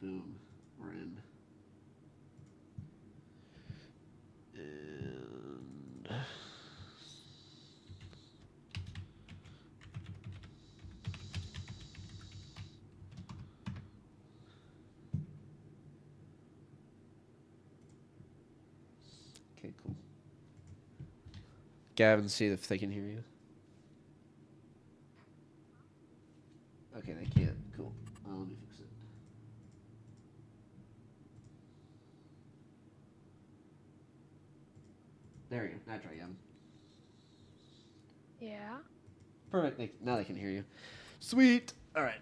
Boom. We're in. And okay, cool. Gavin, see if they can hear you. Okay, they can't. Cool. Let me fix it. There you go. Now try again. Yeah. Perfect. Now they can hear you. Sweet. All right.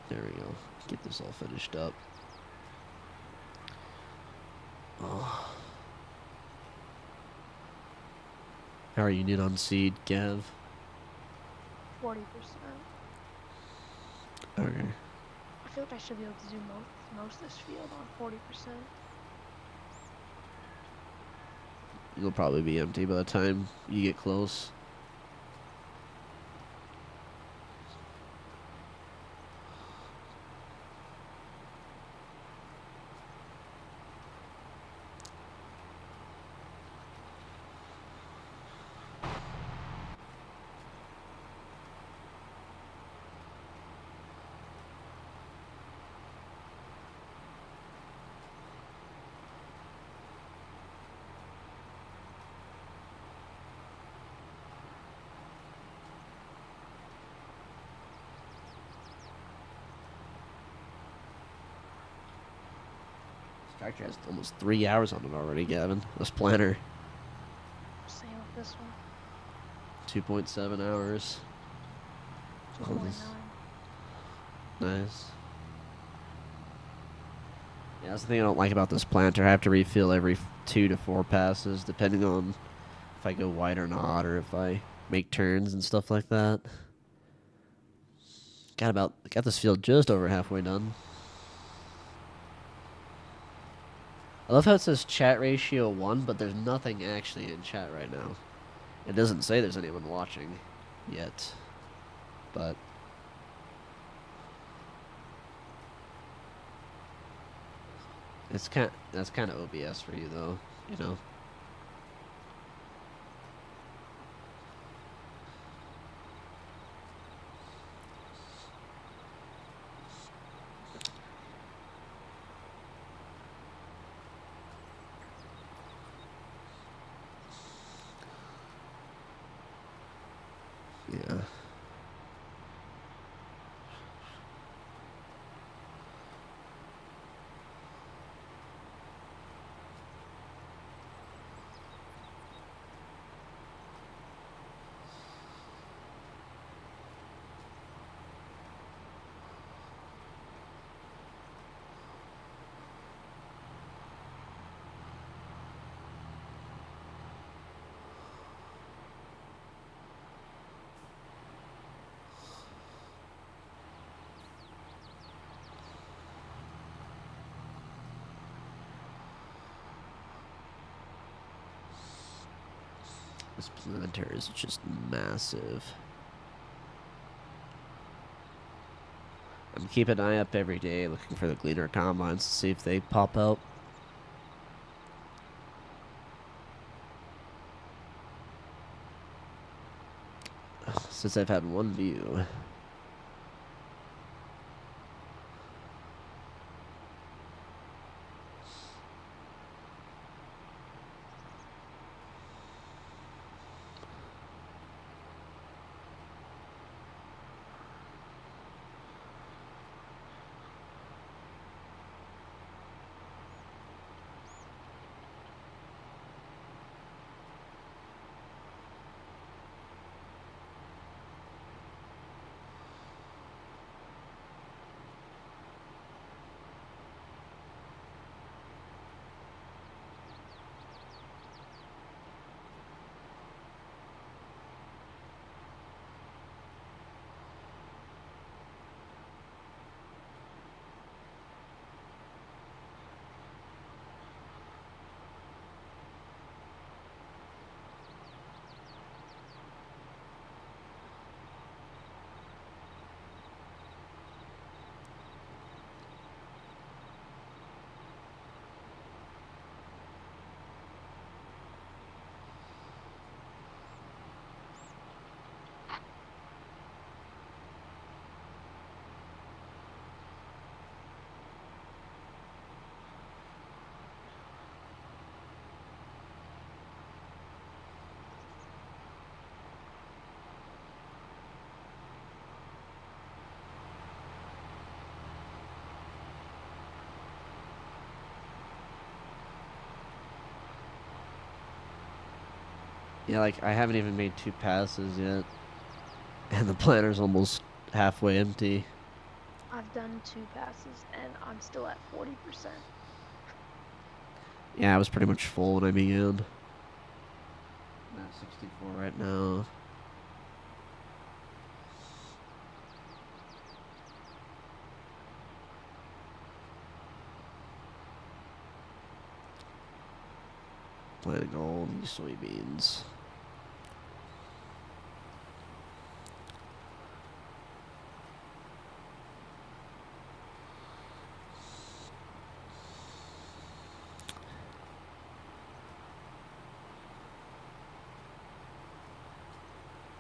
There we go. Get this all finished up. Oh. How are you on seed, Gav? 40%. Okay. I feel like I should be able to do most of this field on 40%. You'll probably be empty by the time you get close. Tractor has almost 3 hours on it already, Gavin. This planter. Same with this one. 2.7 hours. 2.9. Nice. Yeah, that's the thing I don't like about this planter. I have to refill every 2 to 4 passes, depending on if I go wide or not, or if I make turns and stuff like that. Got this field just over halfway done. I love how it says chat ratio 1, but there's nothing actually in chat right now. It doesn't say there's anyone watching yet, but that's kind of OBS for you though, you know. Yeah. This planter is just massive. I'm keeping an eye up every day looking for the gleaner combines to see if they pop out. Since I've had one view. Yeah, like I haven't even made 2 passes yet, and the planter's almost halfway empty. I've done 2 passes and I'm still at 40%. Yeah, I was pretty much full when I began. I'm at 64 right now. Planting all these soybeans.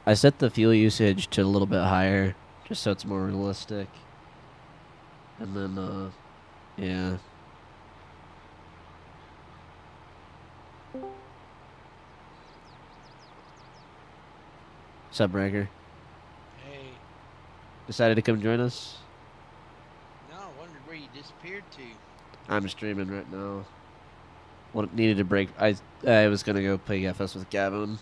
I set the fuel usage to a little bit higher, just so it's more realistic. And then, yeah. Subbreaker. Hey, Decided to come join us? no, I wondered where you disappeared to. I'm streaming right now. Needed a break. I was gonna go play FS with Gavin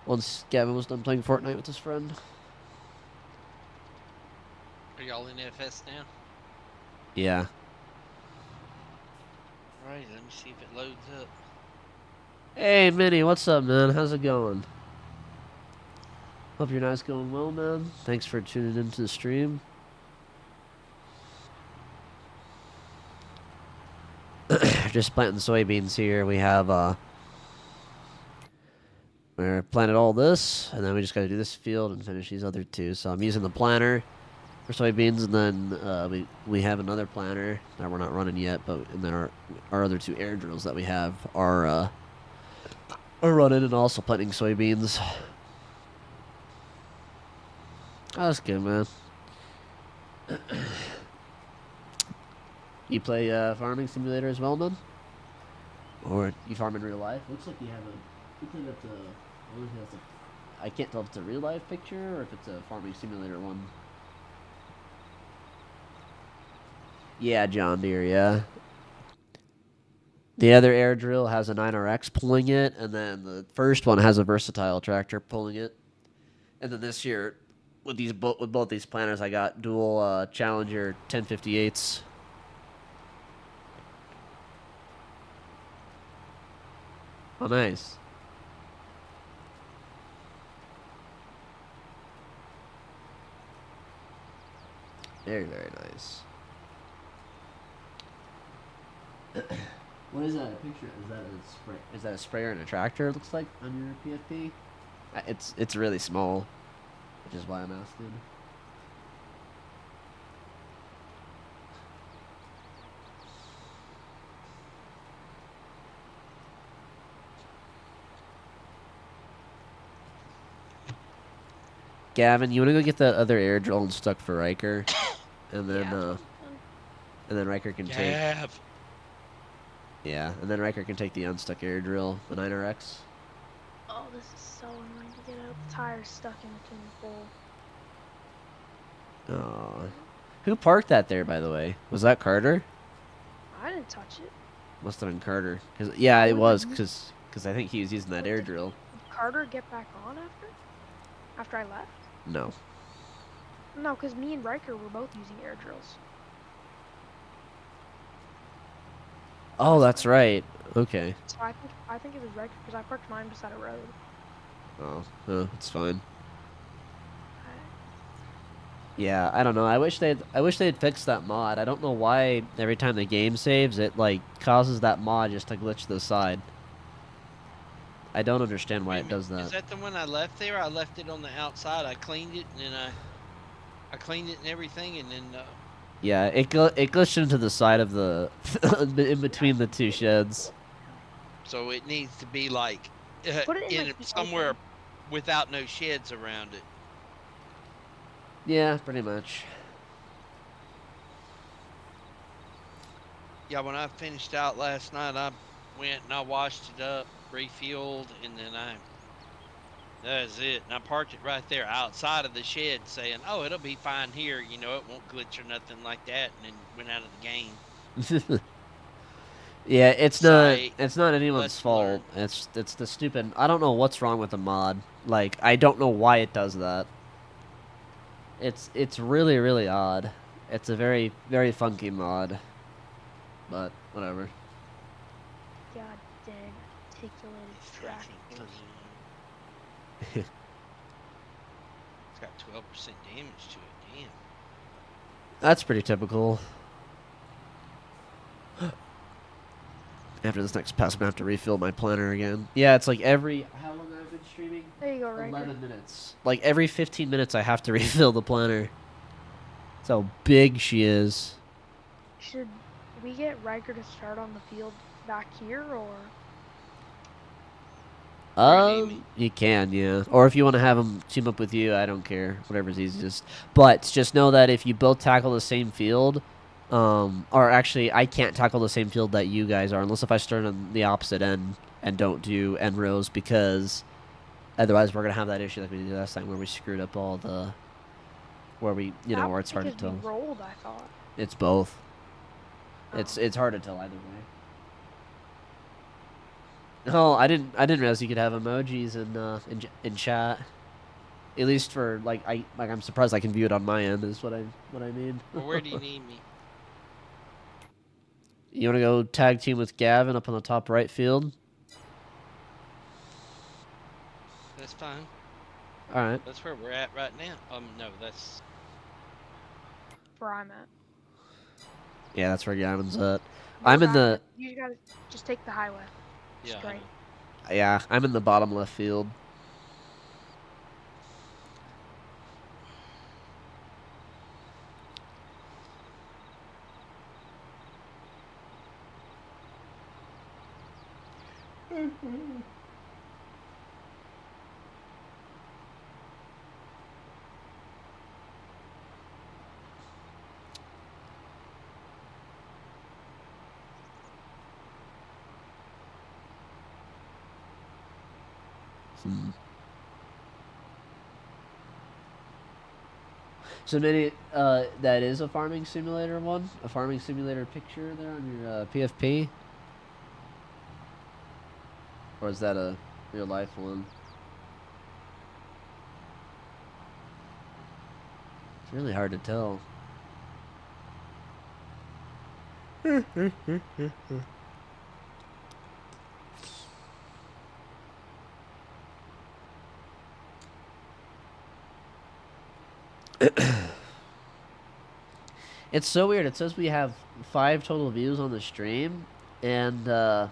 once Gavin was done playing Fortnite with his friend. Are y'all in FS now? Yeah. Alright, let me see if it loads up. Hey, Minnie, what's up, man? How's it going? Hope your night's going well, man. Thanks for tuning into the stream. Just planting soybeans here. We have, we're planted all this, and then we just gotta do this field and finish these other 2. So I'm using the planter for soybeans, and then we have another planter that we're not running yet, but and then our other 2 air drills that we have are running and also planting soybeans. Oh, that's good, man. You play Farming Simulator as well, man? Or you farm in real life? Looks like you have a... Looks like that's a... I can't tell if it's a real life picture or if it's a Farming Simulator one. Yeah, John Deere, yeah. The other air drill has a 9RX pulling it, and then the first one has a versatile tractor pulling it. And then this year, with both these planters, I got dual Challenger 1058s. Oh, nice. Very, very nice. What is that picture? Is that a spray? Is that a sprayer and a tractor? It looks like on your PFP. It's really small, which is why I'm asking. Gavin, you want to go get that other air drill and stuck for Riker, and then Yeah. and then Riker can take. Yeah, and then Riker can take the unstuck air drill, the 9RX. Oh, this is so annoying to get out. The tire's stuck in between the pole. Oh, who parked that there, by the way? Was that Carter? I didn't touch it. Must have been Carter. Yeah, it What was, did you- because I think he was using that air drill. Did Carter get back on after? After I left? No. No, because me and Riker were both using air drills. Oh, that's right. Okay. So I think it was Riker because I parked mine beside a road. Oh, it's fine. I, Yeah, I don't know. I wish they'd fixed that mod. I don't know why every time the game saves, it like causes that mod just to glitch to the side. I don't understand why it does that. Is that the one I left there? I left it on the outside. I cleaned it and then I cleaned it and everything, and then Yeah, it glitched into the side of the in between the 2 sheds. so it needs to be like Put it in, in like, the somewhere open. without no sheds around it. Yeah, pretty much. Yeah, when I finished out last night, I went and I washed it up, refueled, and then that's it. And I parked it right there outside of the shed saying, oh, it'll be fine here. You know, it won't glitch or nothing like that. And then went out of the game. Yeah, it's site. not anyone's Let's fault. learn. It's the stupid. I don't know what's wrong with the mod. Like I don't know why it does that. It's really really odd. It's a very very funky mod. But whatever. God dang, articulated Extraction track force. clean. It's got 12% damage to it. Damn. That's pretty typical. After this next pass, I'm gonna have to refill my planner again. Yeah, it's like every how long I've been streaming? There you go, Riker. 11 minutes. Like every 15 minutes, I have to refill the planner. That's how big she is. Should we get Riker to start on the field back here, or? Where you need me? You can, yeah. Or if you want to have them team up with you, I don't care. Whatever's easiest. But just know that if you both tackle the same field, or actually, I can't tackle the same field that you guys are, unless if I start on the opposite end and don't do end rows, because otherwise we're gonna have that issue like we did last time where we screwed up all the, where it's hard to Because we tell. rolled, I thought. It's both. Oh. It's hard to tell either way. Oh, I didn't realize you could have emojis in chat. At least for I'm surprised I can view it on my end. Is what I mean. Well, where do you need me? You want to go tag team with Gavin up on the top right field? That's fine. All right. That's where we're at right now. No, that's Where I'm at. Yeah, that's where Gavin's at. You gotta just take the highway. yeah. Straight. Yeah, I'm in the bottom left field. So many, that is a farming simulator one, a farming simulator picture there on your PFP, or is that a real life one? It's really hard to tell. It's so weird. It says we have 5 total views on the stream, and yeah,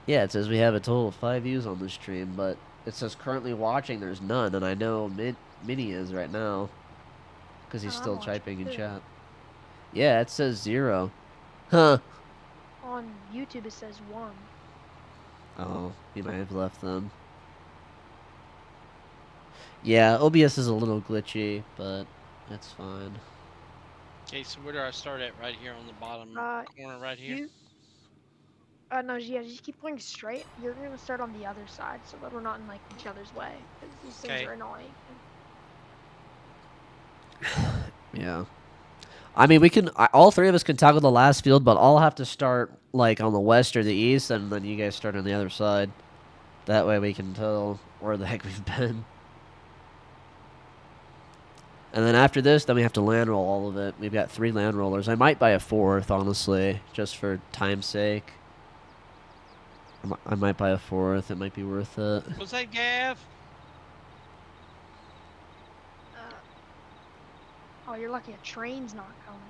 it says we have a total of 5 views on the stream, but it says currently watching. There's none, and I know Minnie is right now because he's still typing in chat. Yeah, it says 0. Huh. On YouTube it says 1. Oh, he might have left them. Yeah, OBS is a little glitchy, but that's fine. Okay, so where do I start at? Right here on the bottom corner, right here. No, yeah, just keep going straight. You're gonna start on the other side, so that we're not in like each other's way, because these things are annoying. Yeah. I mean, all 3 of us can tackle the last field, but I'll have to start like on the west or the east, and then you guys start on the other side. That way we can tell where the heck we've been. And then after this, then we have to land roll all of it. We've got 3 land rollers. I might buy a 4th, honestly, just for time's sake. I might buy a 4th. It might be worth it. What's that, Gav? Oh, you're lucky a train's not coming.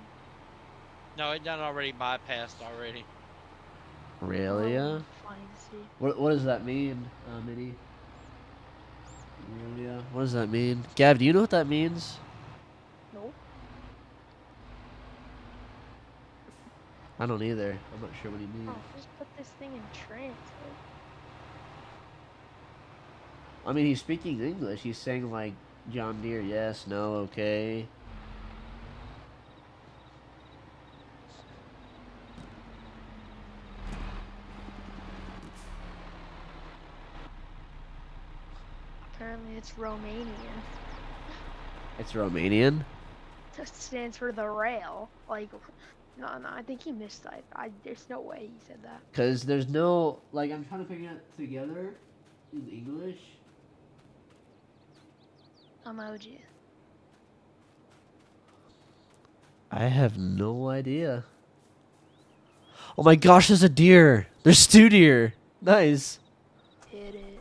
No, it done already bypassed already. Really? Funny to see. What does that mean, Minnie? Really? What does that mean? Gav, do you know what that means? Nope. I don't either. I'm not sure what he means. Oh, just put this thing in translate. I mean, he's speaking English. He's saying, like, John Deere, yes, no, okay. Apparently it's Romanian. It's Romanian? stands for the rail. Like, no, I think he mistyped. There's no way he said that. Because there's no, like, I'm trying to put it together in English. Emoji. I have no idea. Oh my gosh, there's a deer. There's 2 deer. Nice. Hit it.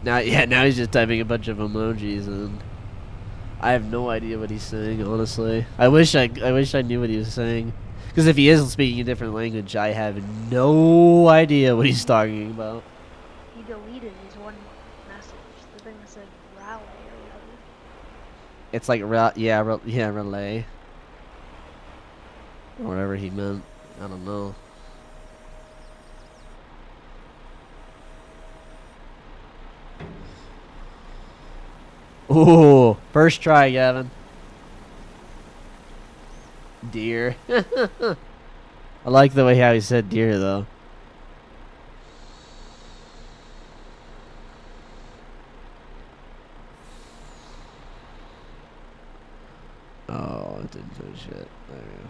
Now he's just typing a bunch of emojis and I have no idea what he's saying, honestly. I wish I knew what he was saying. Because if he is speaking a different language, I have no idea what he's talking about. He deleted his one message. The thing that said rally or whatever. It's like relay. Or whatever he meant. I don't know. Ooh, first try, Gavin. Deer. I like the way how he said deer, though. Oh, it didn't do shit. There we go.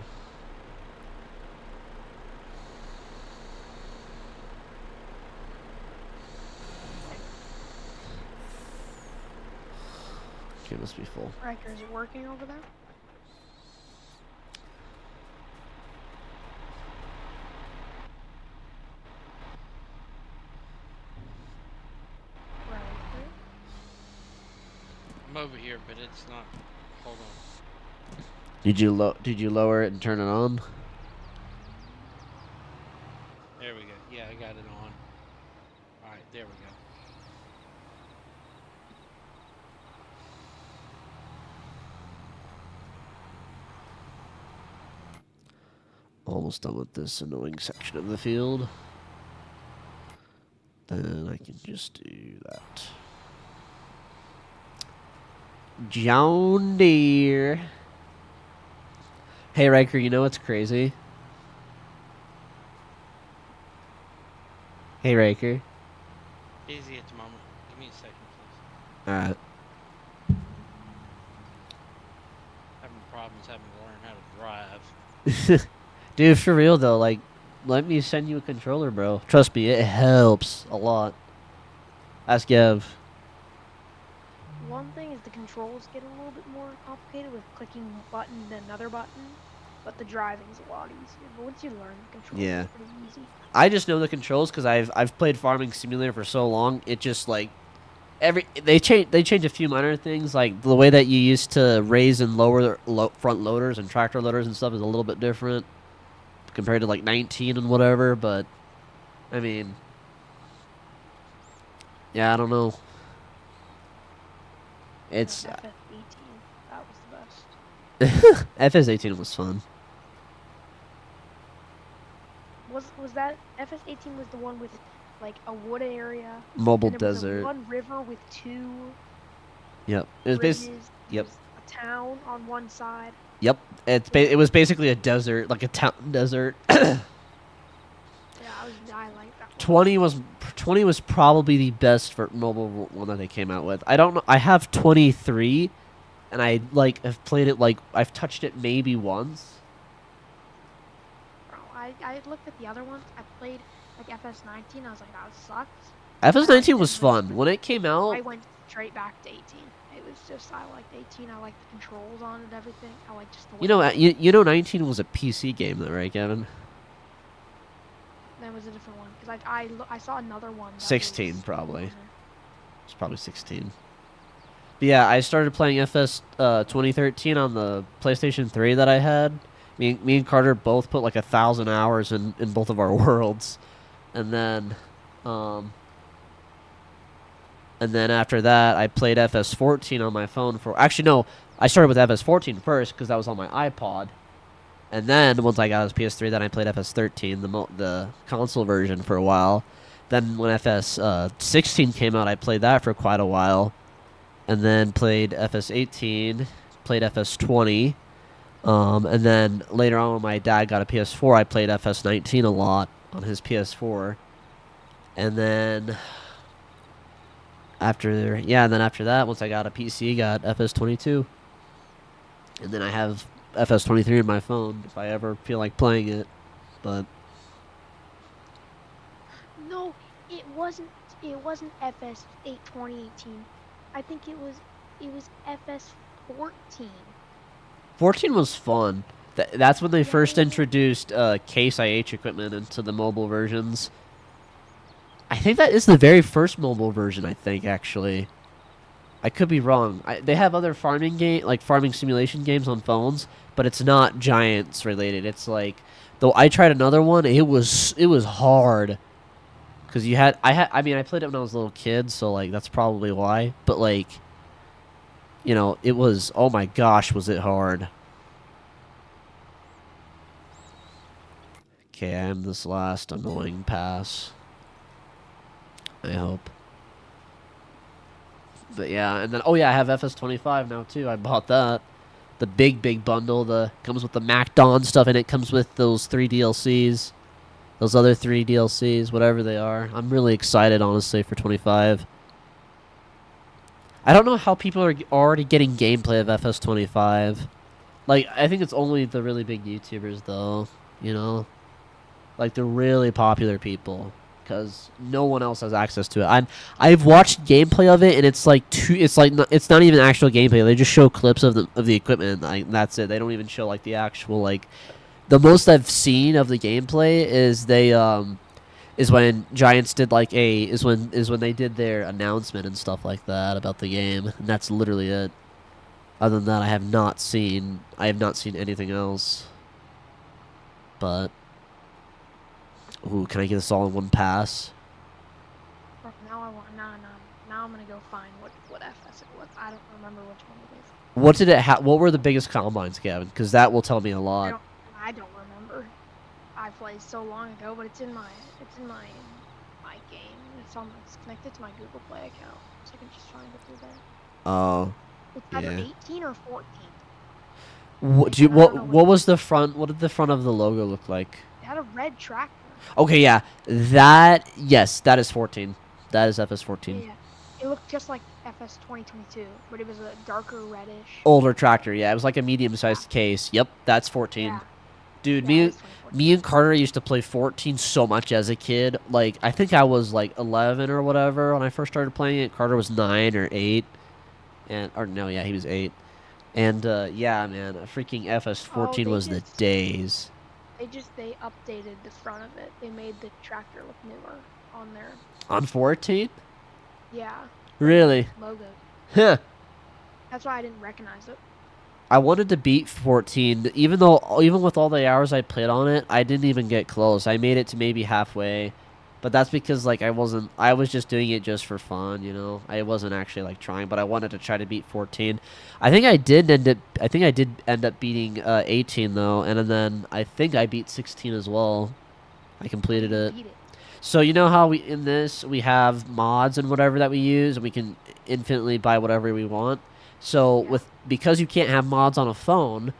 Okay, must be full. Riker, is it working over there? Riker? I'm over here, but it's not. Hold on. Did you lower it and turn it on? There we go. Yeah, I got it on. All right, there we go. Almost done with this annoying section of the field. Then I can just do that. John Deere. Hey Riker, you know what's crazy? Hey Riker. Easy at the moment. Give me a second, please. Alright. Having problems having to learn how to drive. Dude, for real though, like, let me send you a controller, bro. Trust me, it helps a lot. Ask Gav. One thing is the controls get a little bit more complicated with clicking button then another button, but the driving's a lot easier. But once you learn the controls, Yeah. it's pretty easy. I just know the controls because I've played Farming Simulator for so long. It just like they change a few minor things, like the way that you used to raise and lower front loaders and tractor loaders and stuff is a little bit different compared to like 19 and whatever. But I mean, yeah, I don't know. It's FF18, that was the best. FS18 was fun. Was that FS18 was the one with like a wood area? Mobile and there was desert. one river with 2 Yep. It was bridges. Yep. There was a town on one side. Yep. It was basically a desert, like a town desert. Yeah, I like that one. 20 was probably the best for mobile one that they came out with. I don't know. I have 23, and I like have played it like I've touched it maybe once. Bro, I looked at the other ones. I played like FS19. I was like, that sucks. FS19 was fun when it came out. I went straight back to 18. It was just I liked 18. I liked the controls on it, everything. I liked just the way You know 19 was a PC game though, right, Kevin? That was a different one because I saw another one. That 16 was probably. older. It's probably 16. But yeah, I started playing FS 2013 on the PlayStation 3 that I had. Me and Carter both put like 1,000 hours in both of our worlds, and then after that I played FS14 on my phone for. Actually, no, I started with FS14 first because that was on my iPod, and then once I got his PS3, then I played FS13, the console version, for a while. Then when FS16 came out, I played that for quite a while, and then played FS18, played FS20. And then later on when my dad got a PS4, I played FS19 a lot on his PS4. And then and then after that, once I got a PC, got FS22, and then I have FS23 in my phone if I ever feel like playing it. But No, it wasn't. It wasn't FS8 2018. I think it was FS14. 14 was fun. That's when they first Yeah. introduced Case IH equipment into the mobile versions. I think that is the very first mobile version. I think actually, I could be wrong. They have other farming simulation games on phones, but it's not Giants related. It's like, though I tried another one. It was hard because I mean I played it when I was a little kid, so like that's probably why. But like, it was, oh my gosh, was it hard. Okay, I am this last annoying pass. I hope. But yeah, and then, oh yeah, I have FS25 now too. I bought that. The big bundle. Comes with the MacDon stuff, and it comes with those 3 DLCs. Those other 3 DLCs, whatever they are. I'm really excited, honestly, for 25. I don't know how people are already getting gameplay of FS25. Like, I think it's only the really big YouTubers, though. Like the really popular people, because no one else has access to it. I've watched gameplay of it, and it's like it's not even actual gameplay. They just show clips of the equipment. That's it. They don't even show like the actual like. The most I've seen of the gameplay is is when Giants did like is when they did their announcement and stuff like that about the game, and that's literally it. Other than that, I have not seen anything else. But ooh, can I get this all in one pass? Now I want. Now I'm gonna go find what FS it was. I don't remember which one it is. What did it what were the biggest combines, Gavin? Because that will tell me a lot. I don't remember. I played so long ago, but it's in my game. It's connected to my Google Play account, so I can just find it through there. Oh. It's either Yeah. 18 or 14. What was the front? What did the front of the logo look like? It had a red tractor. Okay, yeah, yes, that is 14. That is FS14. Yeah. It looked just like FS 2022, but it was a darker reddish. Older tractor, yeah. It was like a medium-sized case. Yep, that's 14. Yeah. Dude, Yeah, me and Carter used to play 14 so much as a kid. Like, I think I was like 11 or whatever when I first started playing it. Carter was 9 or 8. He was 8. And yeah, man, freaking FS14 was the days. They updated the front of it. They made the tractor look newer on there. On 14? Yeah. Really? Logo. Huh. That's why I didn't recognize it. I wanted to beat 14, even with all the hours I played on it, I didn't even get close. I made it to maybe halfway, but that's because like I was just doing it just for fun, I wasn't actually like trying, but I wanted to try to beat 14. I think I did end up beating 18 though, and then I think I beat 16 as well. I completed it. So you know how we have mods and whatever that we use, and we can infinitely buy whatever we want. So because you can't have mods on a phone,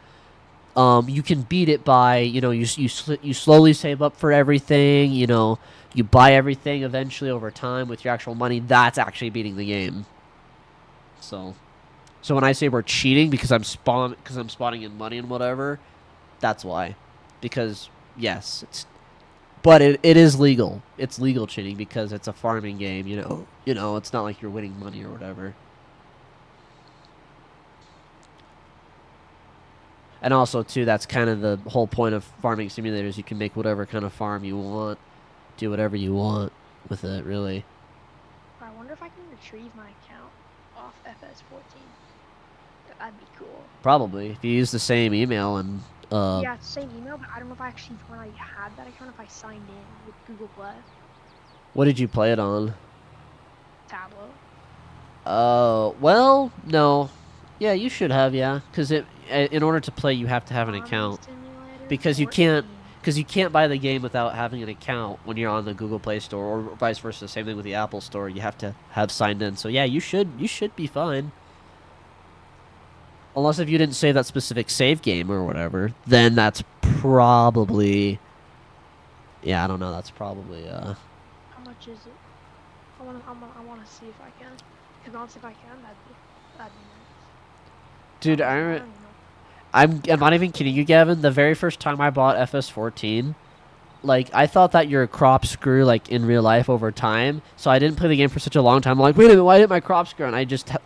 you can beat it by you slowly save up for everything. You buy everything eventually over time with your actual money. That's actually beating the game. So when I say we're cheating because I'm spawning in money and whatever, that's why. Because yes, but it is legal. It's legal cheating because it's a farming game. It's not like you're winning money or whatever. And also, too, that's kind of the whole point of farming simulators. You can make whatever kind of farm you want, do whatever you want with it, really. I wonder if I can retrieve my account off FS14. That'd be cool. Probably. If you use the same email and... yeah, it's the same email, but I don't know if when I had that account, if I signed in with Google Play. What did you play it on? Tableau. Oh, well, no. Yeah, you should have, yeah. Because in order to play, you have to have an account. Because you can't buy the game without having an account when you're on the Google Play Store, or vice versa. Same thing with the Apple Store. You have to have signed in. So yeah, you should be fine. Unless if you didn't save that specific save game or whatever, then that's probably... Yeah, I don't know. That's probably... How much is it? I wanna see if I can. Cause honestly, if I can, that'd be nice. Dude, Honestly, I I don't even know. I'm not even kidding you, Gavin. The very first time I bought FS14, like I thought that your crops grew like in real life over time, so I didn't play the game for such a long time. I'm like, wait a minute, why didn't my crops grow? And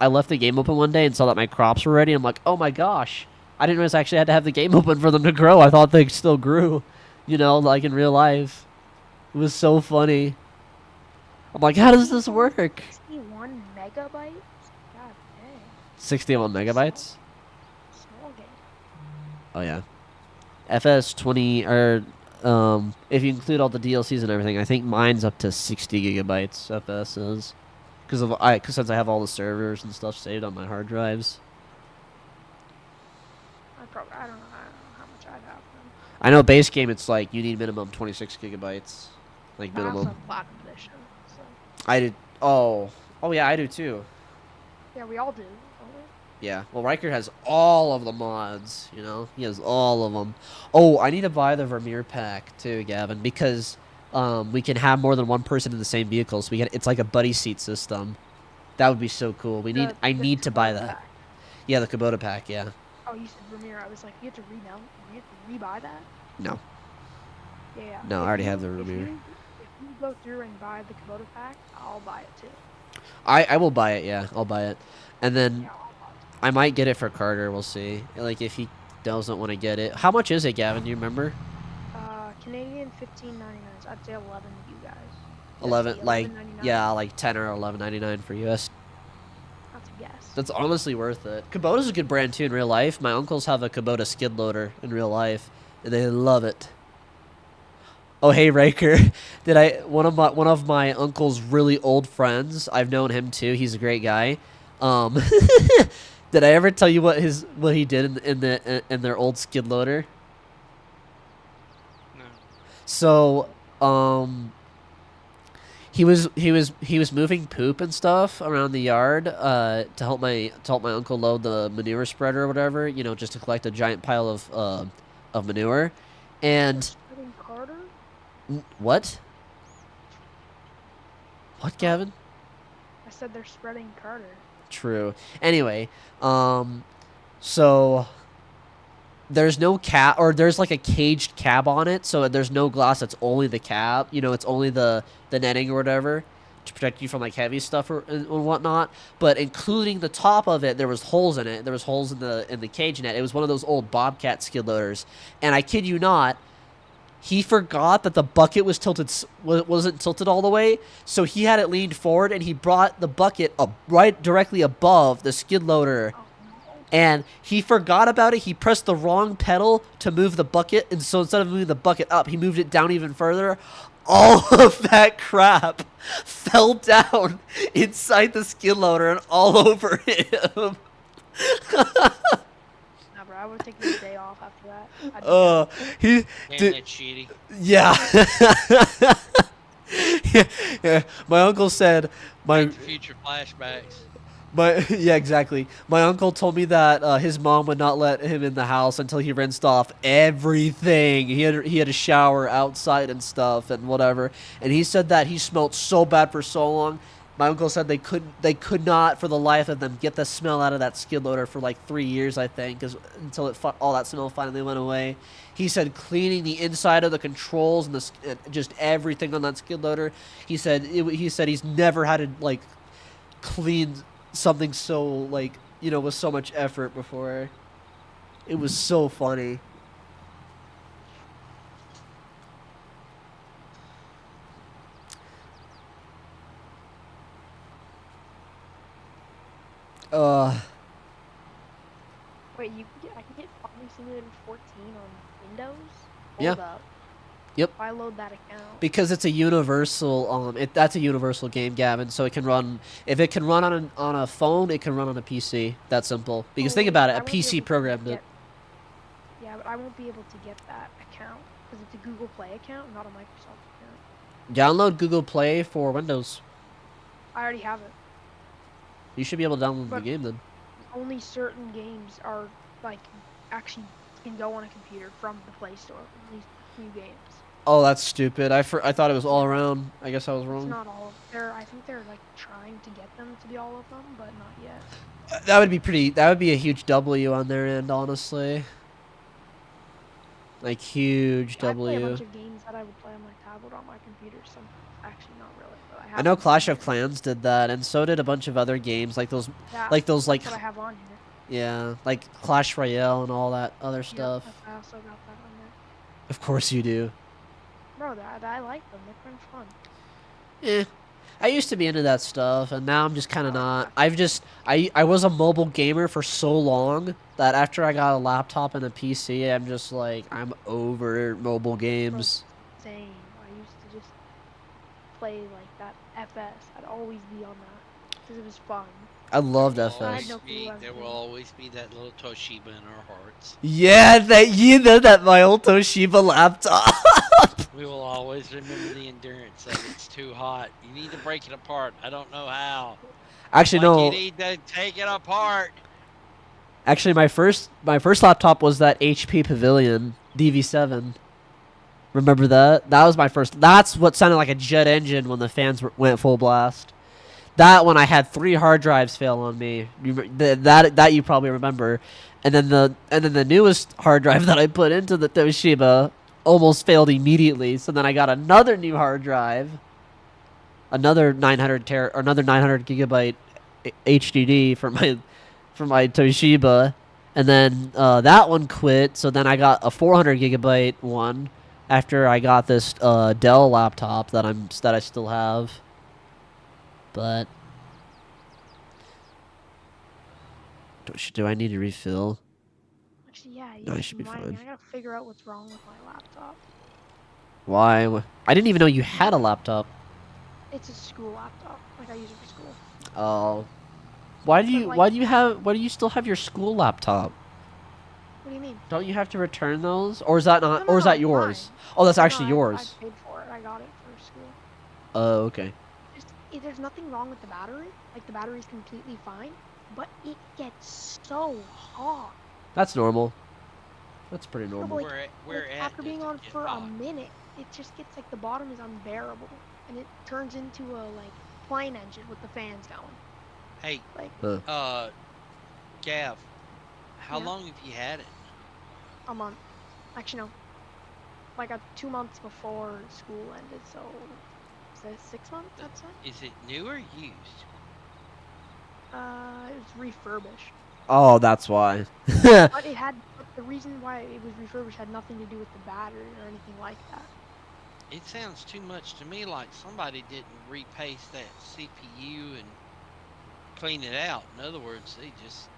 I left the game open one day and saw that my crops were ready. I'm like, oh my gosh, I didn't realize I actually had to have the game open for them to grow. I thought they still grew, like in real life. It was so funny. I'm like, how does this work? 61 megabytes? God dang. 61 megabytes. Small game. Oh yeah. FS20 or if you include all the DLCs and everything, I think mine's up to 60 gigabytes. FS is because since I have all the servers and stuff saved on my hard drives. I don't know how much I'd have then. I know base game it's like you need minimum 26 gigabytes, like I also minimum. have platinum edition, so I did. Oh yeah, I do too. yeah, we all do. Don't we? Yeah. Well, Riker has all of the mods. He has all of them. Oh, I need to buy the Vermeer pack too, Gavin, because we can have more than one person in the same vehicle. So it's like a buddy seat system. That would be so cool. I need to buy that. Pack. Yeah, the Kubota pack. Yeah. Oh, you said Vermeer. I was like, you have to remount. You have to rebuy that. No. Yeah. No, I already have the If Vermeer. if you go through and buy the Kubota pack, I'll buy it too. I will buy it. Yeah, I'll buy it, and then Yeah, I'll buy it. I might get it for Carter. We'll see. Like if he doesn't want to get it. How much is it, Gavin? Do you remember? Canadian 15.99. So I'd say 11 to you guys. 11, like 11.99. yeah, like 10 or 11.99 for US. That's a guess. That's honestly worth it. Kubota's a good brand too in real life. My uncles have a Kubota skid loader in real life, and they love it. Oh hey Riker, one of my uncle's really old friends. I've known him too. He's a great guy. Did I ever tell you what he did in their old skid loader? No. So, he was moving poop and stuff around the yard to help my uncle load the manure spreader or whatever, just to collect a giant pile of manure. And Spreading Carter? what? What, Gavin? I said they're spreading Carter. True. Anyway, so there's no cab, or there's like a caged cab on it, so there's no glass. It's only the cab. It's only the netting or whatever to protect you from like heavy stuff and whatnot. But including the top of it, there was holes in it. There was holes in the cage net. It was one of those old Bobcat skid loaders, and I kid you not. He forgot that the bucket wasn't tilted all the way, so he had it leaned forward, and he brought the bucket up right directly above the skid loader. Oh, And he forgot about it. He pressed the wrong pedal to move the bucket, and so instead of moving the bucket up, he moved it down even further. All of that crap fell down inside the skid loader and all over him. nah, bro, I would take the day off after that. Damn, Dude, that's shitty. yeah. yeah. My uncle said Back to Future flashbacks. Yeah, exactly. My uncle told me that his mom would not let him in the house until he rinsed off everything. He had a shower outside and stuff and whatever. And he said that he smelled so bad for so long. My uncle said they could not for the life of them get the smell out of that skid loader for like 3 years, I think, until all that smell finally went away. He said cleaning the inside of the controls and just everything on that skid loader. He said he's never had to like clean something so like with so much effort before. It was so funny. Wait, I can get Farming Simulator 14 on Windows? Yeah. Hold up. Yep. If I load that account. Because it's a universal that's a universal game, Gavin, so it can run if it can run on a phone, it can run on a PC. That simple. Because think about it, I a won't be PC able to programmed it. get- Yeah, but I won't be able to get that account because it's a Google Play account, not a Microsoft account. Download Google Play for Windows. I already have it. You should be able to download the But- game then. Only certain games actually can go on a computer from the Play Store. At least a few games. Oh, that's stupid. I thought it was all around. I guess I was It's wrong. not all of I think they're like trying to get them to be all of them, but not yet. That would be pretty. That would be a huge W on their end, honestly. Like huge I play a W. bunch of games that I would play on my tablet or on my computer. Some actually not really, but I I have know them on Clash of here. Clans did that, and so did a bunch of other games, like those, Yeah, like those, like that's what I have on here. yeah, like Clash Royale and all that other Yep, stuff. I also got that on there. Of course you do. Bro, I like them. They're kind of fun. Eh. I used to be into that stuff, and now I'm just kind of Oh, not. yeah. I've just I was a mobile gamer for so long that after I got a laptop and a PC, I'm just like I'm over mobile Bro, games. same. I used to just play like that FS. I'd always be on that because it was fun. I loved There will I had FS. no clue what I was there will doing. always be that little Toshiba in our hearts. Yeah, that you know that my old Toshiba laptop. We will always remember the endurance of it. It's too hot. You need to break it apart. I don't know how. Actually, Like you no. need to take it apart. Actually, my first laptop was that HP Pavilion DV7. Remember that? That was my first. That's what sounded like a jet engine when the fans went full blast. That one I had 3 hard drives fail on me. That you probably remember, and then the newest hard drive that I put into the Toshiba almost failed immediately. So then I got another new hard drive, another 900 gigabyte HDD for my Toshiba, and then that one quit. So then I got a 400 gigabyte one after I got this Dell laptop that I still have. But do I need to refill? Actually, yeah, No, you I should should be remind me. fine. I gotta figure out what's wrong with my laptop. Why? I didn't even know you had a laptop. It's a school laptop. Like I use it for school. Oh, why do But you like, why do you still have your school laptop? what do you mean? Don't you have to return those, or is that not, No, no, or is no, that it's mine. yours? Oh, that's No, no, actually I yours. paid for it. I got it for school. Oh, okay. There's nothing wrong with the battery. Like the battery's completely fine, but it gets so hot. That's normal. That's pretty No, but normal. like, Where at after does being it on get for a hot? minute, it just gets like the bottom is unbearable, and it turns into a like plane engine with the fans going. Hey, Like Gav, how Yeah. long have you had it? a month. Actually, no, like 2 months before school ended. So, is it 6 months? I'd say. Is it new or used? It was refurbished. Oh, that's why. But the reason why it was refurbished had nothing to do with the battery or anything like that. It sounds too much to me like somebody didn't repaste that CPU and clean it out. In other words, they just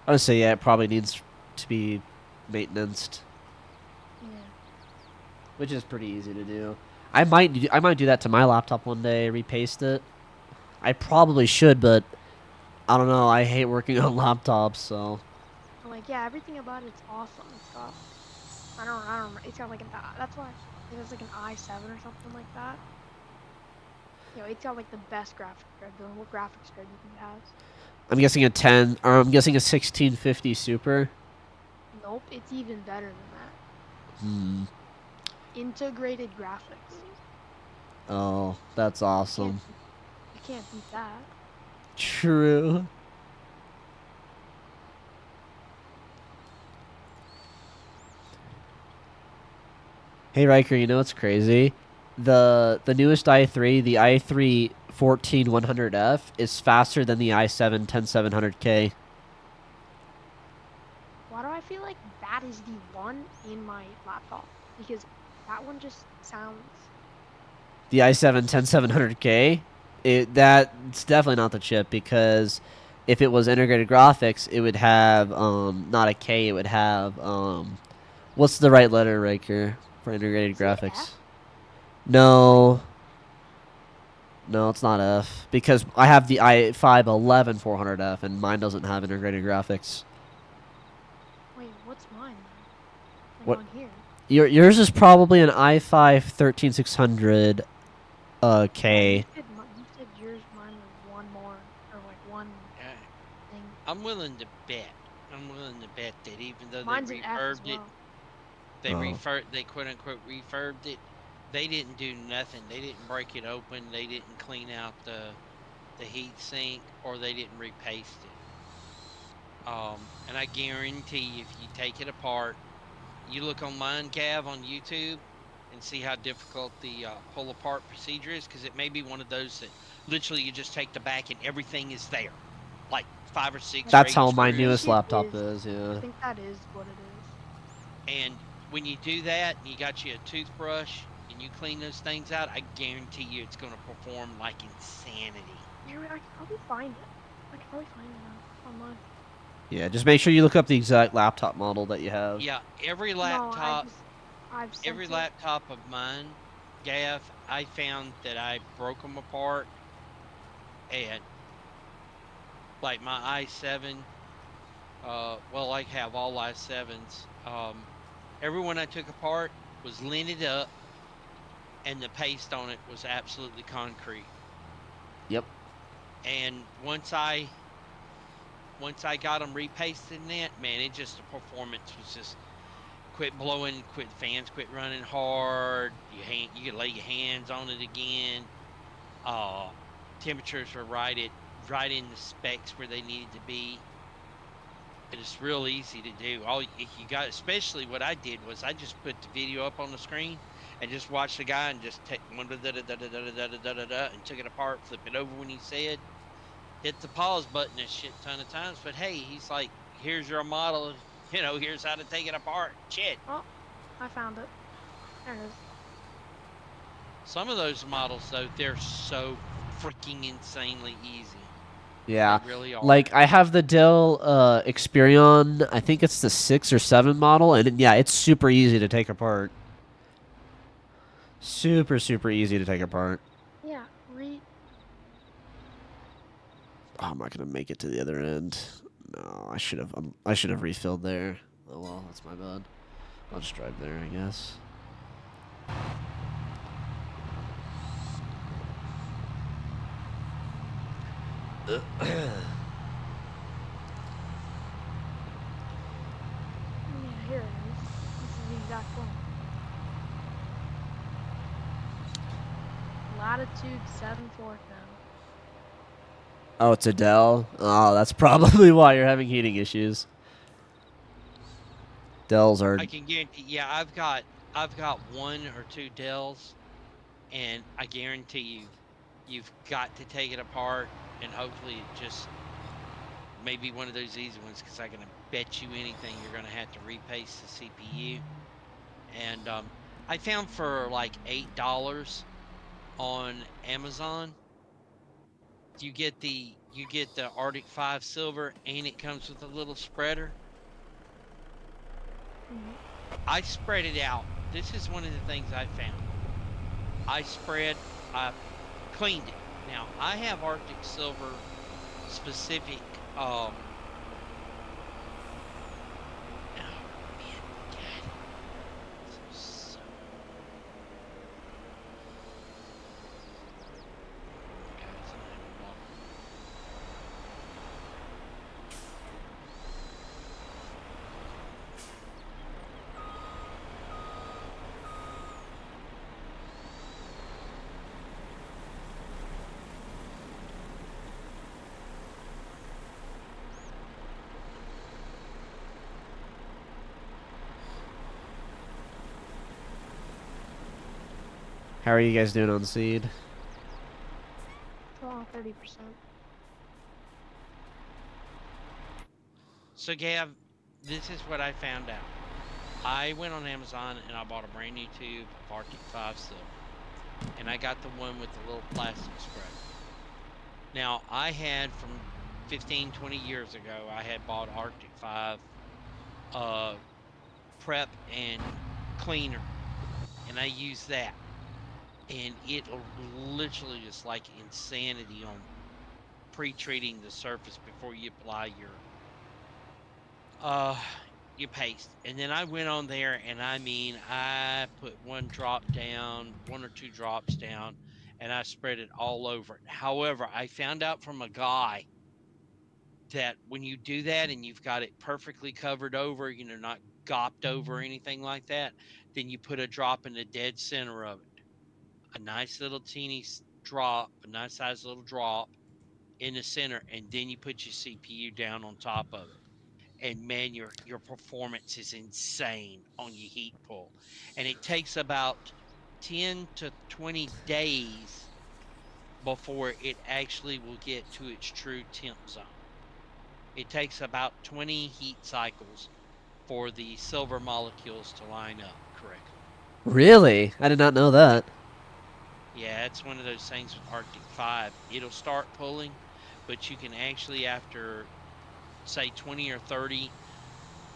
I would say yeah, it probably needs to be maintenanced, Yeah. which is pretty easy to do. I might do that to my laptop one day, repaste it. I probably should, but I don't know. I hate working on laptops, so I'm like, yeah, everything about it's awesome. It's got, I don't remember. It's got like that's why it has like an i7 or something like that. You know, it's got like the best graphics card, the graphics card you can have. I'm guessing a 10, or I'm guessing a 1650 Super. Nope, it's even better than that. Hmm. Integrated graphics. Oh, that's awesome. You can't beat that. True. Hey Riker, you know what's crazy? The newest i3, the i3 14100F, is faster than the i7 10700K. Why do I feel like that is the one in my laptop? Because that one just sounds. The i7 10700K, that's definitely not the chip, because if it was integrated graphics, it would have not a K, it would have what's the right letter, Riker, for integrated Is it graphics? F? No. No, it's not F, because I have the i5 11400F and mine doesn't have integrated graphics. Wait, what's mine? Like What? on here. Yours is probably an i5 13600 K. You said yours, mine was one more, or like one uh, thing. I'm willing to bet. I'm willing to bet that even though Mine's they an F as refurbed it, well. Oh, They quote unquote refurbed it. They didn't do nothing. They didn't break it open. They didn't clean out the heat sink, or they didn't repaste it. And I guarantee you, if you take it apart, you look on Mine Cav on YouTube and see how difficult the pull apart procedure is, because it may be one of those that literally you just take the back and everything is there, like five or I six or that's eight how my I screws. think newest it laptop is. is. I Yeah. think that is what it is. And when you do that and you got you a toothbrush and you clean those things out, I guarantee you it's going to perform like insanity. Here, I could probably find it. I could probably find it online. Yeah. Just make sure you look up the exact laptop model that you have. Yeah, No, I've every sent it. laptop of mine, Gav, I found that I broke them apart, and like my i7, well, I have all i7s. Every one I took apart was lined up, and the paste on it was absolutely concrete. Yep. And once I got them repasted in that, man, it just the performance was just quit blowing, quit fans, quit running hard. You could lay your hands on it again. Uh, Temperatures were right in the specs where they needed to be. And it's real easy to do. All you got, especially what I did was I just put the video up on the screen and just watched the guy and just take one da da da da da da da da da da and took it apart, flip it over when he said, hit the pause button a shit ton of times. But hey, he's like, here's your model. Here's how to take it apart. Shit. Oh, I found it. There it is. Some of those models, though, they're so freaking insanely easy. They Yeah. really are. Like I have the Dell Experion. I think it's the 6 or 7 model, and yeah, it's super easy to take apart. Super easy to take apart. Yeah, Oh, I'm not gonna make it to the other end. No, I should have refilled there. Oh well, that's my bad. I'll just drive there, I guess. Yeah, here it is. This is the exact one. Latitude 7 4 now. Oh, it's a Dell. Oh, that's probably why you're having heating issues. Dells are. I can guarantee. Yeah, I've got one or two Dells, and I guarantee you've got to take it apart, and hopefully it just maybe one of those easy ones, because I'm gonna bet you anything you're gonna have to repaste the CPU. And I found for like $8 on Amazon, you get the Arctic 5 silver, and it comes with a little spreader. Mhm. I spread it out. This is one of the things I found. I cleaned it. Now I have Arctic silver specific. Oh man, God, so guys, I'm having a lot. How are you guys doing on seed? Still on 30%. So Gav, this is what I found out. I went on Amazon and I bought a brand new tube of Arctic 5 silver, and I got the one with the little plastic spreader. Now I had from 15, 20 years ago, I had bought Arctic 5 uh, prep and cleaner, and I used that, and it literally is like insanity on pre-treating the surface before you apply uh your paste. And then I went on there, and I mean, I put one or two drops down, and I spread it all over it. However, I found out from a guy that when you do that and you've got it perfectly covered over, not gopped over or anything like that, then you put a drop in the dead center of it. A nice little teeny drop, a nice size little drop in the center, and then you put your CPU down on top of it. And man, your performance is insane on your heat pull. And it takes about 10 to 20 days before it actually will get to its true temp zone. It takes about 20 heat cycles for the silver molecules to line up correctly. Really? I did not know that. Yeah, it's one of those things with Arctic 5. It'll start pulling, but you can actually, after say 20 or 30,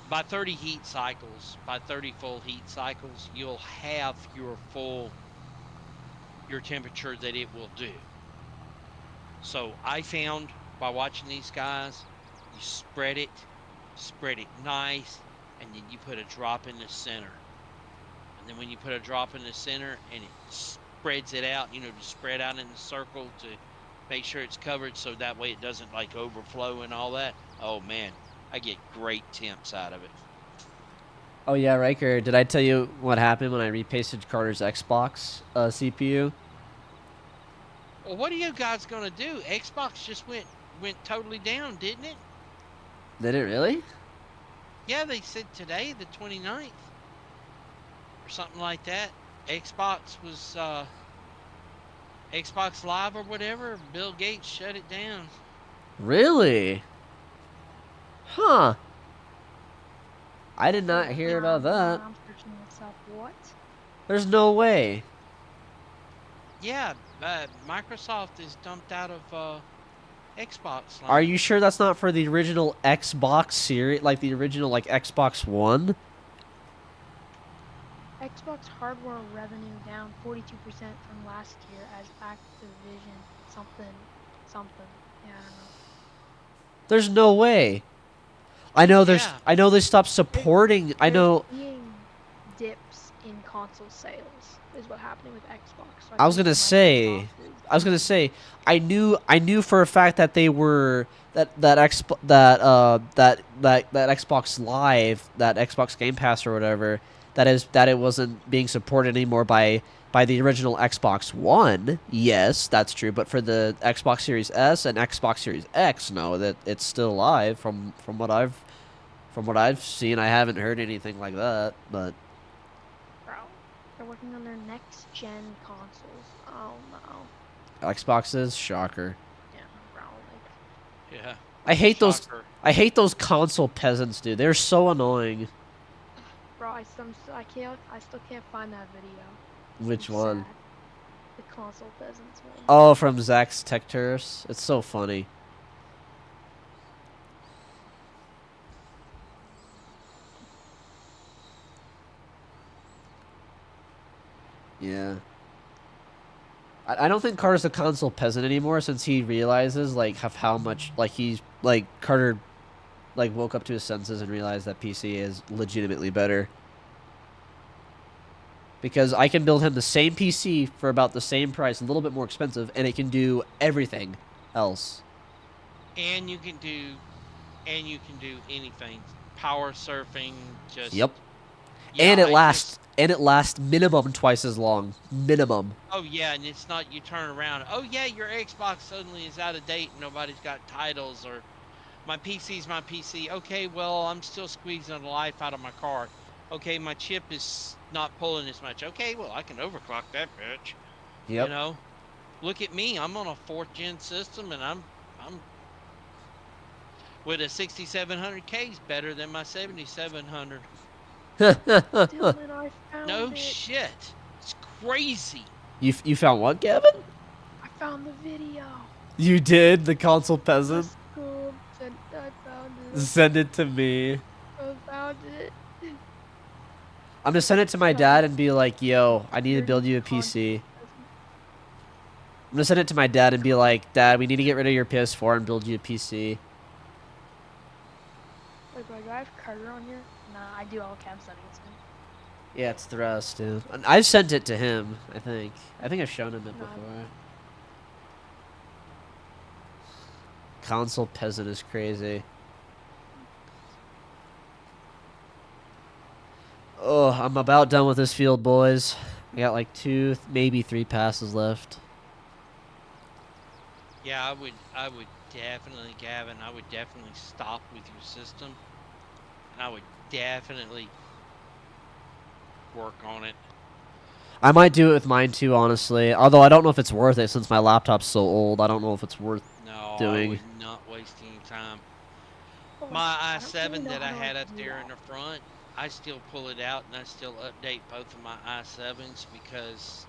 by 30 heat cycles, by 30 full heat cycles, you'll have your temperature that it will do. So I found by watching these guys, you spread it nice, and then you put a drop in the center. And then when you put a drop in the center and it spreads it out, to spread out in the circle to make sure it's covered so that way it doesn't like overflow and all that. Oh man, I get great temps out of it. Oh yeah, Riker, did I tell you what happened when I repasted Carter's Xbox CPU? Well, what are you guys gonna do? Xbox just went totally down, didn't it? Did it really? Yeah, they said today, the 29th, or something like that. Xbox was Xbox Live or whatever. Bill Gates shut it down. Really? Huh. I did not hear about that. I'm searching this up. What? There's no way. Yeah, Microsoft is dumped out of Xbox Live. Are you sure that's not for the original Xbox series, like the original Xbox One? Xbox hardware revenue down 42% from last year as Activision something. Yeah, I don't know. There's no way. I know there's. Yeah. I know they stopped supporting. I know. There's being dips in console sales is what's happening with Xbox. So I was think gonna say. Microsoft is- I was gonna say. I knew for a fact that they were that Xbox Live, that Xbox Game Pass or whatever. That it wasn't being supported anymore by the original Xbox One. Yes, that's true. But for the Xbox Series S and Xbox Series X, no, that it's still live from what I've seen. I haven't heard anything like that. But Bro, they're working on their next gen consoles. Oh no. Xboxes, shocker. Yeah, bro. Like, Yeah. I hate those. Shocker. I hate those console peasants, dude. They're so annoying. bro, I still can't find that video. Which So one? sad. The console peasants one. Oh, from Zach's Tech Tours. It's so funny. Yeah. I don't think Carter's a console peasant anymore since he realizes how much he's Carter woke up to his senses and realized that PC is legitimately better. Because I can build him the same PC for about the same price, a little bit more expensive, and it can do everything else. And you can do anything. Power surfing, just Yep. Yeah, and it I lasts minimum twice as long. Minimum. Oh yeah, and it's not you turn around. Oh yeah, your Xbox suddenly is out of date and nobody's got titles, or my PC's my PC. Okay, well I'm still squeezing the life out of my card. Okay, my chip is not pulling as much. Okay, well I can overclock that bitch. Yep. You know, look at me. I'm on a 4th gen system and I'm with a 6700K is better than my 7700. Dylan, I found No it. shit. It's crazy. You found what, Gavin? I found the video. You did, the console peasant. That's cool. I found it. Send it to me. I found it. I'm gonna send it to my dad and be like, "Yo, I need to build you a PC." I'm gonna send it to my dad and be like, "Dad, we need to get rid of your PS4 and build you a PC." Wait, do I have Carter on here? Nah, I do all cam settings. Yeah, it's Thrust, dude. And I've sent it to him. I think I've shown him it No. before. Console peasant is crazy. Oh, I'm about done with this field, boys. I got like 2, maybe 3 passes left. Yeah, I would definitely, Gavin, I would definitely stop with your system, and I would definitely work on it. I might do it with mine too, honestly. Although I don't know if it's worth it since my laptop's so old. I don't know if it's worth No, I doing. would not waste any time. But, like, My I don't really i7 know that how I to had like up do there in that. the front, I still pull it out and I still update both of my i7s because,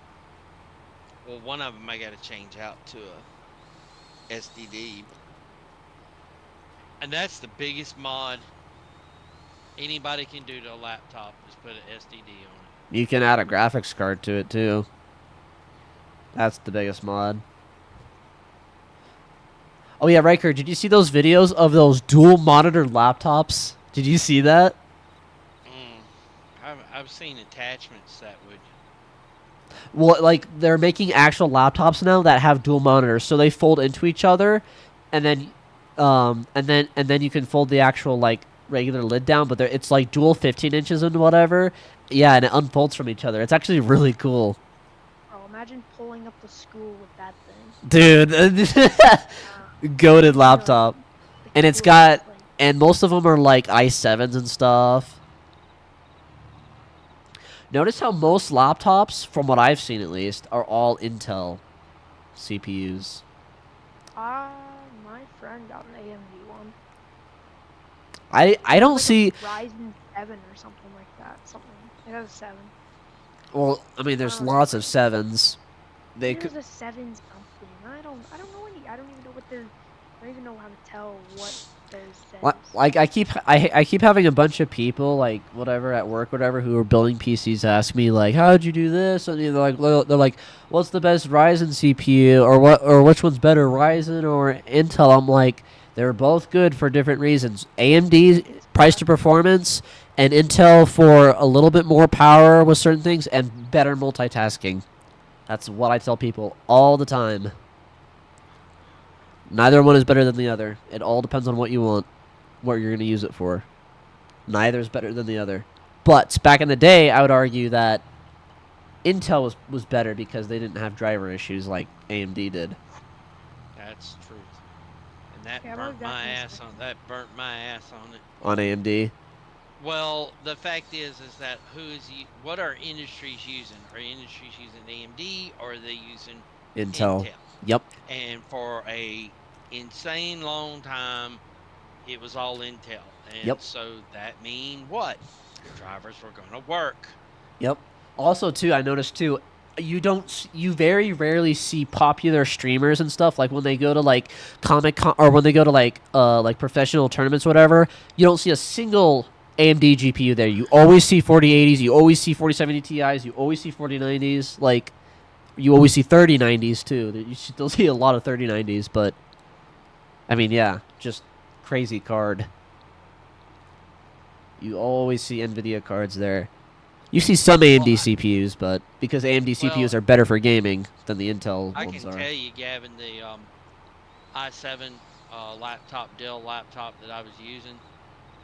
well, one of them I got to change out to a SDD, and that's the biggest mod anybody can do to a laptop is put an SDD on it. You can add a graphics card to it too. That's the biggest mod. Oh yeah, Riker, did you see those videos of those dual monitor laptops? Did you see that? I've seen attachments that would. Well, like they're making actual laptops now that have dual monitors, so they fold into each other, and then you can fold the actual like regular lid down, but it's like dual 15 inches and whatever. Yeah, and it unfolds from each other. It's actually really cool, Bro, imagine pulling up the school with that thing. dude. Goated You know, laptop, the and it's keyboard got, is, like, and most of them are like i7s and stuff. Notice how most laptops, from what I've seen at least, are all Intel CPUs. my friend got an AMD one. I It was don't like see. a Ryzen 7 or something like that. Something. It has a 7. Well, I mean, I there's don't know. lots of 7s. They It could. was a 7 something. I don't know any. I don't even know what they're. I don't even know how to tell what theirs says. Like I keep having a bunch of people like whatever at work whatever who are building PCs ask me like how'd you do this, and they're like what's the best Ryzen CPU or which one's better, Ryzen or Intel. I'm like, they're both good for different reasons. AMD price to performance and Intel for a little bit more power with certain things and better multitasking. That's what I tell people all the time. Neither one is better than the other. It all depends on what you want, what you're going to use it for. Neither is better than the other. But back in the day, I would argue that Intel was better because they didn't have driver issues like AMD did That's truth, and that Yeah, burnt that my makes ass sense. on. That burnt my ass on it. on AMD. Well, the fact is that what are industries using? Are industries using AMD or are they using Intel. Intel? Yep. And for a insane long time, it was all Intel, and Yep. so that mean what? Your drivers were going to work. Yep. Also, too, I noticed too, you very rarely see popular streamers and stuff like when they go to like Comic Con or when they go to like professional tournaments, whatever. You don't see a single AMD GPU there. You always see 4080s. You always see 4070 Ti's. You always see 4090s. Like you always see 3090s too. You still see a lot of 3090s, but I mean, yeah, just crazy card. You always see NVIDIA cards there. You see some AMD CPUs, but because AMD CPUs are better for gaming than the Intel I ones can are. tell you, Gavin, the i7 laptop, Dell laptop that I was using,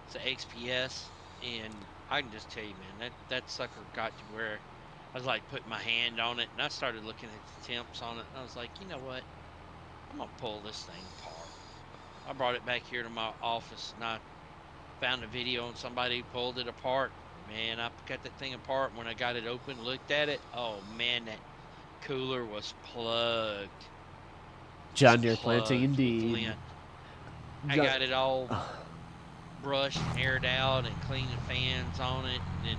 it's an XPS, and I can just tell you, man, that sucker got to where I was like putting my hand on it, and I started looking at the temps on it, and I was like, you know what? I'm gonna pull this thing apart. I brought it back here to my office, and I found a video on somebody who pulled it apart. Man, I got that thing apart. When I got it open, looked at it, oh man, that cooler was plugged. John Deere planting Plugged with indeed. lint. I got it all brushed and aired out and cleaning fans on it, and then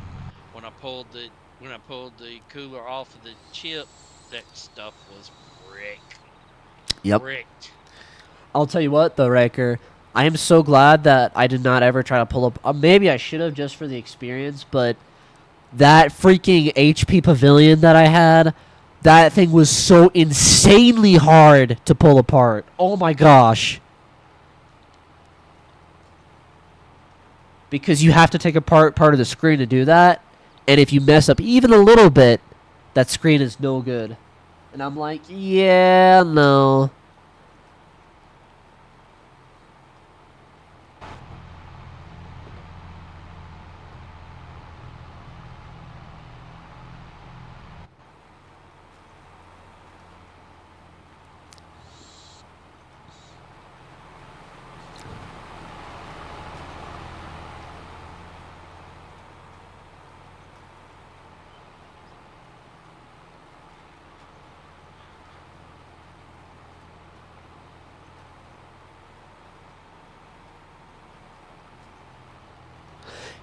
when I pulled the cooler off of the chip, that stuff was bricked. Yep. Bricked. I'll tell you what, though, Riker, I am so glad that I did not ever try to pull up. Maybe I should have just for the experience, but that freaking HP Pavilion that I had, that thing was so insanely hard to pull apart. Oh my gosh. Because you have to take apart part of the screen to do that, and if you mess up even a little bit, that screen is no good. And I'm like, yeah, no.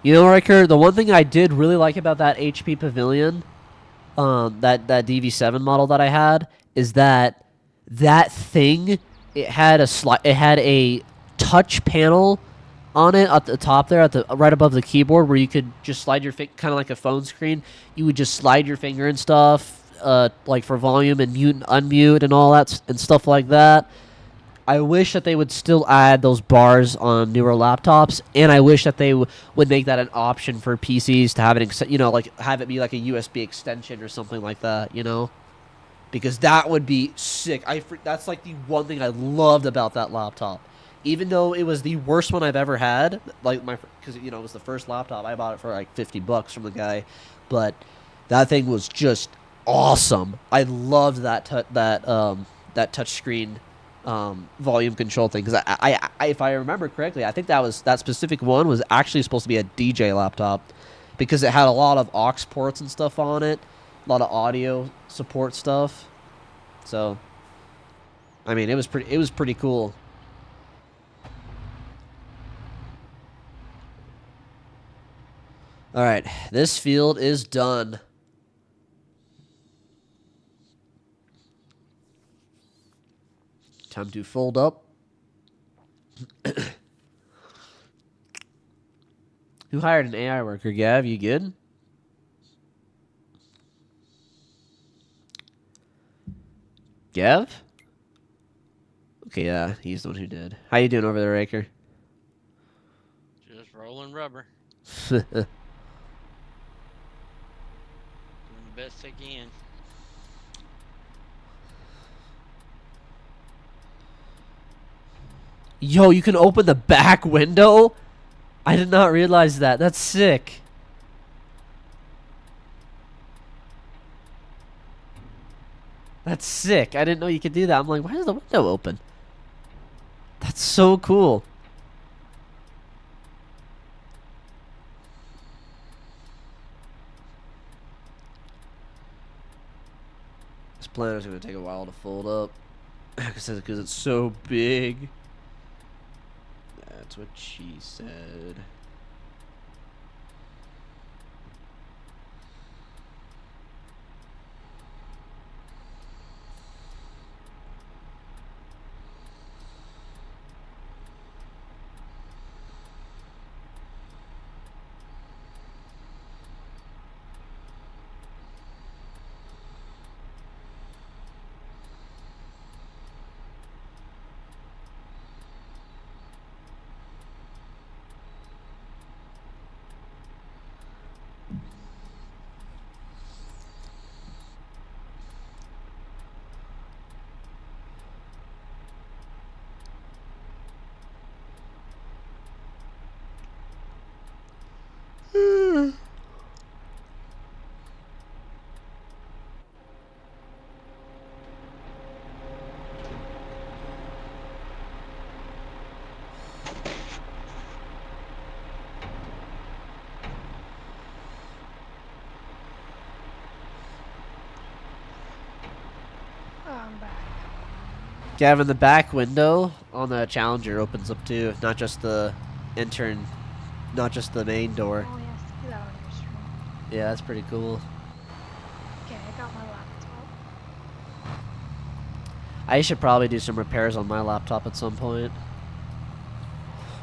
You know, Riker, the one thing I did really like about that HP Pavilion, that DV7 model that I had, is that thing, it had a touch panel on it at the top there, right above the keyboard, where you could just slide your finger, kind of like a phone screen. You would just slide your finger and stuff, like for volume and mute and unmute and all that and stuff like that. I wish that they would still add those bars on newer laptops, and I wish that they would make that an option for PCs to have it, like have it be like a USB extension or something like that, because that would be sick. That's like the one thing I loved about that laptop, even though it was the worst one I've ever had. Like because it was the first laptop I bought it for like $50 from the guy, but that thing was just awesome. I loved that touchscreen volume control thing, because I if I remember correctly, I think that specific one was actually supposed to be a DJ laptop, because it had a lot of aux ports and stuff on it, a lot of audio support stuff. So, I mean, it was pretty cool. All right, this field is done. Time to fold up. Who hired an AI worker, Gav? You good? Gav? Okay, yeah, he's the one who did. How you doing over there, Raker? Just rolling rubber. Doing the best I can. Yo, you can open the back window? I did not realize that. That's sick. That's sick. I didn't know you could do that. I'm like, why is the window open? That's so cool. This planter's going to take a while to fold up. Because it's so big. That's what she said. Gavin, the back window on the Challenger opens up too, not just the intern, not just the main door. Oh, yes, do that on your stream. Yeah, that's pretty cool. Okay, I got my laptop. I should probably do some repairs on my laptop at some point.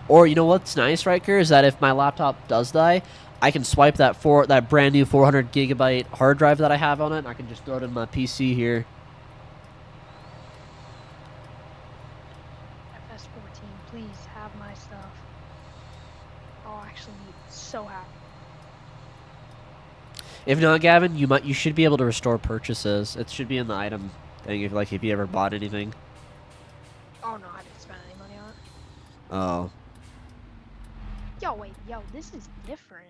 Or, you know what's nice, Riker, is that if my laptop does die, I can swipe that brand new 400 gigabyte hard drive that I have on it, and I can just throw it in my PC here. FS14, please have my stuff. I'll actually be so happy. If not, Gavin, you should be able to restore purchases. It should be in the item thing if you ever bought anything. Oh no, I didn't spend any money on it. Oh. Yo, wait, yo, this is different.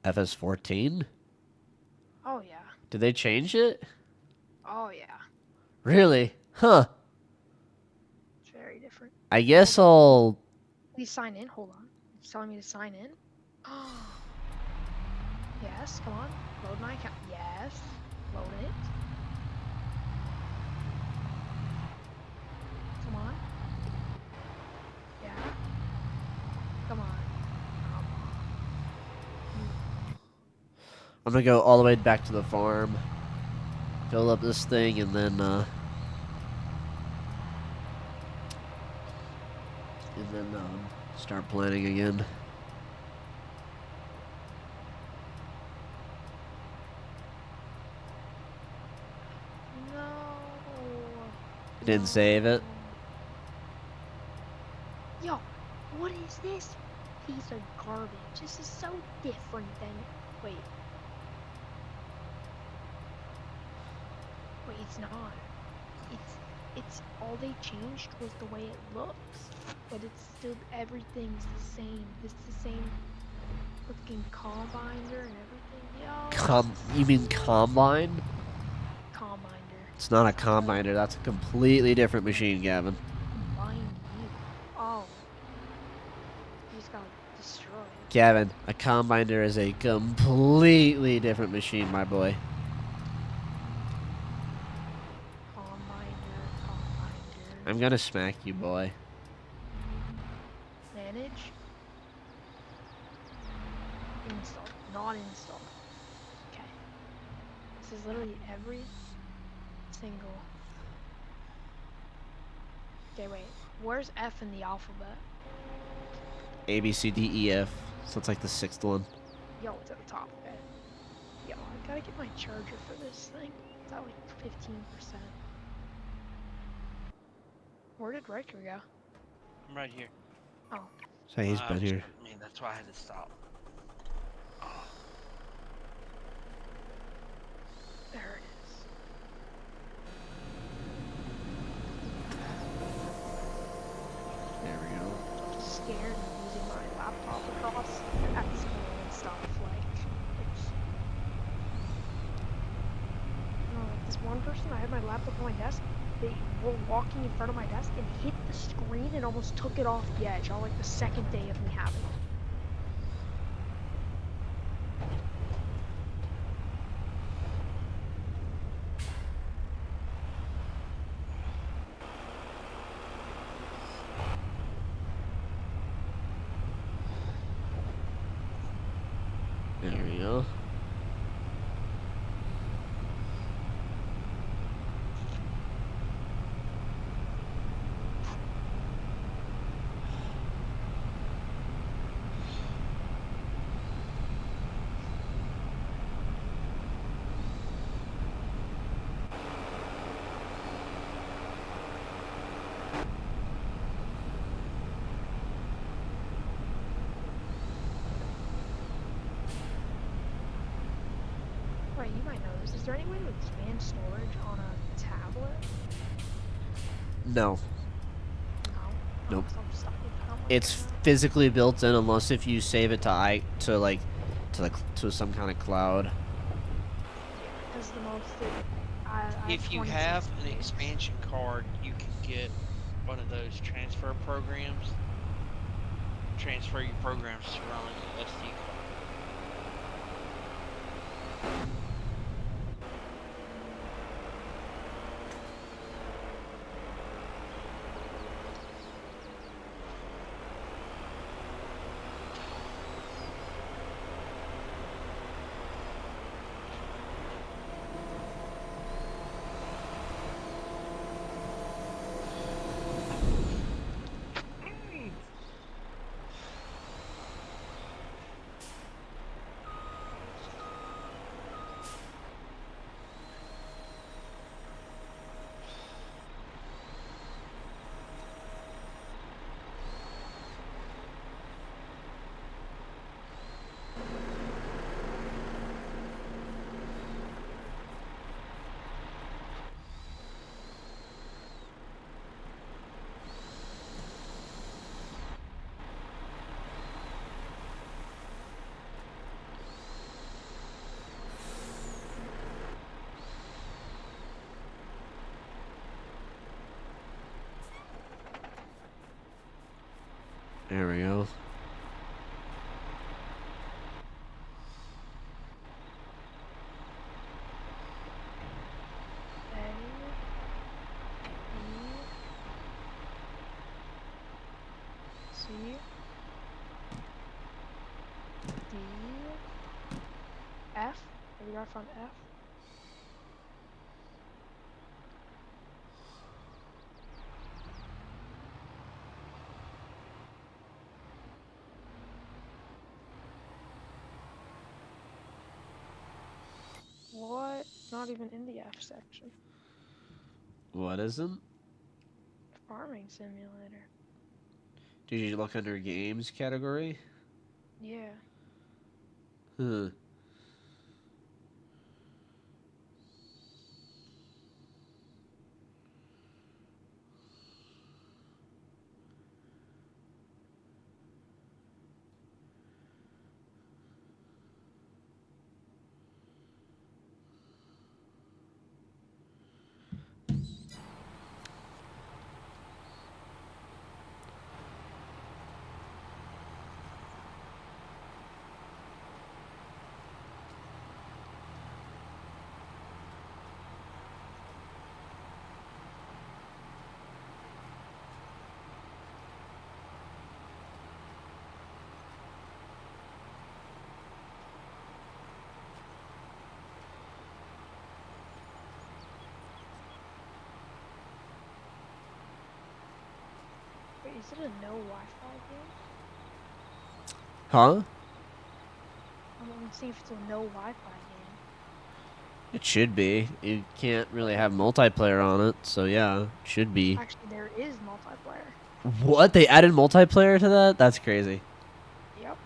FS14? Oh yeah. Did they change it? Oh yeah. Really? Huh. It's very different. I guess I'll... Please sign in. Hold on. It's telling me to sign in. Yes, come on. Load my account. Yes. Load it. Come on. Yeah. Come on. I'm gonna go all the way back to the farm, fill up this thing, and then start planning again. No. Didn't save it. Yo, what is this piece of garbage? This is so different than. Wait. Wait, it's not. It's all they changed was the way it looks, but it's still everything's the same. It's the same looking combiner and everything. Yo. You mean combine? Combiner. It's not a combiner. That's a completely different machine, Gavin. Combine you. Oh. You just got destroyed. Gavin, a combiner is a completely different machine, my boy. Combiner. I'm gonna smack you, boy. Manage. Install. Not install. Okay. This is literally every single. Okay, wait. Where's F in the alphabet? A, B, C, D, E, F. So it's like the 6th one. Yo, it's at the top. Okay. Yo, I gotta get my charger for this thing. It's at like 15%. Where did Riker go? I'm right here. Oh. So he's been here. I mean, that's why I had to stop. There it is. There we go. I'm scared of using my laptop across at school and stuff. Like this one person, I had my laptop on my desk. They were walking in front of my desk and hit the screen and almost took it off the edge on like the second day of me having it. There we go. Right, you might know this. Is there any way to expand storage on a tablet? No. No. Nope. So I'm stuck with how much It's I have. physically built in unless if you save it to some kind of cloud. Because the most If you 26 have an gigs. expansion card, you can get one of those transfer programs. Transfer your programs to run an SD card. There we go. A, B, C, D, F, we gotta find F. What? Not even in the F section. What isn't? Farming simulator. Did you look under games category? Yeah. Huh. Wait, is it a no Wi-Fi game? Huh? I'm gonna see if it's a no Wi-Fi game. It should be. You can't really have multiplayer on it, so yeah, should be. Actually, there is multiplayer. What? They added multiplayer to that? That's crazy. Yep,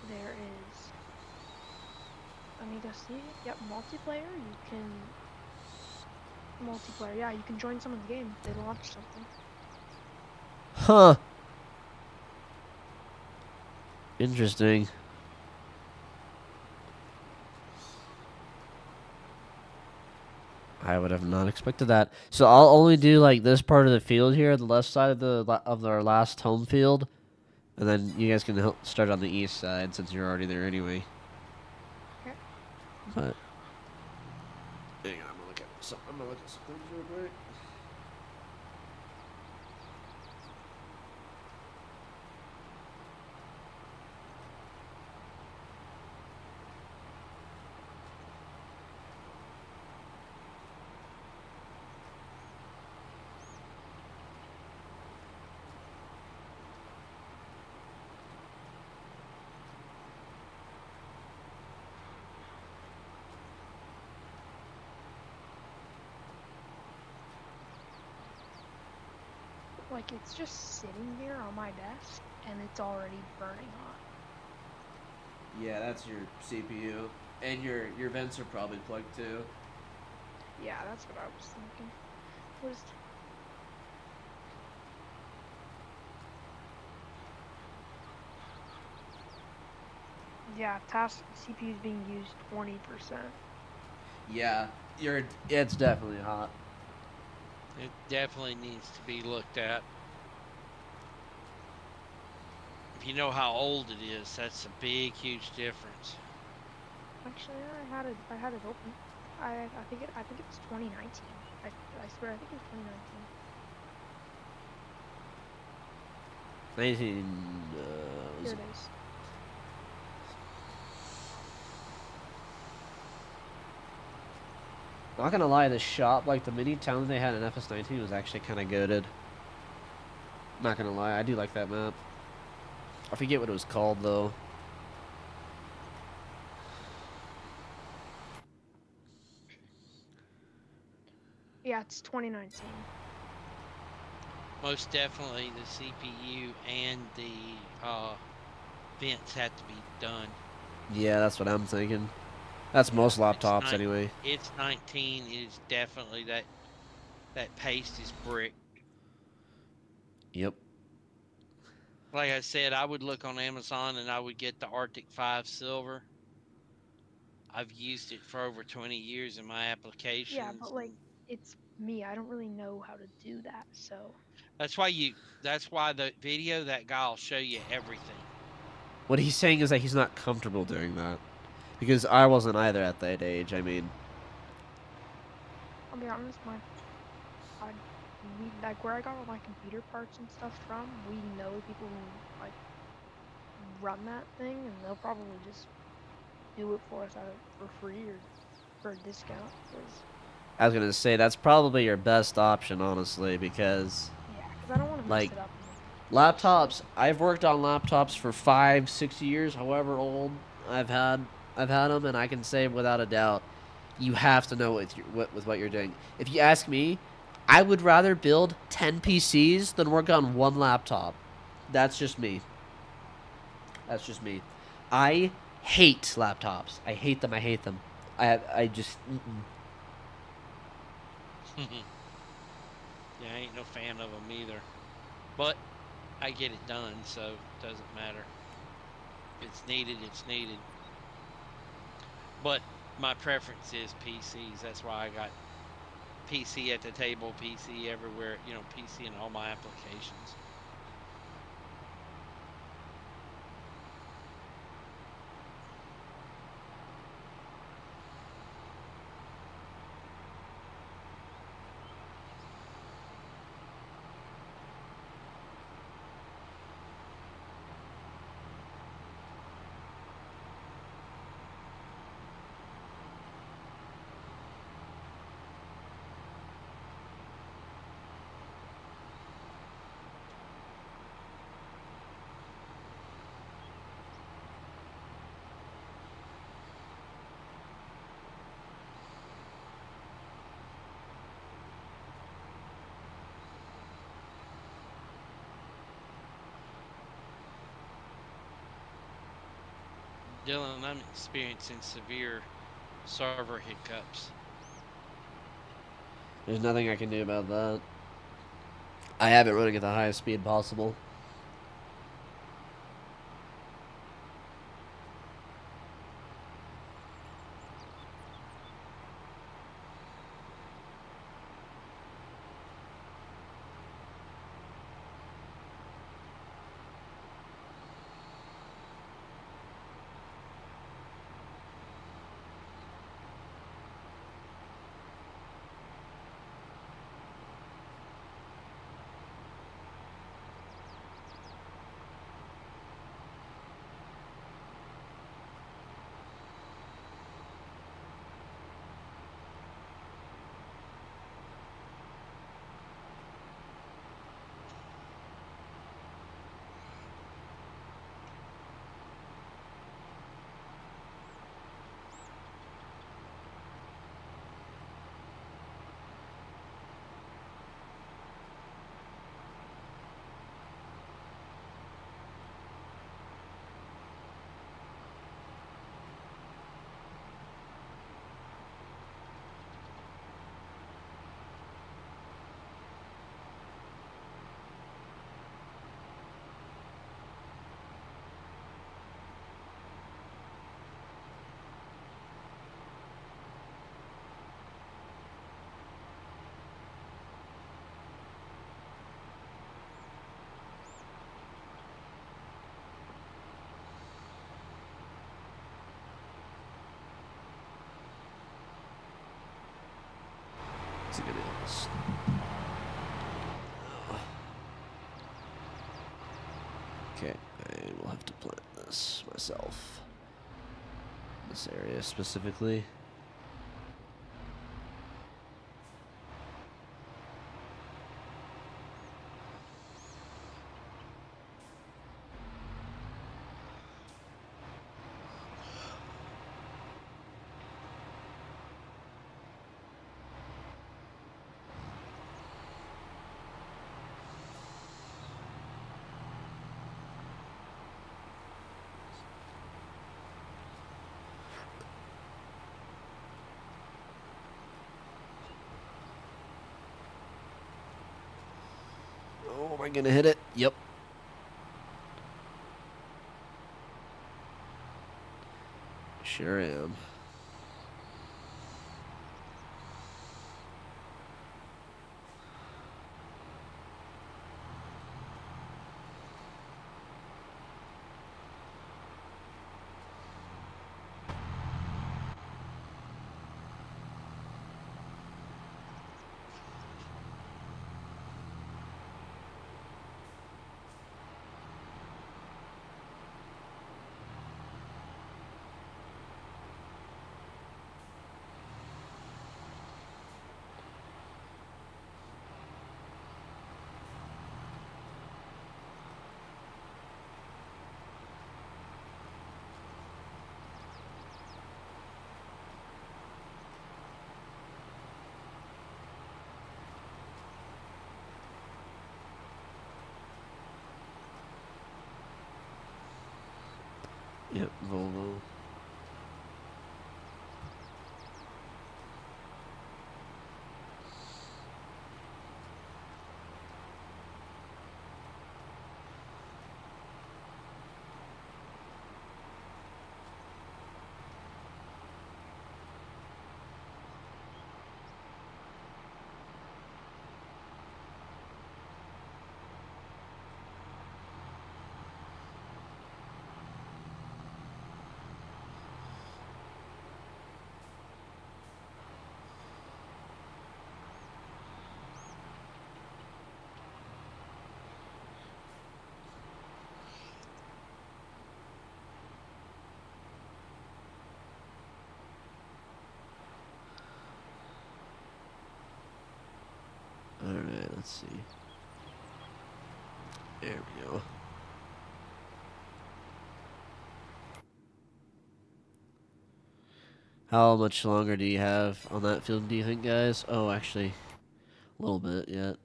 there is. Let me go see. Yep, multiplayer. You can multiplayer. Yeah, you can join someone's game if they launch something. Huh. Interesting. I would have not expected that. So I'll only do like this part of the field here, the left side of our last home field, and then you guys can start on the east side since you're already there anyway. Okay. But hang on, I'm gonna look at some things real quick. Like it's just sitting here on my desk and it's already burning hot. Yeah, that's your CPU, and your vents are probably plugged too. Yeah, that's what I was thinking. Was yeah, task CPU is being used 20%. Yeah, it's definitely hot. It definitely needs to be looked at. If you know how old it is, that's a big, huge difference. Actually, I had it open. I think it was 2019. I swear I think it was 2019. 19. Here it is. Not gonna lie, the shop, like the mini towns they had in FS19 was actually kind of goated. Not gonna lie, I do like that map. I forget what it was called though. Yeah, it's 2019. Most definitely, the CPU and the vents have to be done. Yeah, that's what I'm thinking. That's most laptops anyway. It's 19. It is definitely that paste is brick. Yep. Like I said, I would look on Amazon and I would get the Arctic 5 Silver. I've used it for over 20 years in my applications. Yeah, but like it's me. I don't really know how to do that, so. That's why the video, that guy will show you everything. What he's saying is that he's not comfortable doing that. Because I wasn't either at that age, I mean. I'll be honest, we like where I got all my computer parts and stuff from, we know people who like run that thing and they'll probably just do it for us for free or for a discount. Cause I was gonna say that's probably your best option, honestly, because yeah, cause I don't want to mess like it up and then just like laptops. I've worked on laptops for 5, 6 years, however old I've had. I've had them, and I can say without a doubt, you have to know with what you're doing. If you ask me, I would rather build 10 PCs than work on one laptop. That's just me. That's just me. I hate laptops. I hate them. I hate them. I just. Mm-mm. Yeah, I ain't no fan of them either. But I get it done, so it doesn't matter. If it's needed, it's needed. But my preference is PCs. That's why I got PC at the table, PC everywhere, PC in all my applications. Dylan, I'm experiencing severe server hiccups. There's nothing I can do about that. I have it running at the highest speed possible. It's a good illness. Okay, I will have to plant this myself. This area specifically. Oh, am I gonna hit it? Yep. Sure am. Yep, Volvo. Alright, let's see. There we go. How much longer do you have on that field, do you think, guys? Oh, actually, a little bit yet.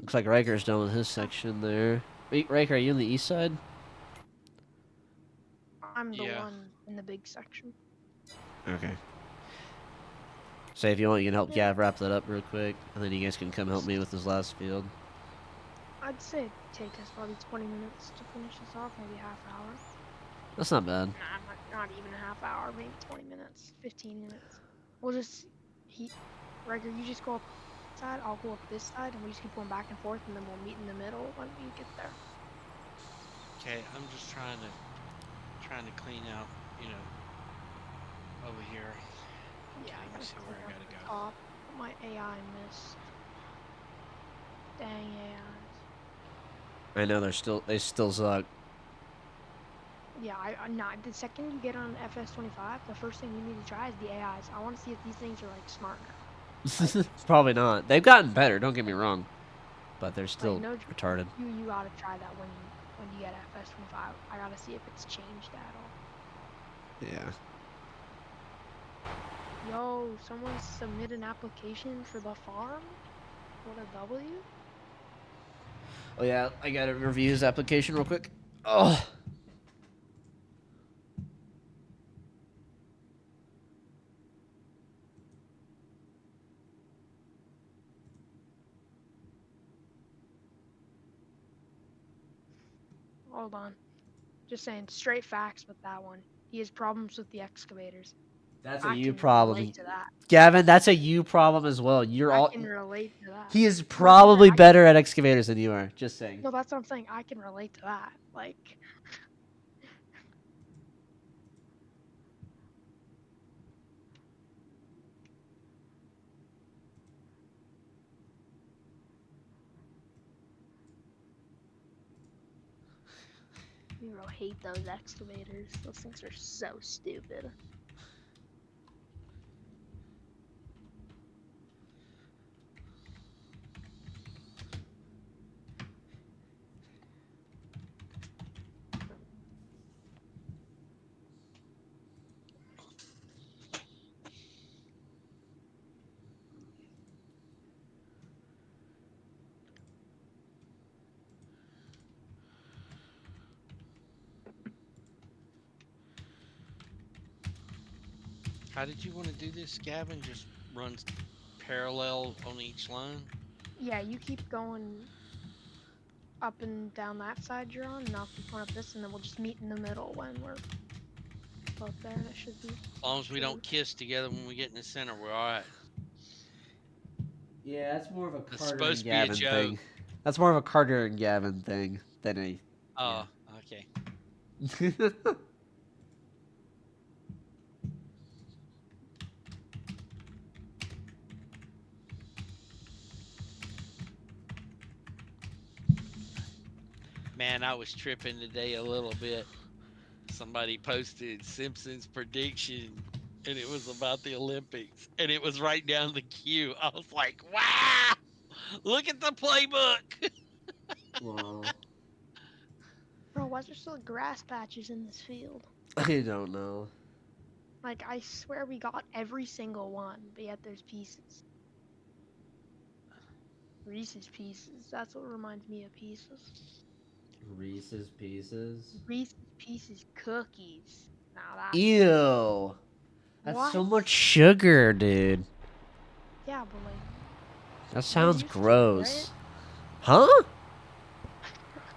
Looks like Riker's done with his section there. Wait, Riker, are you on the east side? I'm the Yeah. one in the big section. Okay. Say, if you want, you can help Yeah. Gav wrap that up real quick, and then you guys can come help me with this last field. I'd say it'd take us probably 20 minutes to finish this off, maybe half hour. That's not bad. Nah, not even a half hour, maybe 20 minutes, 15 minutes. We'll just, Riker, you just go up this side, I'll go up this side, and we just keep going back and forth, and then we'll meet in the middle when we get there. Okay, I'm just trying to clean out, over here. Yeah, Okay, I let me gotta see clean where I up gotta the go. top. My AI missed. Dang AIs. I know they still suck. Yeah, not the second you get on FS25, the first thing you need to try is the AIs. I want to see if these things are like smart now. Like, Probably not. They've gotten better. Don't get me wrong, but they're still no, retarded. you gotta try that when you get FS25. I gotta see if it's changed at all. Yeah. Yo, someone submit an application for the farm? What a W? Oh yeah, I gotta review his application real quick. Oh. Hold on. Just saying straight facts with that one. He has problems with the excavators. That's a I you can problem. relate to that. Gavin, that's a you problem as well. I can relate to that. He is No, that's what I'm probably saying. better at excavators than you are. Just saying. No, that's what I'm saying. I can relate to that. Like, you really hate those excavators. Those things are so stupid. How did you want to do this, Gavin? Just runs parallel on each line? Yeah, you keep going up and down that side you're on, and I'll keep going up this, and then we'll just meet in the middle when we're both there. That should be. As long as we don't kiss together when we get in the center, we're all right. Yeah, that's more of a It's Carter supposed and to be a Gavin joke. thing. That's more of a Carter and Gavin thing than a. Oh, okay. Yeah. Man, I was tripping today a little bit. Somebody posted Simpson's prediction, and it was about the Olympics, and it was right down the queue. I was like, wow, look at the playbook. Wow. Bro, why is there still grass patches in this field? I don't know. Like, I swear we got every single one, but yet there's pieces. Reese's Pieces. That's what reminds me of Pieces. Reese's Pieces. Reese's Pieces cookies. Now that's Ew. That's what? so much sugar, dude. Yeah, but like That you're sounds used to it, right? gross. Huh?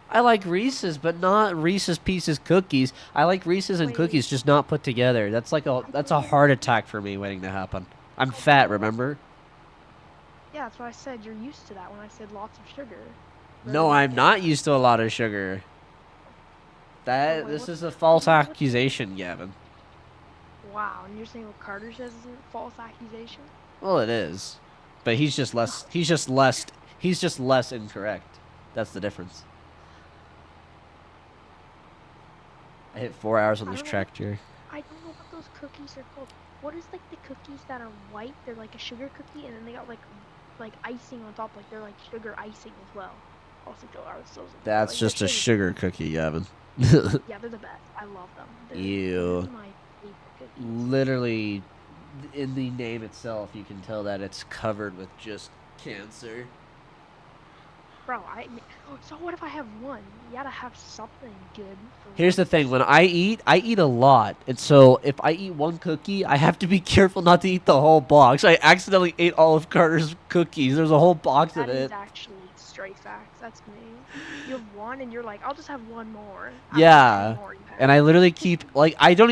I like Reese's, but not Reese's Pieces cookies. I like Reese's and Wait, cookies just not put together. That's like I that's don't a know. heart attack for me waiting to happen. I'm I fat, don't know. remember? Yeah, that's what I said. You're used to that when I said lots of sugar. No, Really I'm like not it. used to a lot of sugar. Oh, wait, This what? is a false What? accusation, Gavin. Wow, and you're saying what Carter says is a false accusation? Well, it is. But he's just less he's just less incorrect. That's the difference. I hit 4 hours on I this don't know. tractor. I don't know what those cookies are called. What is like the cookies that are white? They're like a sugar cookie, and then they got like icing on top. Like they're like sugar icing as well. Also, Joe, I was so That's like, just a sugar cookie, Gavin. Yeah, they're the best. I love them. They're Ew. literally my favorite cookies. Literally, in the name itself, you can tell that it's covered with just cancer. Bro, so what if I have one? You gotta have something good. Here's the thing: when I eat a lot, and so if I eat one cookie, I have to be careful not to eat the whole box. I accidentally ate all of Carter's cookies. There's a whole box of That is it. actually straight facts. That's me. You have one, and you're like, I'll just have one more. Yeah. And I literally keep I don't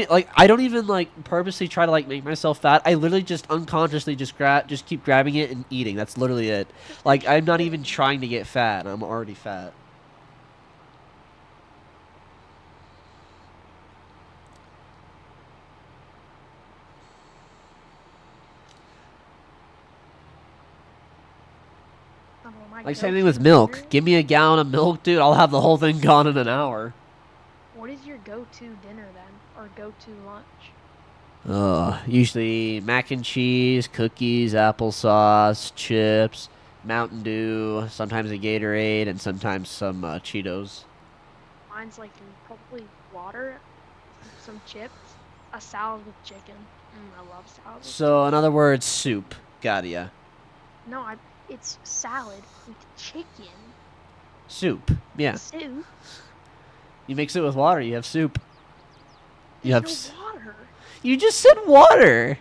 even purposely try to make myself fat. I literally just unconsciously just keep grabbing it and eating. That's literally it. Like I'm not even trying to get fat. I'm already fat. Like same thing with milk. Give me a gallon of milk, dude. I'll have the whole thing gone in an hour. What is your go-to dinner then, or go-to lunch? Usually mac and cheese, cookies, applesauce, chips, Mountain Dew, sometimes a Gatorade, and sometimes some Cheetos. Mine's like probably water, some chips, a salad with chicken. I love salad. So in other words, soup. Got ya. No, it's salad with chicken. Soup. Yeah. Soup. You mix it with water. You have soup. You There's have. no water. You just said water.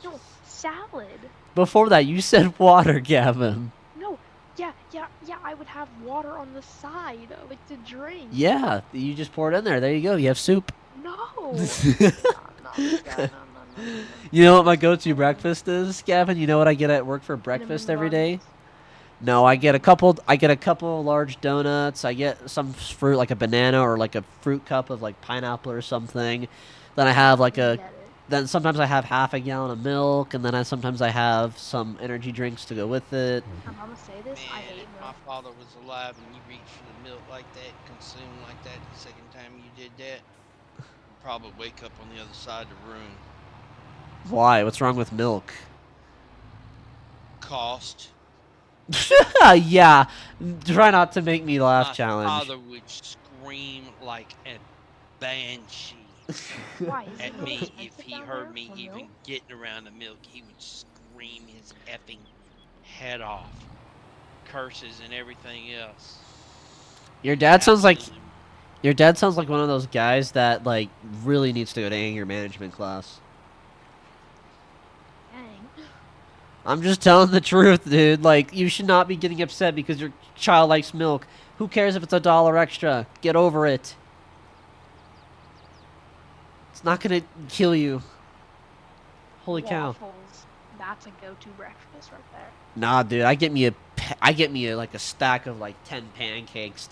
No, salad. Before that, you said water, Gavin. No, yeah, I would have water on the side, like to drink. Yeah, you just pour it in there. There you go. You have soup. No. No. You know what my go-to breakfast is, Gavin? You know what I get at work for breakfast every day? No, I get a couple large donuts. I get some fruit like a banana or like a fruit cup of like pineapple or something. Then I have then sometimes I have half a gallon of milk, and then sometimes I have some energy drinks to go with it. I'm gonna say this. Man, I hate if milk. my father was alive and you reached for the milk like that, consume like that the second time you did that, you'd probably wake up on the other side of the room. Why? What's wrong with milk? Cost. Yeah, try not to make me laugh. My Challenge. father would scream like a banshee Why? Is at it me if expensive he down heard there me for even milk? getting around the milk. He would scream his effing head off, curses and everything else. Your dad sounds like Absolutely. one of those guys that really needs to go to anger management class. Dang. I'm just telling the truth, dude. Like, you should not be getting upset because your child likes milk. Who cares if it's $1 extra? Get over it. It's not gonna kill you. Holy cow. Waffles. That's a go-to breakfast right there. Nah, dude. I get me a stack of 10 pancakes.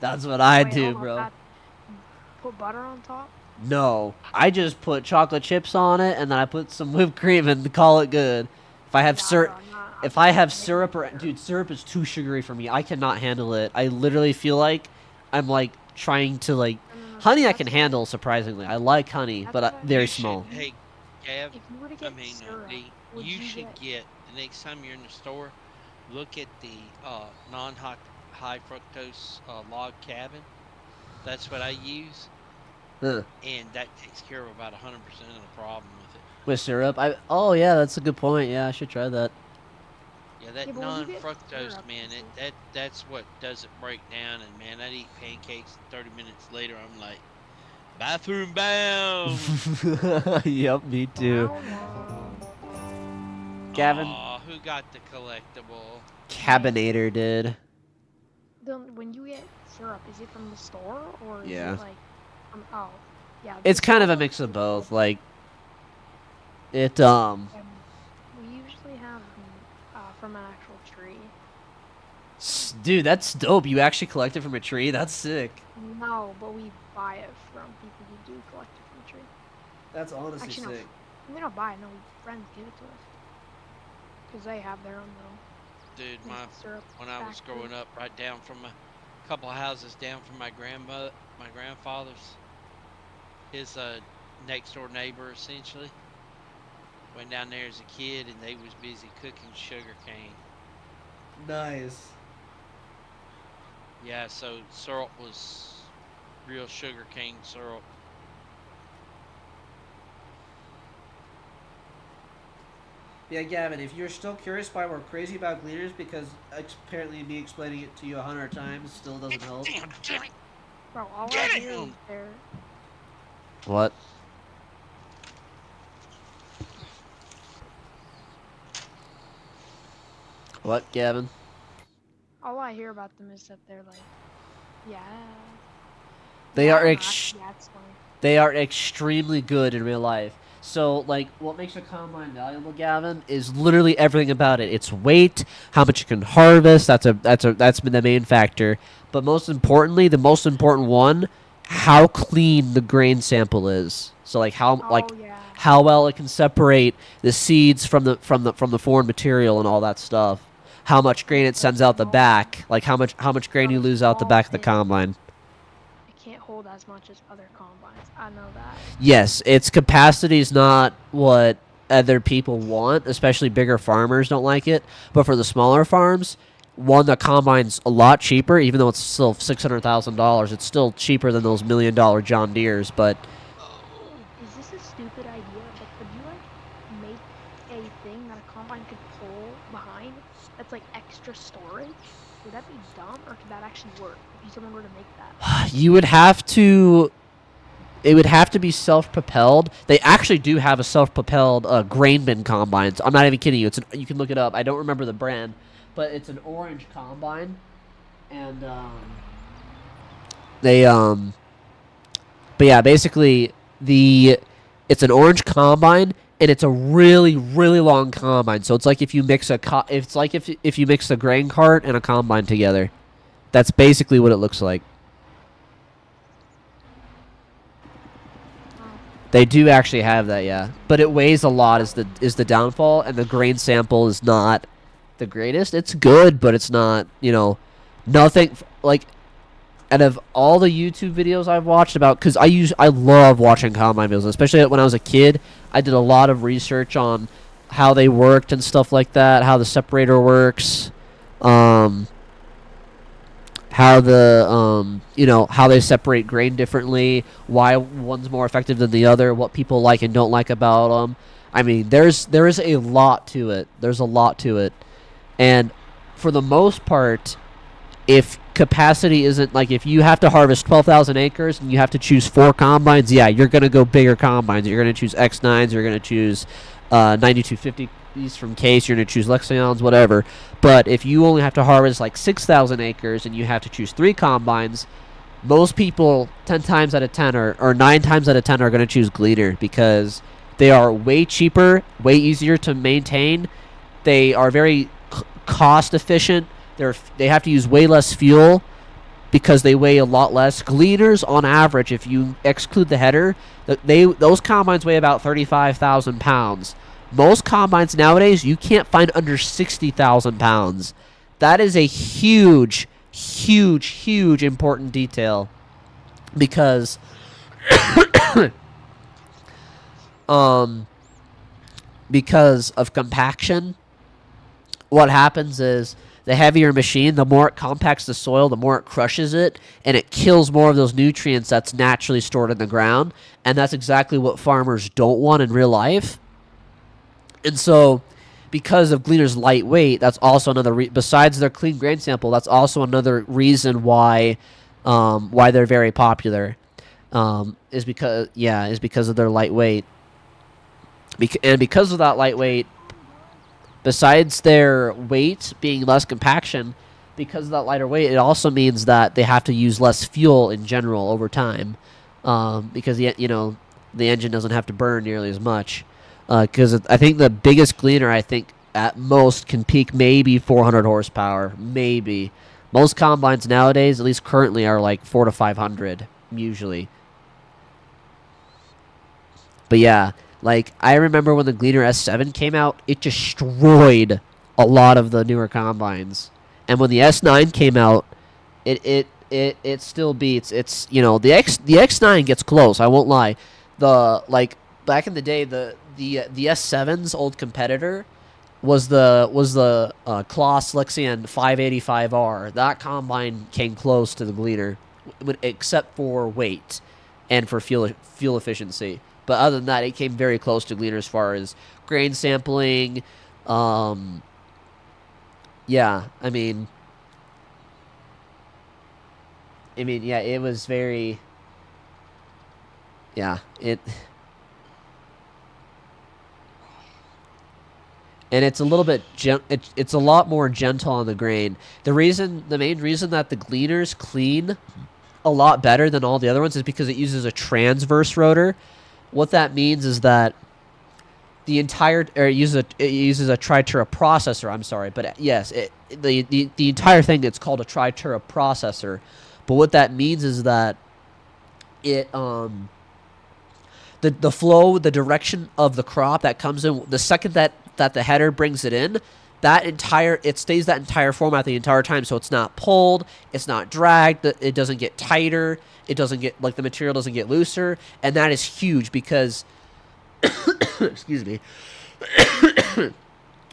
That's what I Wait, do, hold on, bro. put butter on top? No, I just put chocolate chips on it, and then I put some whipped cream and call it good. If I have Nah, syrup, bro, nah, if I have making syrup, it dude, syrup is too sugary for me. I cannot handle it. I literally feel like I'm trying to No, honey. I that's can what- handle surprisingly. I like honey, That's but what- very You should- small. Hey, Gav, If you were to I get mean, syrup, Lee, would you you should get the next time you're in the store, look at the non-high fructose log cabin. That's what I use, Huh. and that takes care of about 100% of the problem with it. With syrup, oh yeah, that's a good point. Yeah, I should try that. Yeah, that Yeah, but when you get non-fructose, syrup, man, it's that's what doesn't break down. And man, I'd eat pancakes. 30 minutes later, I'm like, bathroom bound. Yep, me too. wow, wow. Gavin, Aw, who got the collectible? Me. Cabinator did. Then when you get syrup, is it from the store or is Yeah. it like oh yeah, the It's kind of store a one's mix of pretty cool. both. Like it We usually have them from an actual tree. dude, that's dope. You actually collect it from a tree? That's sick. No, but we buy it from people who do collect it from a tree. That's honestly Actually, no, we don't buy it. No, friends give it to us because they have their own little Dude, syrup when I was factory. growing up, right down from a couple of houses down from my grandfather's, his next door neighbor essentially. Went down there as a kid, and they was busy cooking sugar cane. Nice. Yeah, so syrup was real sugar cane syrup. Yeah, Gavin, if you're still curious why we're crazy about gleaners, because apparently me explaining it to you 100 times still doesn't help. Bro, all I hear is there. What? What, Gavin? All I hear about them is that they're like, yeah. They Yeah, are no, ex- yeah, it's funny. They are extremely good in real life. So, like, what makes a combine valuable, Gavin, is literally everything about it. Its weight, how much you can harvest. That's been the main factor. But most importantly, the most important one, how clean the grain sample is. So, like, Oh yeah. how well it can separate the seeds from the foreign material and all that stuff. How much grain it The sends out the small, back. Like, how much grain you the lose out the small back of the pit, combine. it can't hold as much as other combines. I know that. Yes, its capacity is not what other people want, especially bigger farmers don't like it. But for the smaller farms, one, the combine's a lot cheaper, even though it's still $600,000. It's still cheaper than those $1 million John Deeres. But Is this a stupid idea? But could you like make a thing that a combine could pull behind that's like extra storage? Would that be dumb, or could that actually work if someone were to make that? you would have to. It would have to be self-propelled. They actually do have a self-propelled grain bin combines. I'm not even kidding you. You can look it up. I don't remember the brand, but it's an orange combine, and they But yeah, basically it's an orange combine, and it's a really really long combine. So it's like if you mix it's like if you mix a grain cart and a combine together. That's basically what it looks like. Oh, They do actually have that, yeah. But it weighs a lot is the downfall, and the grain sample is not the greatest. It's good, but it's not, nothing like out of all the YouTube videos I've watched about, because I love watching combine builds, especially when I was a kid. I did a lot of research on how they worked and stuff like that, how the separator works, how how they separate grain differently, why one's more effective than the other, what people like and don't like about them. I mean, there is a lot to it. There's a lot to it, and for the most part, if capacity isn't like if you have to harvest 12,000 acres and you have to choose 4 combines, yeah, you're gonna go bigger combines. You're gonna choose X9s. You're gonna choose 9250s from Case. You're gonna choose Lexions, whatever. But if you only have to harvest like 6,000 acres and you have to choose 3 combines, most people 10 times out of 10 or 9 times out of 10 are gonna choose Gleaner because they are way cheaper, way easier to maintain. They are very cost efficient. They have to use way less fuel because they weigh a lot less. Gleaners, on average, if you exclude the header, those combines weigh about 35,000 pounds. Most combines nowadays, you can't find under 60,000 pounds. That is a huge, huge, huge important detail because because of compaction. What happens is the heavier machine, the more it compacts the soil, the more it crushes it, and it kills more of those nutrients that's naturally stored in the ground. And that's exactly what farmers don't want in real life. And so, because of Gleaner's lightweight, that's also another besides their clean grain sample, that's also another reason why they're very popular. Is because of their lightweight. And because of that lightweight, besides their weight being less compaction, because of that lighter weight, it also means that they have to use less fuel in general over time, because the engine doesn't have to burn nearly as much. Because I think the biggest Gleaner, I think at most can peak maybe 400 horsepower, maybe. Most combines nowadays, at least currently, are like 400 to 500 usually. But yeah, like I remember when the Gleaner S7 came out, it destroyed a lot of the newer combines. And when the S9 came out, it still beats. It's the X9 gets close. I won't lie. Back in the day, the S7's old competitor was the Kloss Lexian 585R. That combine came close to the Gleaner, except for weight and for fuel efficiency. But other than that, it came very close to Gleaner as far as grain sampling. Yeah, I mean, yeah, it was very. Yeah, and it's a little bit it's a lot more gentle on the grain. The main reason that the Gleaners clean a lot better than all the other ones is because it uses a transverse rotor. What that means is that it uses a Tritura processor. I'm sorry, but yes, the entire thing, it's called a Tritura processor. But what that means is that it the flow, the direction of the crop that comes in, the second that the header brings it in, it stays that entire format the entire time. So it's not pulled, it's not dragged, it doesn't get tighter, it doesn't get the material doesn't get looser, and that is huge because excuse me.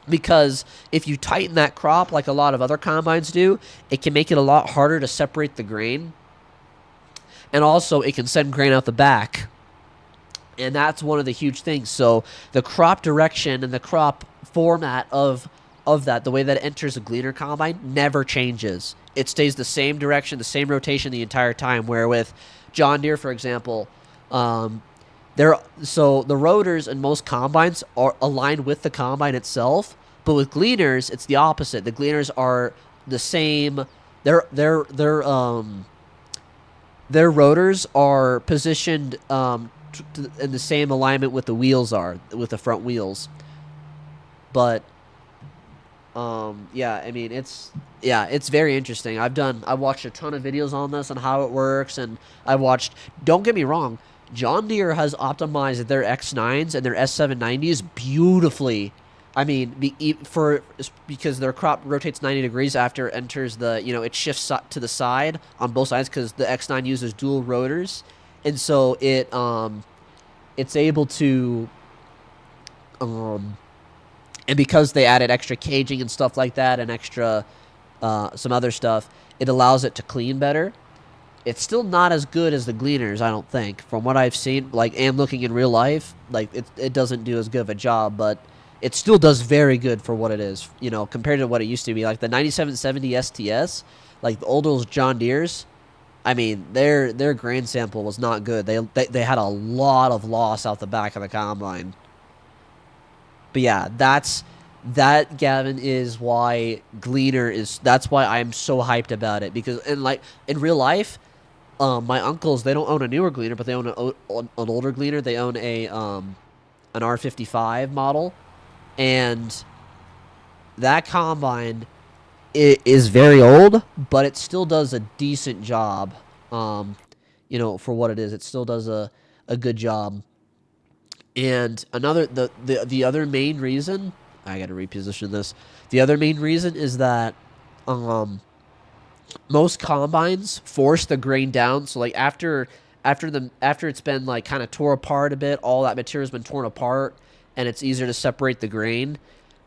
Because if you tighten that crop like a lot of other combines do, it can make it a lot harder to separate the grain. And also it can send grain out the back. And that's one of the huge things. So the crop direction and the crop format of that, the way that it enters a Gleaner combine, never changes. It stays the same direction, the same rotation the entire time. Where with John Deere, for example, so the rotors in most combines are aligned with the combine itself, but with Gleaners, it's the opposite. The Gleaners are the same. Their rotors are positioned in the same alignment with the wheels are, with the front wheels. But yeah, I mean it's very interesting. I've watched a ton of videos on this, on how it works, and don't get me wrong, John Deere has optimized their X9s and their S790s beautifully. I mean, because their crop rotates 90 degrees after it enters it shifts to the side on both sides because the X9 uses dual rotors, and so it's able to and because they added extra caging and stuff like that, and extra some other stuff, it allows it to clean better. It's still not as good as the Gleaners, I don't think. From what I've seen, and looking in real life, it doesn't do as good of a job, but it still does very good for what it is, compared to what it used to be. Like the 9770 STS, like the older John Deere's, I mean, their grain sample was not good. They had a lot of loss out the back of the combine. But yeah, that, Gavin, is why that's why I'm so hyped about it. Because in real life, my uncles, they don't own a newer Gleaner, but they own an older Gleaner. They own an R55 model, and that combine is very old, but it still does a decent job. For what it is, it still does a good job. And the other main reason, I got to reposition this. The other main reason is that most combines force the grain down. So after it's been kind of tore apart a bit, all that material's been torn apart, and it's easier to separate the grain.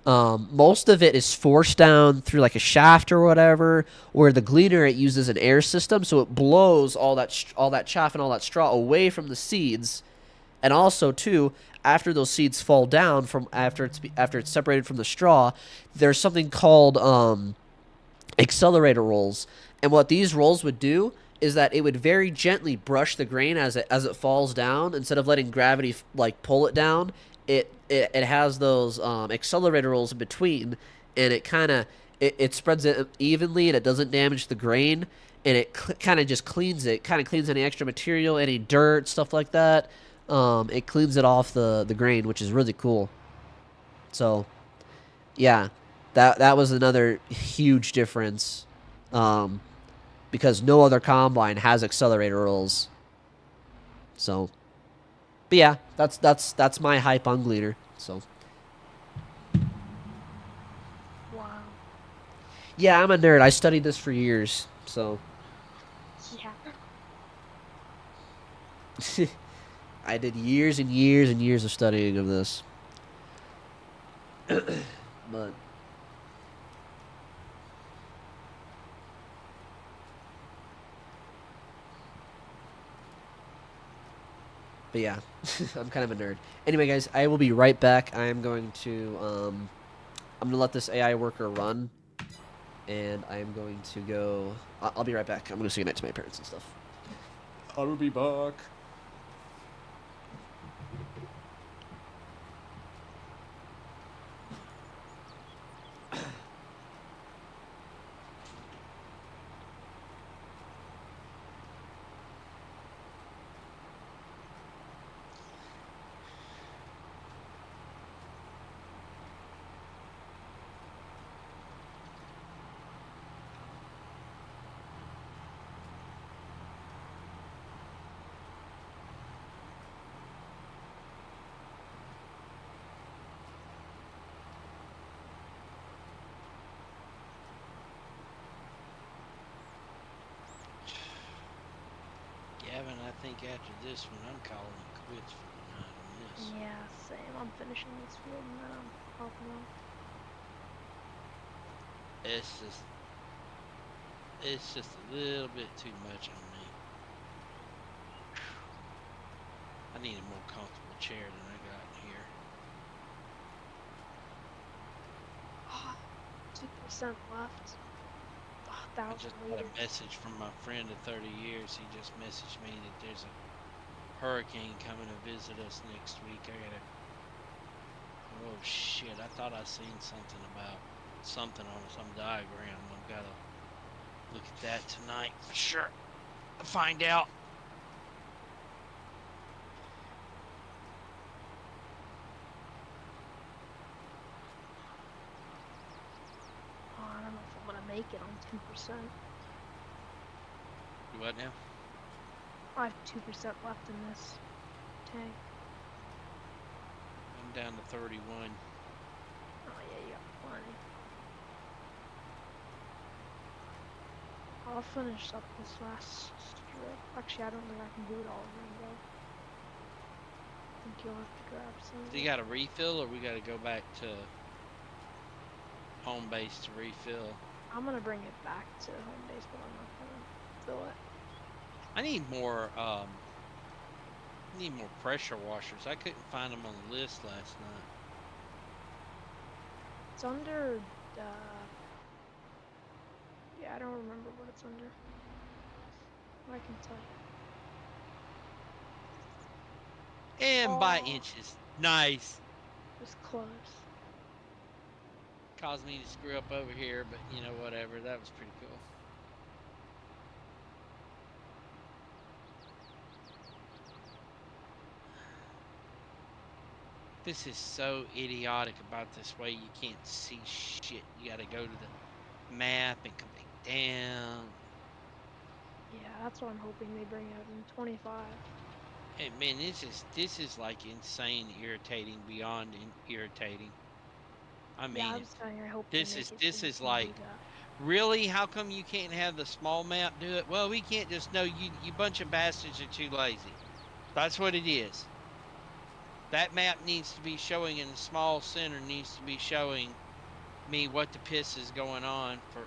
Most of it is forced down through a shaft or whatever. Where the Gleaner, it uses an air system, so it blows all that chaff and all that straw away from the seeds. And also too, after those seeds fall down from after it's separated from the straw, there's something called accelerator rolls. And what these rolls would do is that it would very gently brush the grain as it falls down instead of letting gravity like pull it down. It has those accelerator rolls in between, and it kind of it spreads it evenly, and it doesn't damage the grain, and it kind of just cleans it, kind of cleans any extra material, any dirt, stuff like that. It cleans it off the grain, which is really cool. So yeah, that was another huge difference, um, because no other combine has accelerator rolls. So, but yeah, that's my hype on Gleaner. So Wow. yeah, I'm a nerd. I studied this for years. So Yeah. I did years and years and years of studying of this. But yeah, I'm kind of a nerd. Anyway, guys, I will be right back. I am going to I'm gonna let this AI worker run, and I am going to go. I'll be right back. I'm gonna say goodnight to my parents and stuff. I will be back. Gavin, I think after this one, I'm calling it quits for the night on this. Yeah, same. I'm finishing this field and then I'm popping off. It's just a little bit too much on me. I need a more comfortable chair than I got in here. 2% left. I just 1,000 got liters. a message from my friend of 30 years. He just messaged me that there's a hurricane coming to visit us next week. Oh shit, I thought I seen something about something on some diagram. I've got to look at that tonight for sure. Find out. Oh, I don't know if I'm gonna make it on 2%. Do what now? I have 2% left in this tank. I'm down to 31. Oh yeah, you got plenty. I'll finish up this last strip. Actually, I don't think I can do it all again though. I think you'll have to grab some. So you got a refill, or we got to go back to home base to refill? I'm gonna bring it back to home base, but I'm not gonna fill it. I need more pressure washers. I couldn't find them on the list last night. It's under. Yeah, I don't remember what it's under. I can tell you. And by Oh. inches. Nice. It was close. Caused me to screw up over here, but you know, whatever. That was pretty cool. This is so idiotic about this way. You can't see shit. You gotta go to the map and come back down. Yeah, that's what I'm hoping they bring out in 25. Hey, man, this is like insane, irritating, beyond irritating. I mean, Yeah, I was telling you, I hope they this make is it this so you is can like, do that. really? How come you can't have the small map do it? Well, we can't just know you bunch of bastards are too lazy. That's what it is. That map needs to be showing in the small center, needs to be showing me what the piss is going on for.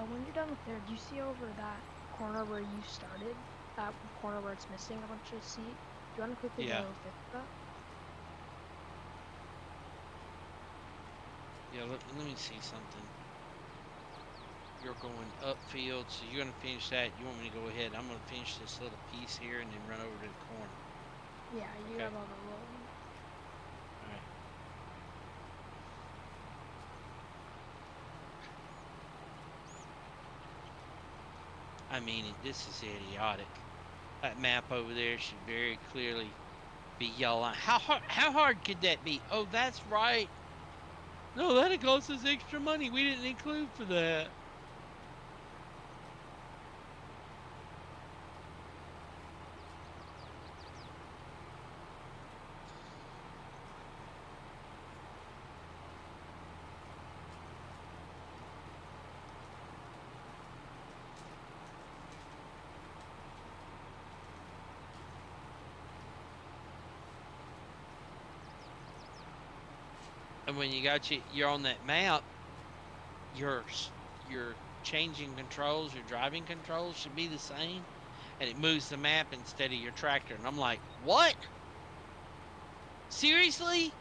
when you're done with there, do you see over that corner where you started? That corner where it's missing a bunch of seat? Do you want to quickly Yeah. go fix that? Yeah, let me see something. You're going upfield, so you're gonna finish that. You want me to go ahead? I'm gonna finish this little piece here and then run over to the corner. Yeah, you Okay. have all the roll. All right. I mean, this is idiotic. That map over there should very clearly be yellow line. How hard could that be? Oh, that's right. No, that'd cost us extra money. We didn't include for that. And when you're on that map, your changing controls, your driving controls should be the same, and it moves the map instead of your tractor. And I'm like, what? Seriously?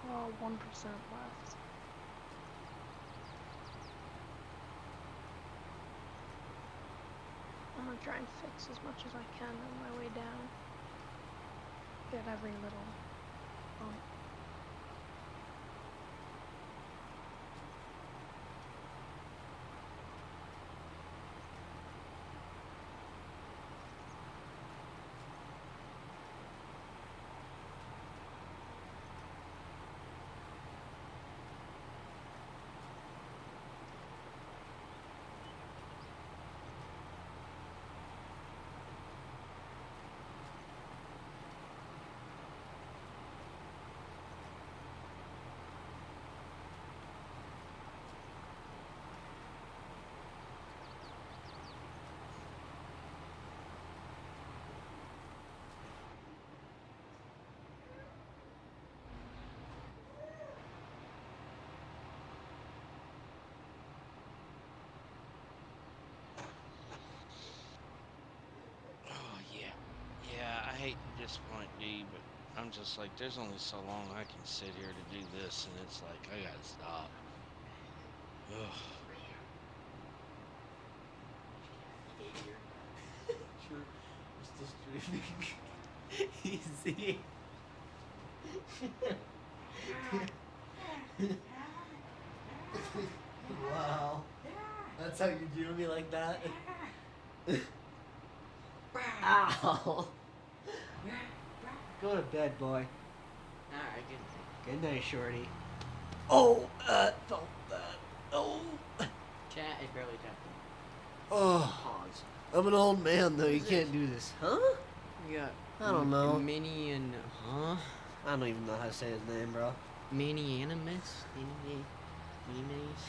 Oh, 1% left. I'm gonna try and fix as much as I can on my way down. Get every little bump. Oh yeah, yeah. I hate to disappoint D, but I'm just like, there's only so long I can sit here to do this, and it's like I gotta stop. Ugh. Sure. We're still streaming. Easy. Wow. That's how you do me like that? Ow! Go to bed, boy. Alright, good night. Good night, shorty. Oh, felt that. Oh. Chat, I barely tapped him. Oh. Pause. I'm an old man, though. You Who's can't this? do this. Huh? We got I don't know. Mini and I don't even know how to say his name, bro. Mini Animus? Animus?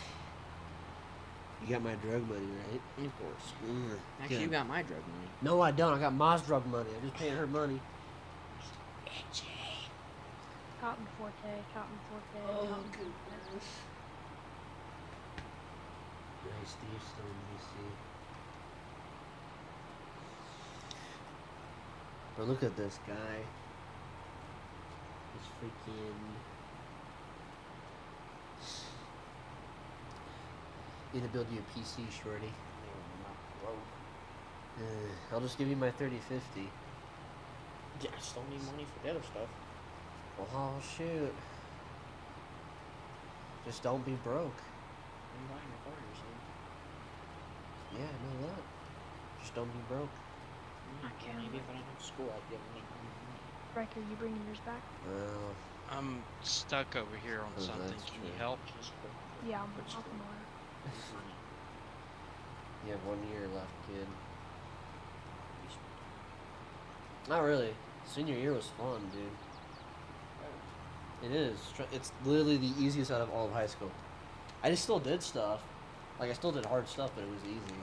You got my drug money, right? Of course. Mm, Actually, good. you got my drug money. No, I don't. I got Ma's drug money. I just paying her money. Cotton Forte, Cotton Forte, Oh, Cotton good Forte. goodness. Nice, Steve, still in DC. But look at this guy. He's freaking. Need to build you a PC, shorty. I'll just give you my 3050. Yeah, I still need money for the other stuff. Oh shoot. Just don't be broke. I'm buying a car, you see. Yeah, I know that. Just don't be broke. Okay. Maybe if I don't have school, I'd be able to make money. Riker, you bringing yours back? I'm stuck over here on Oh, something. that's Can you true. help? Just put- Yeah, I'll put come school. over. It's money. You have 1 year left, kid. You should- Not really. Senior year was fun, dude. It is. It's literally the easiest out of all of high school. I just still did stuff. Like, I still did hard stuff, but it was easy.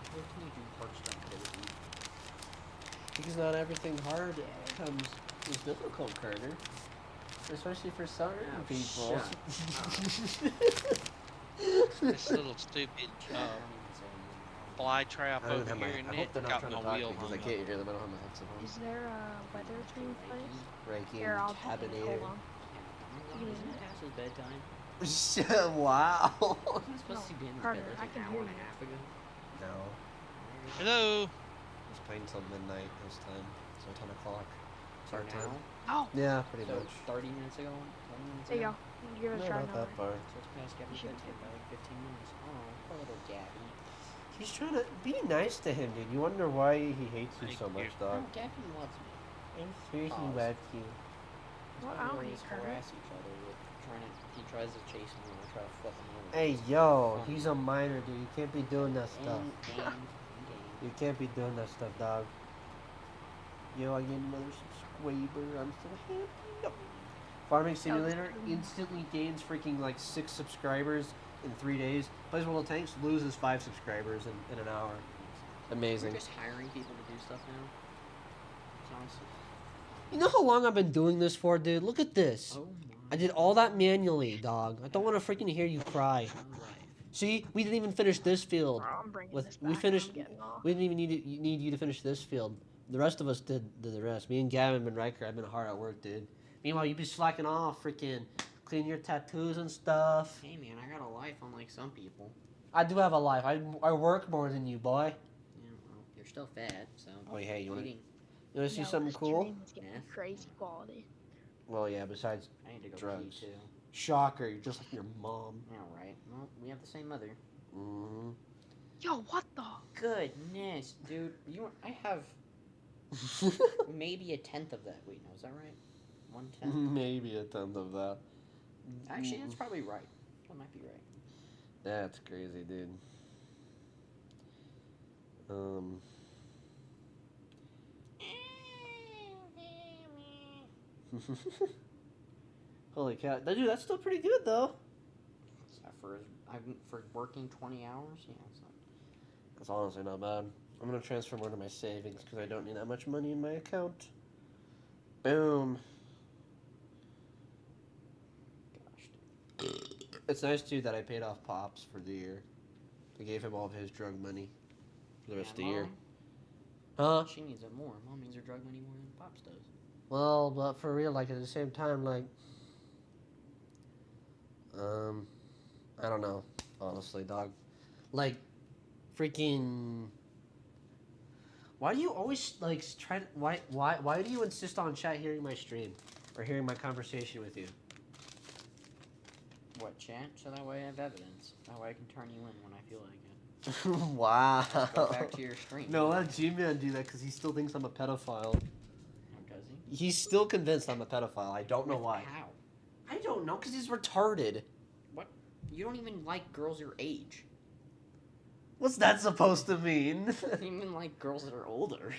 How can you do hard stuff that was easy? Because not everything hard is difficult, Carter. Especially for some Oh, people. This little stupid fly trap I don't over have my. here I in hope it they're not got trying my to talk wheel because hung I up. can't hear them. I don't have my headset on. Is there a weather taking place? Reiki Here, I'll and take it. Cabinator. Hold on. Isn't it past his bedtime? Wow. Wasn't supposed to be in his Carter, bed I like can an hear hour and a you. half ago. No. Hello. I was playing till midnight this time. So 10 o'clock. It's our So time. Oh, Yeah, pretty So much. 30 minutes ago, 20 minutes there you ago. go. You can give it a No, try not now. that far. So it's past Gavin's should bedtime by like 15 minutes. Oh, poor little Gabby. He's trying to be nice to him, dude. You wonder why he hates you Thank so much, you. dog. Oh, Gavin loves me. I'm sure he Pause. loves you. That's Well, why I don't we hate always Carter. harass each other with he tries to chase me and I try to flip him over. Hey, yo, he's a minor, dude. You can't be doing that stuff. Game. You can't be doing that stuff, dog. Yo, I get another subscriber. I'm so happy. Yep. Farming Simulator instantly gains freaking like 6 subscribers in 3 days. Plays World of Tanks, loses 5 subscribers in an hour. Amazing. We're just hiring people to do stuff now. It's honestly. You know how long I've been doing this for, dude? Look at this. Oh I did all that manually, dog. I don't want to freaking hear you cry. my life. See, we didn't even finish this field. Bro, I'm bringing With this we back. finished. I'm getting off. We didn't even need you to finish this field. The rest of us did the rest. Me and Gavin and Riker have been hard at work, dude. Meanwhile, you be slacking off, freaking clean your tattoos and stuff. Hey man, I got a life unlike some people. I do have a life. I work more than you, boy. Yeah, well, you're still fat, so. Oh, hey, you wanna eating. see Yo, something this cool? stream is getting Yeah. crazy quality. Well, yeah. Besides, I need to go Drugs. pee too. shocker, you're just like your mom. All right. Well, we have the same mother. Mm-hmm. Yo, what the? Goodness, dude. I have maybe a tenth of that. Wait, no, is that right? 1/10. Maybe a tenth of that. Actually, that's probably right. That might be right. That's crazy, dude. Holy cow, dude, that's still pretty good though. For working 20 hours, yeah, it's not. That's honestly not bad. I'm gonna transfer more to my savings because I don't need that much money in my account. Boom. Gosh, dude. It's nice too that I paid off Pops for the year. I gave him all of his drug money for the rest of the year. Huh? She needs it more. Mom needs her drug money more than Pops does. Well, but for real, like at the same time, like, I don't know, honestly, dog. Like, freaking. Why do you always like try to? Why do you insist on chat hearing my stream or hearing my conversation with you? What, chat? So that way I have evidence. That way I can turn you in when I feel like it. Wow. Go back to your stream. No, let G-Man do that because he still thinks I'm a pedophile. Oh, does he? He's still convinced I'm a pedophile. I don't know why. How? I don't know because he's retarded. You don't even like girls your age. What's that supposed to mean? You don't even like girls that are older.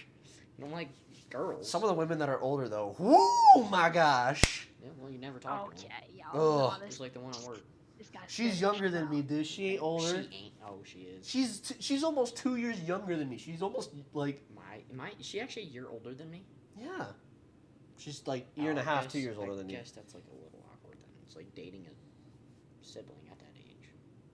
You don't like girls. Some of the women that are older, though. Whoa, my gosh. Yeah, well, you never talk to them. Okay, yeah. Ugh. Just like the one at work. This guy's She's finished younger than now. me, dude. She ain't older. She ain't. Oh, she is. She's almost 2 years younger than me. She's almost like Is she actually a year older than me? yeah. She's like year and a half, 2 years older than I you. guess that's like a little awkward then. It's like dating a sibling at that age.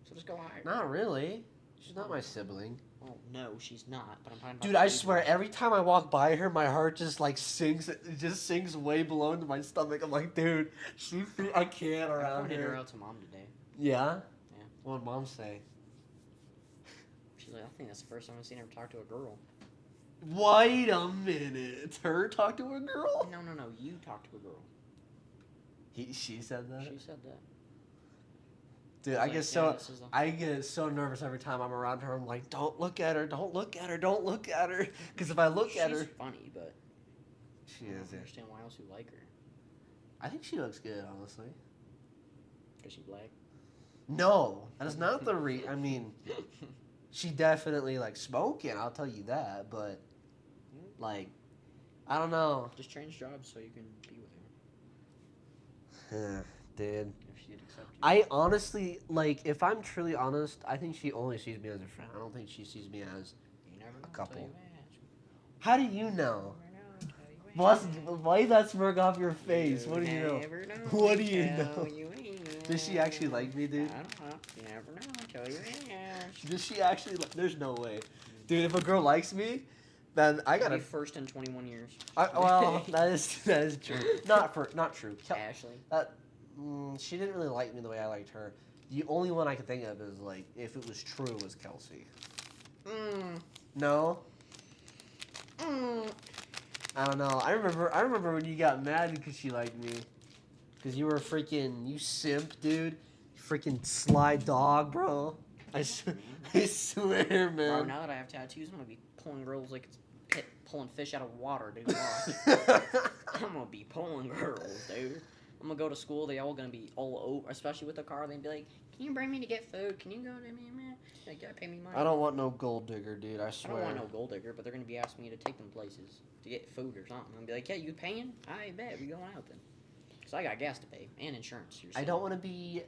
So just go higher. Not really. She's not my sibling. Oh no, she's not. But I'm talking about. Dude, the I age swear, range. every time I walk by her, my heart just like sinks. It just sinks way below into my stomach. I'm like, dude, I can't I around pointed her her. out to mom today. Yeah. Yeah. What did mom say? She's like, I think that's the first time I've seen her talk to a girl. Wait a minute. Her talk to a girl? No, you talk to a girl. She said that. She said that. Dude, It's I like, get yeah, so this is a- I get so nervous every time I'm around her. I'm like, don't look at her, don't look at her, don't look at her. Because if I look at She's her, funny, but she I don't is. Yeah. understand why else you like her. I think she looks good, honestly. Cause she black. No, that is not the I mean, she definitely like smoking. I'll tell you that. But like, I don't know, Just change jobs so you can be with her. dude. If she'd accept you. I honestly like. If I'm truly honest, I think she only sees me as a friend. I don't think she sees me as. You never know A couple. until you ask. How do you know? You never know until you What's, ask. why is that smirk off your face? What do you know? never know What do you until know? you ask. Does she actually like me, dude? I don't know. You never know until you ask. Does she actually? There's no way, dude. If a girl likes me, then I I'll gotta. be first in 21 years. Well, that is true. Not true. Ashley. She didn't really like me the way I liked her. The only one I could think of is like if it was true was Kelsey. No. I don't know. I remember when you got mad because she liked me. Because you were you simp, dude. Freaking sly dog, bro. I swear, Bro, man. now that I have tattoos, I'm gonna be pulling girls like it's pulling fish out of water, dude. I'm gonna be pulling girls, dude. I'm gonna go to school. They all gonna be all over, especially with the car. They'd be like, "Can you bring me to get food? Can you go to me, man? Like, gotta pay me money." I don't want no gold digger, dude. I I swear. don't want no gold digger, but they're gonna be asking me to take them places to get food or something. I'm gonna be like, "Yeah, you paying? I bet we going out then." Cause I got gas to pay and insurance. I don't want to be.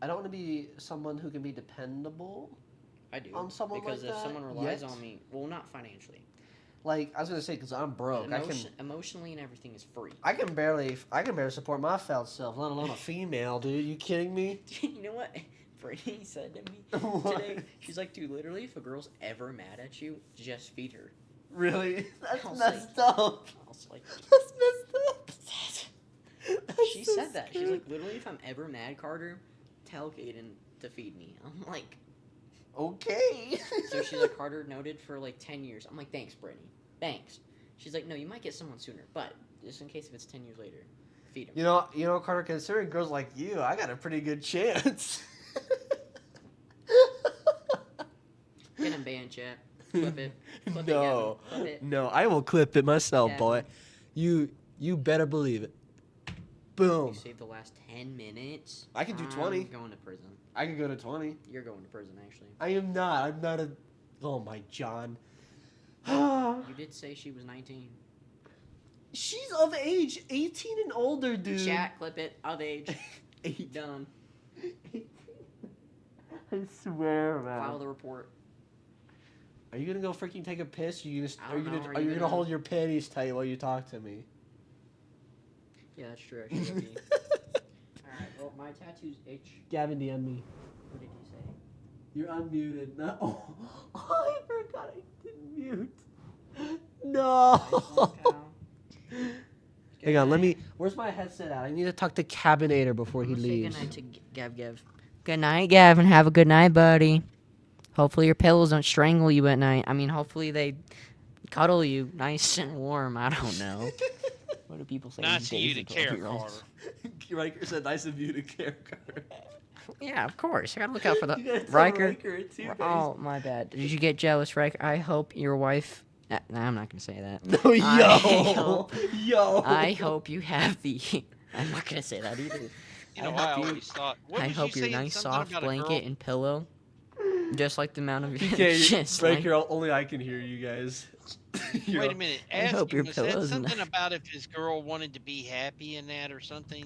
I don't want to be someone who can be dependable. I do. On someone because like if that someone relies yet? on me, well, not financially. Like I was gonna say, because I'm broke. Emotionally and everything is free. I can barely support my felt self, let alone a female, dude. You kidding me? You know what Brittany said to me What? today? She's like, dude, literally, if a girl's ever mad at you, just feed her. Really? That's I was messed up. I was like, That's messed up. she said that. She's like, literally, if I'm ever mad, Carter, tell Caden to feed me. I'm like, okay. so she's like, Carter noted for like 10 years. I'm like, thanks, Brittany. Thanks. She's like, no, you might get someone sooner, but just in case if it's 10 years later, feed him. You know, Carter. Considering girls like you, I got a pretty good chance. Get him banned, chat. Flip it. Flip No, it, Gavin. Flip it. no, I will clip it myself, Gavin. boy. You better believe it. Boom. You saved the last 10 minutes. I can do 20. I'm going to prison. I could go to 20. You're going to prison, actually. I am not. I'm not a. Oh my John. You did say she was 19. She's of age, 18 and older, dude. Chat, clip it. Of age. 18. Done. I swear, man. File the report. Are you gonna go freaking take a piss? I Are you don't gonna know. are you gonna hold your panties tight while you talk to me? Yeah, that's true. Actually, that'd be- Alright, well, my tattoo's itch. Gavin, DM me. What did you say? You're unmuted. No. Oh, I forgot I didn't mute. No. Hang on, let me. Where's my headset at? I need to talk to Cabinator before he Say leaves. good night to Gav. Good night, Gavin. Have a good night, buddy. Hopefully your pillows don't strangle you at night. I mean, hopefully they cuddle you nice and warm. I don't know. What do people say? Nice of these you days to with care, 12-year-olds? Carter. Riker said, "Nice of you to care, Carter." Yeah, of course. I gotta look out for the You gotta tell Riker. too, guys. Oh, my bad. Did you get jealous, Riker? I hope your wife. Nah, I'm not gonna say that. No, I I hope you have the. I'm not gonna say that either. You know, I I hope you- always thought. What I was hope you your saying? nice Something soft about a blanket girl? and pillow, just like the amount of Okay, just Riker, only I can hear you guys. Wait a minute. I Ask hope him, your was that pillow's something nice. about if his girl wanted to be happy in that or something?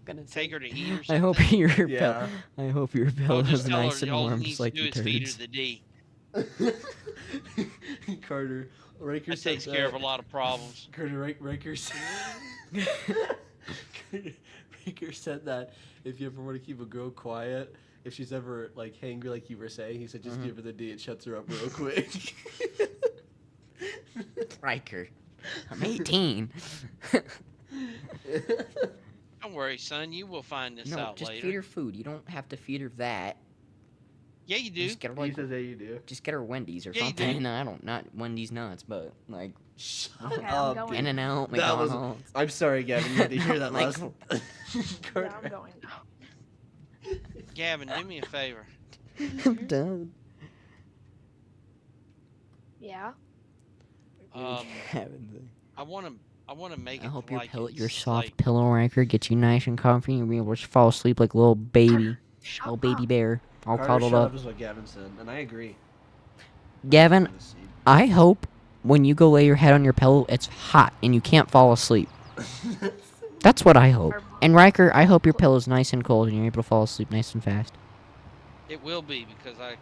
gonna say. Take her to eat or something? I hope your Yeah. I hope your Oh, pillow's just tell nice her and all warm, he just needs like to do your is feed her turds. the D. Carter, Riker That said takes care of a lot of problems. Carter, Riker said. Riker said that if you ever want to keep a girl quiet, if she's ever like hangry, like you were saying, he said just give her the D. It shuts her up real quick. Riker, I'm 18. Don't worry, son. You will find this No, out just later. feed her food. You don't have to feed her that. Yeah, you do. Just get her He like, says, "Hey, you do." just get her Wendy's or Yeah, you do. something. I don't, not Wendy's nuts, but like Shut Okay, I'm up. going. dude. In and Out, That was- McDonald's. I'm sorry, Gavin. You had to hear that Like- last. Yeah, Carter. I'm going now. Gavin, do me a favor. I'm done. Yeah. I want to make I it hope your like pillow, your it's soft like, pillow, Riker, gets you nice and comfy and you'll be able to fall asleep like a little baby. Shut Oh, baby up. bear, all Carter, cuddled shut up. is what Gavin said, and I agree. Gavin, This seed. I hope when you go lay your head on your pillow, it's hot and you can't fall asleep. That's what I hope. And Riker, I hope your pillow's nice and cold and you're able to fall asleep nice and fast. It will be because I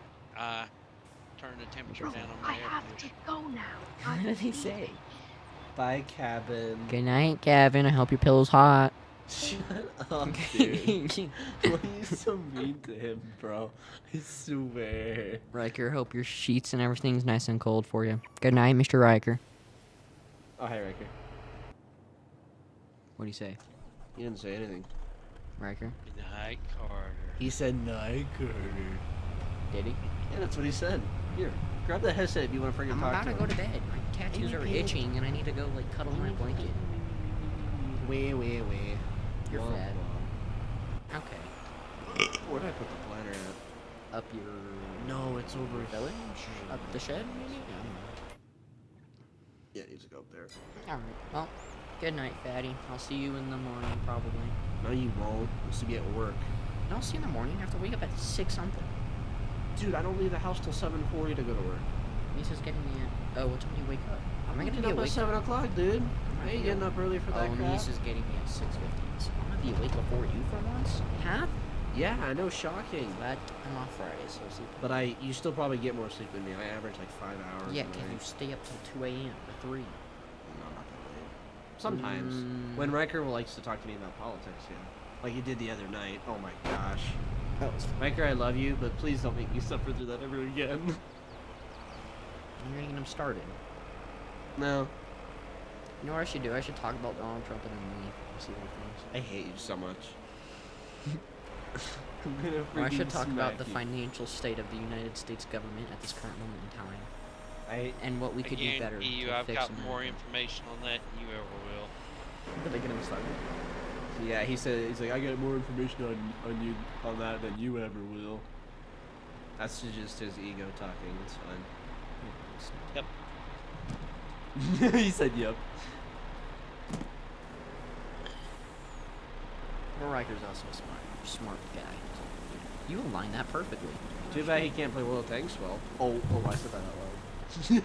turned the temperature Bro, down on I my air have to conditioner. go now. What did he say? Bye, cabin. Good night, Gavin. I hope your pillow's hot. Shut up, dude. Why are you so mean to him, bro? I swear. Riker, hope your sheets and everything's nice and cold for you. Good night, Mr. Riker. Oh, hey, Riker. What do you say, He didn't say anything. Riker? Good night, Carter. He said night, Carter. Did he? Yeah, that's what he said. Here, grab the headset if you want to freaking I'm talk about to him. go to bed. My tattoos are itching and I need to go, like, cuddle my blanket. Wee. You're Womp fat. womp. Okay. Where'd I put the planner at? Up your No, it's over village? Up the shed, maybe? Yeah, it needs to go up there. Alright, well, good night, fatty. I'll see you in the morning, probably. No, you won't. You'll still be at work. No, I'll see you in the morning. I have to wake up at 6 something. Dude, I don't leave the house till 7:40 to go to work. Lisa's getting me at... Oh, what time do you wake up? Am I gonna Get be up at awake? 7 o'clock, dude. I ain't getting up early for that Oh, crap. Lisa's getting me at 6:50. So I'm gonna be awake before you for once? Huh? Yeah, I know, shocking. But I'm off Friday, so sleep. But you still probably get more sleep than me. I average like 5 hours. Yeah, a because you night. stay up till 2 a.m. or 3. No, not that late. Sometimes. When Riker likes to talk to me about politics, yeah. Like he did the other night. Oh my gosh. That was fun. Riker, I love you, but please don't make me suffer through that ever again. You're getting them started. No. You know what I should do? I should talk about Donald Trump and then leave. See what he I hate you so much. I'm gonna thinks. Or I should freaking talk about smack the you. financial state of the United States government at this current moment in time. And what we could I do better guarantee you, to I've fix got America. more information on that than you ever will. Did they get him started? Yeah, he's like, I got more information on you on that than you ever will. That's just his ego talking. It's fine. Yep. He said, "Yep." Well, Riker's also a smart guy. You aligned that perfectly. Too bad he can't play World of Tanks well. Oh, I said that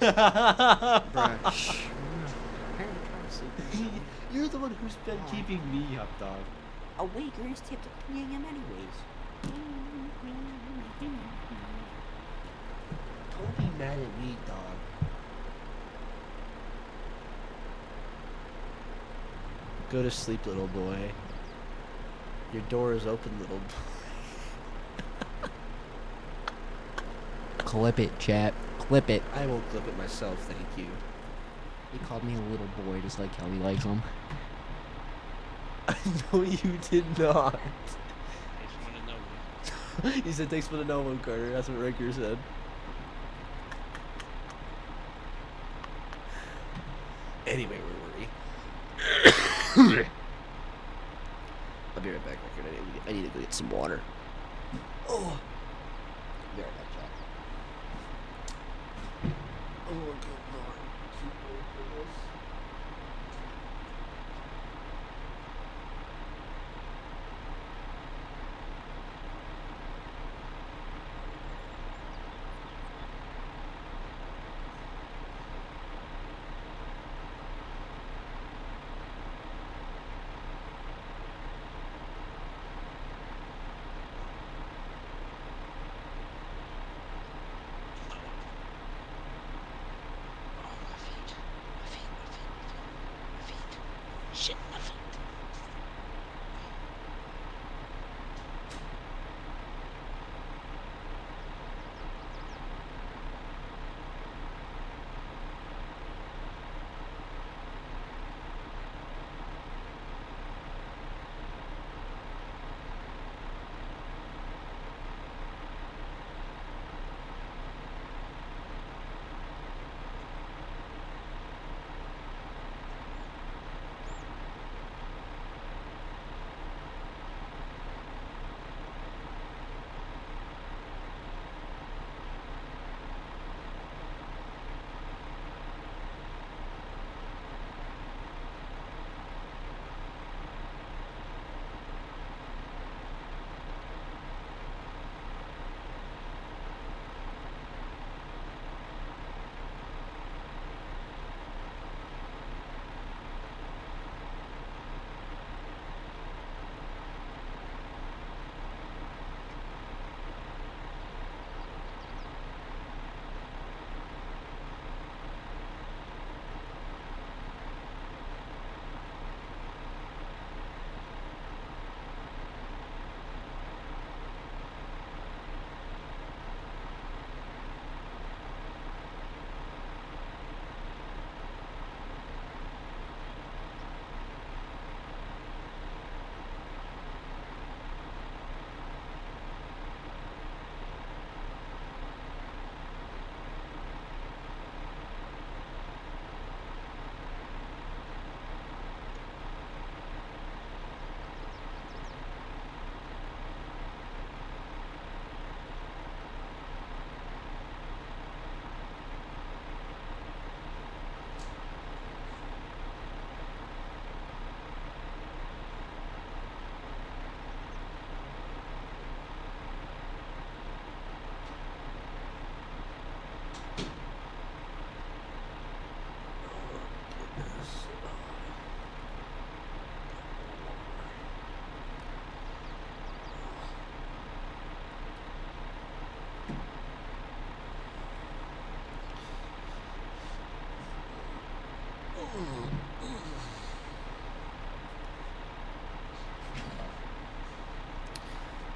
out loud. Bruh. Shh. I'm trying to sleep. You're the one who's been Oh. keeping me up, dog. Oh wait, you're gonna stay up to 3 a.m. anyways. Don't be mad at me, dog. Go to sleep, little boy. Your door is open, little boy. Clip it, chat. Clip it. I will clip it myself, thank you. He called me a little boy, just like how he likes him. No, you did not. I just want to know. He said, thanks for the no one, Carter. That's what Riker said. Anyway, where were we? I'll be right back, Riker. I need to go get some water. Oh. Be right back, Jack. Oh, good lord. Too old for this.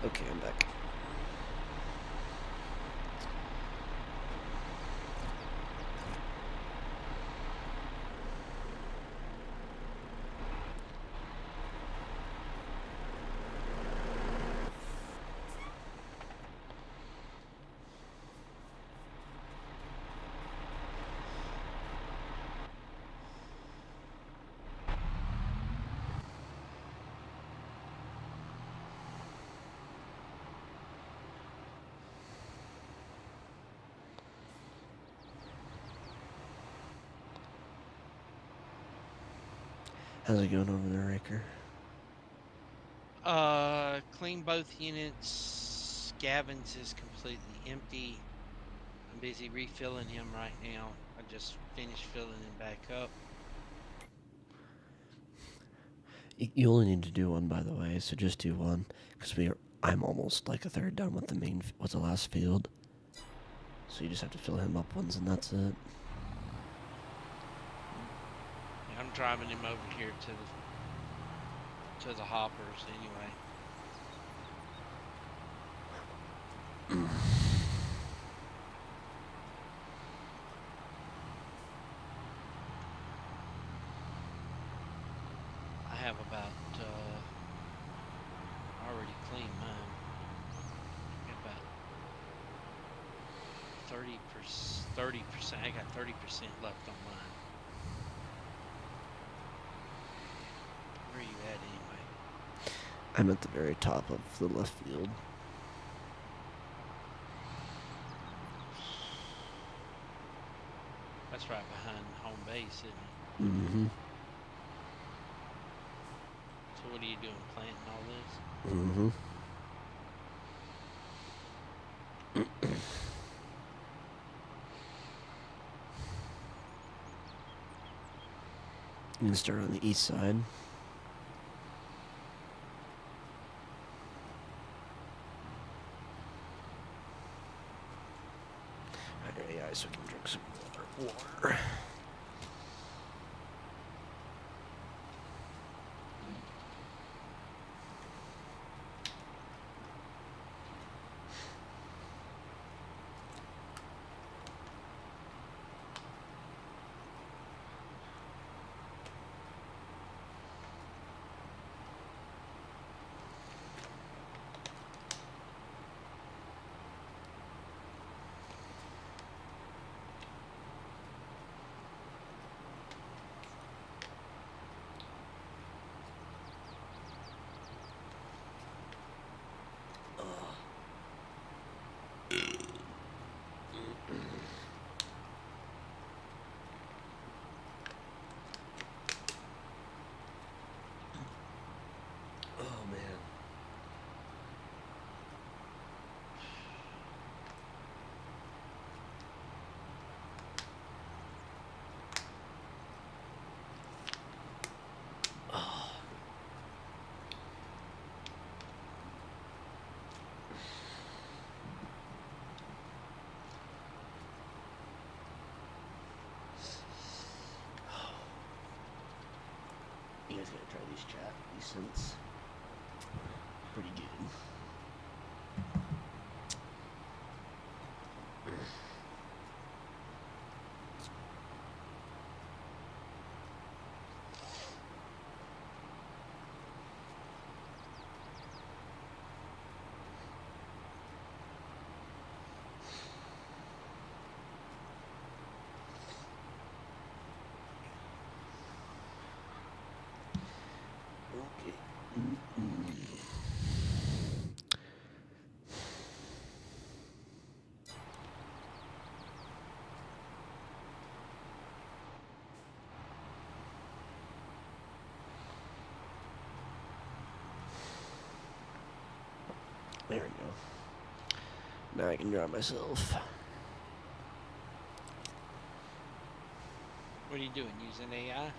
Okay, I'm back. How's it going over there, Raker? Clean both units. Gavin's is completely empty. I'm busy refilling him right now. I just finished filling him back up. You only need to do one, by the way, so just do one, because I'm almost like a third done with with the last field. So you just have to fill him up once, and that's it. Yeah, I'm driving him over here to the hoppers anyway. I have about I already cleaned mine. I got about 30%. I got 30% left on mine. Where are you at anyway? I'm at the very top of the left field. That's right behind home base, isn't it? Mm-hmm. So what are you doing, planting all this? Mm-hmm. You can start on the east side. Yeah, so we can drink some water. Oh man. Oh. You guys gotta try these chat. These scents. Pretty good. Okay. There we go. Now I can draw myself. What are you doing? Using AI?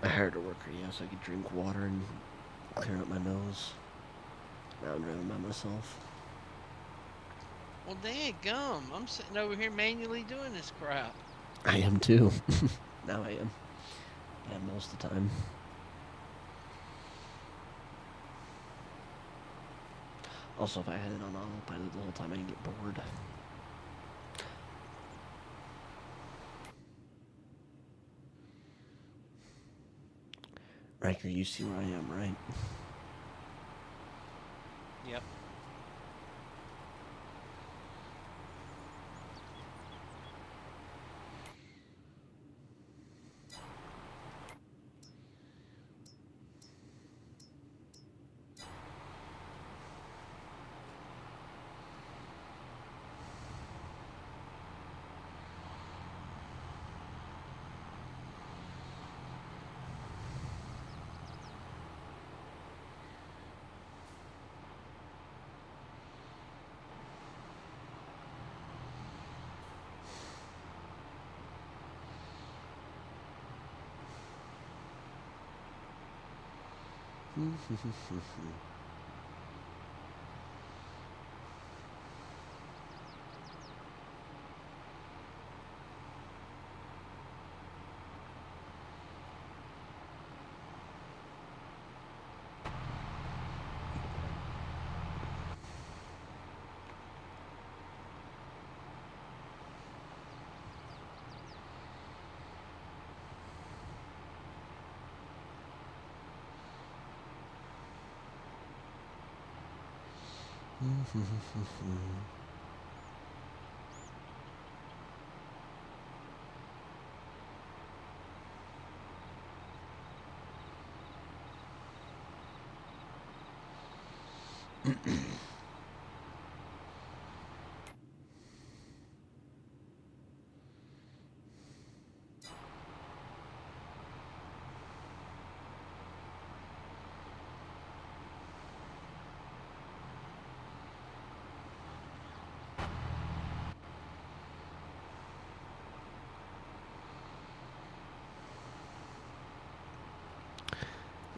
I hired a worker, yeah, so I could drink water and clear out my nose. Now I'm driving by myself. Well, dadgum. I'm sitting over here manually doing this crap. I am too. Now I am. Yeah, most of the time. Also, if I had it on autopilot the whole time, I'd get bored. Riker, you see where I am, right? Yep.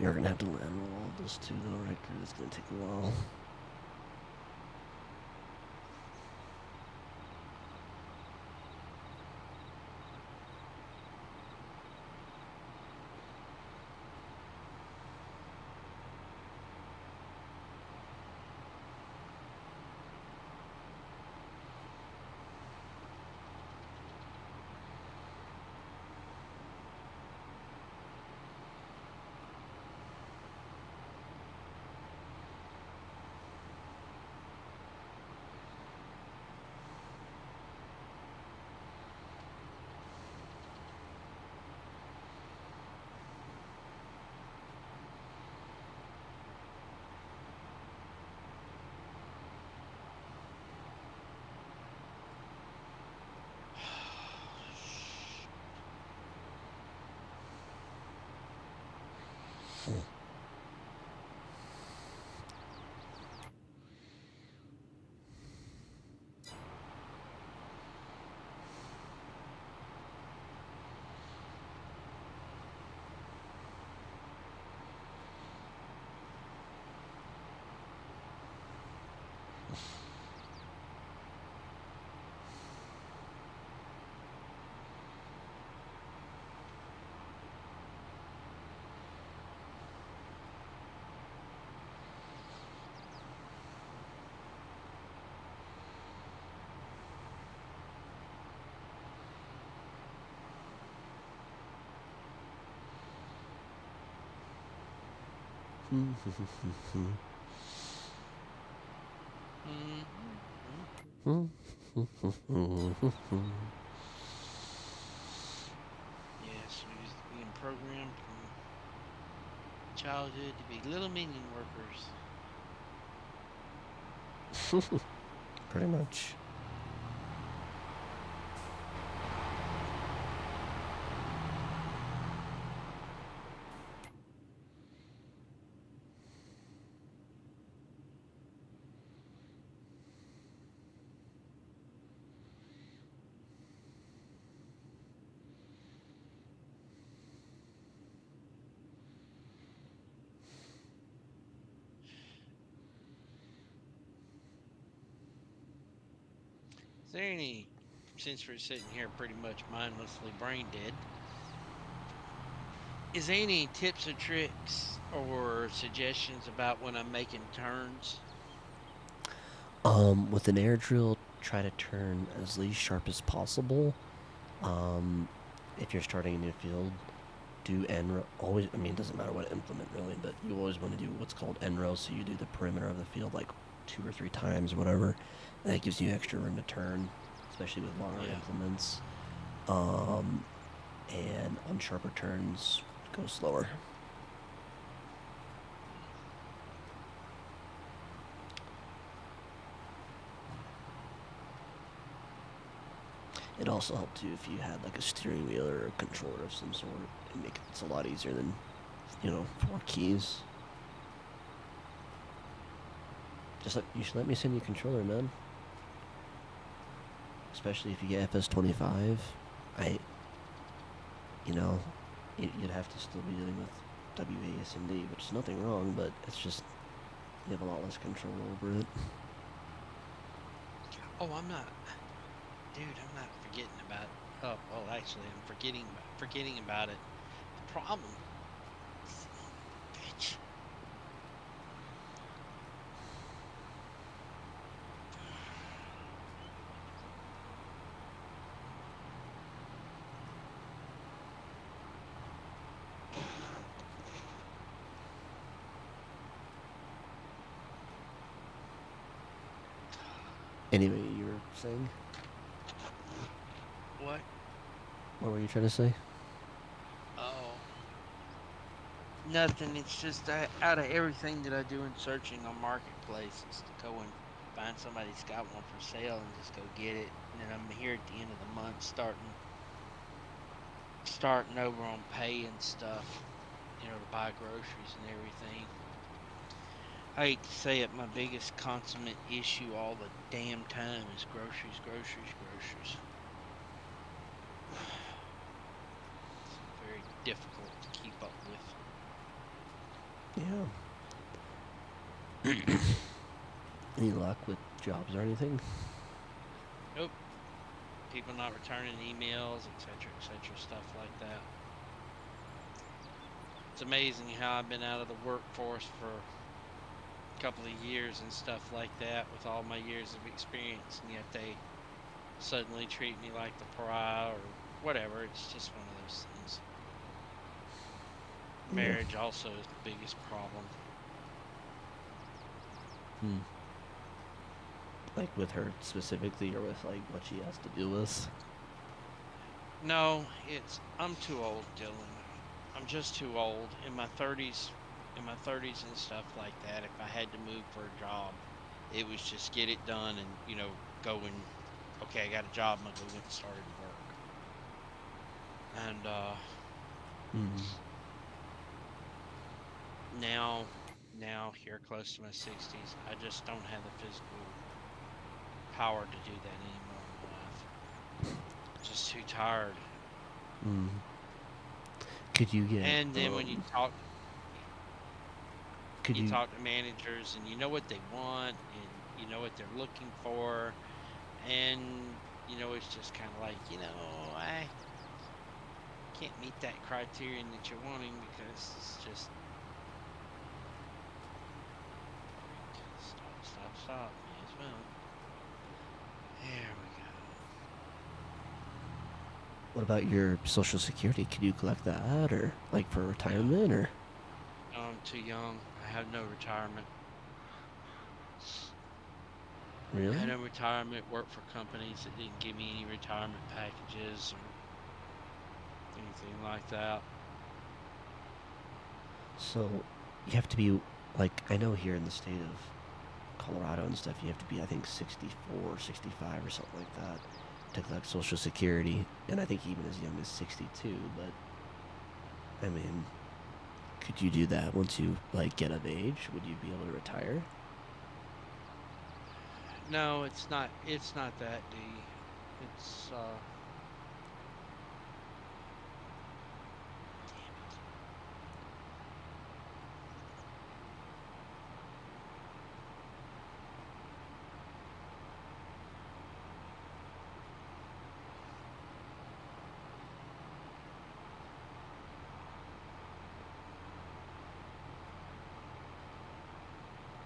We are gonna have to land all this too, though, Riker. It's gonna take a while. Yes, we used to be programmed from childhood to be little minion workers. Pretty much. Is there any since we're sitting here pretty much mindlessly brain dead, is there any tips or tricks or suggestions about when I'm making turns? With an air drill, try to turn as least sharp as possible. Um, if you're starting a new field, do end row. Always, I mean, it doesn't matter what implement really, but you always want to do what's called end row. So you do the perimeter of the field like 2 or 3 times or whatever. And that gives you extra room to turn, especially with longer Yeah. implements. And on sharper turns, go slower. It also helped too if you had like a steering wheel or a controller of some sort. It's a lot easier than, 4 keys. You should let me send you a controller, man. Especially if you get FS25. I, you know, you'd have to still be dealing with WASD, which is nothing wrong, but it's just you have a lot less control over it. Oh, I'm not, dude. I'm not forgetting about. Oh, well, actually, I'm forgetting about it. The problem, bitch. Anyway, you were saying? What? What were you trying to say? Oh, nothing. It's just out of everything that I do in searching on marketplaces to go and find somebody's got one for sale and just go get it. And then I'm here at the end of the month starting over on pay and stuff, to buy groceries and everything. I hate to say it, my biggest consummate issue all the damn time is groceries, groceries, groceries. It's very difficult to keep up with. Yeah. Any luck with jobs or anything? Nope. People not returning emails, etc., stuff like that. It's amazing how I've been out of the workforce for a couple of years and stuff like that with all my years of experience, and yet they suddenly treat me like the pariah or whatever. It's just one of those things. Yeah. Marriage also is the biggest problem. Like with her specifically, or with like what she has to deal with? No, I'm too old, Dylan. I'm just too old. In my 30s and stuff like that, if I had to move for a job, it was just get it done and, go and, okay, I got a job, I'm going to go get started work. And, now here close to my 60s, I just don't have the physical power to do that anymore in my life. Just too tired. Could you get? And then when could you you? talk to managers and you know what they want and you know what they're looking for, and it's just kind of like, I can't meet that criterion that you're wanting because it's just stop me as well. There we go. What about your Social Security? Could you collect that, or like for retirement, or? No, I'm too young. I have no retirement. Really? I had no retirement, worked for companies that didn't give me any retirement packages or anything like that. So you have to be like, I know here in the state of Colorado and stuff, you have to be, I think, 64 or 65 or something like that to collect Social Security, and I think even as young as 62. But I mean, could you do that once you like get of age? Would you be able to retire? No, it's not. It's not that, D. It's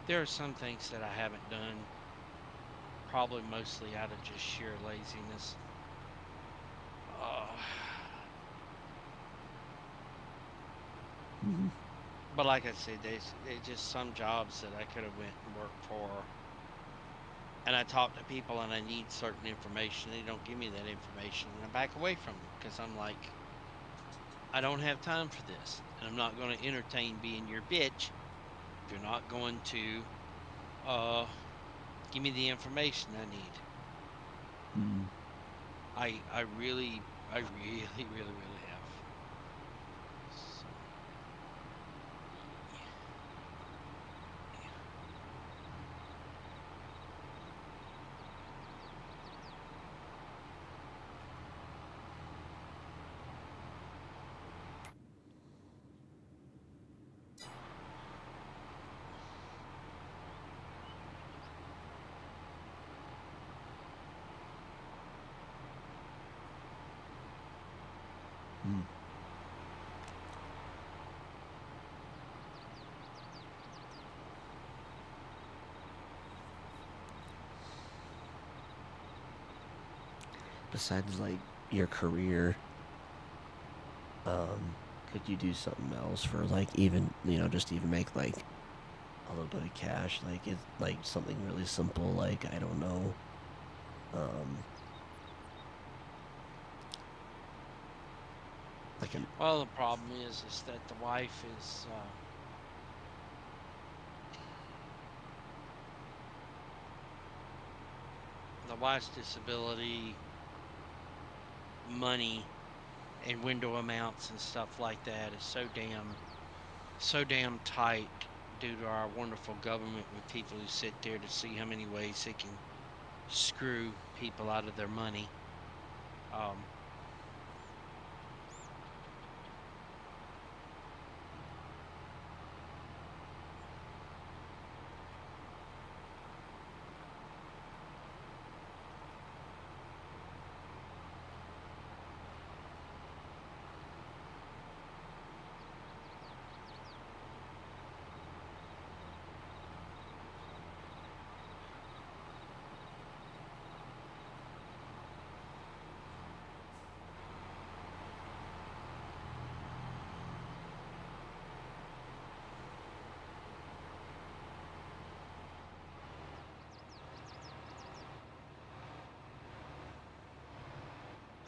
There are some things that I haven't done, probably mostly out of just sheer laziness. Uh, Mhm. but like I said, there's just some jobs that I could have went and worked for, and I talk to people and I need certain information. They don't give me that information, and I back away from them because I'm like, I don't have time for this, and I'm not going to entertain being your bitch if you're not going to uh, give me the information I need. Mm. I really have. So, yeah, yeah. Mm. Besides, like, your career, could you do something else for, like, even, just even make, like, a little bit of cash? Like, it's, like, something really simple, like, I don't know, um, like an, Well, the problem is that the wife is the wife's disability money and window amounts and stuff like that is so damn tight due to our wonderful government with people who sit there to see how many ways they can screw people out of their money. Um,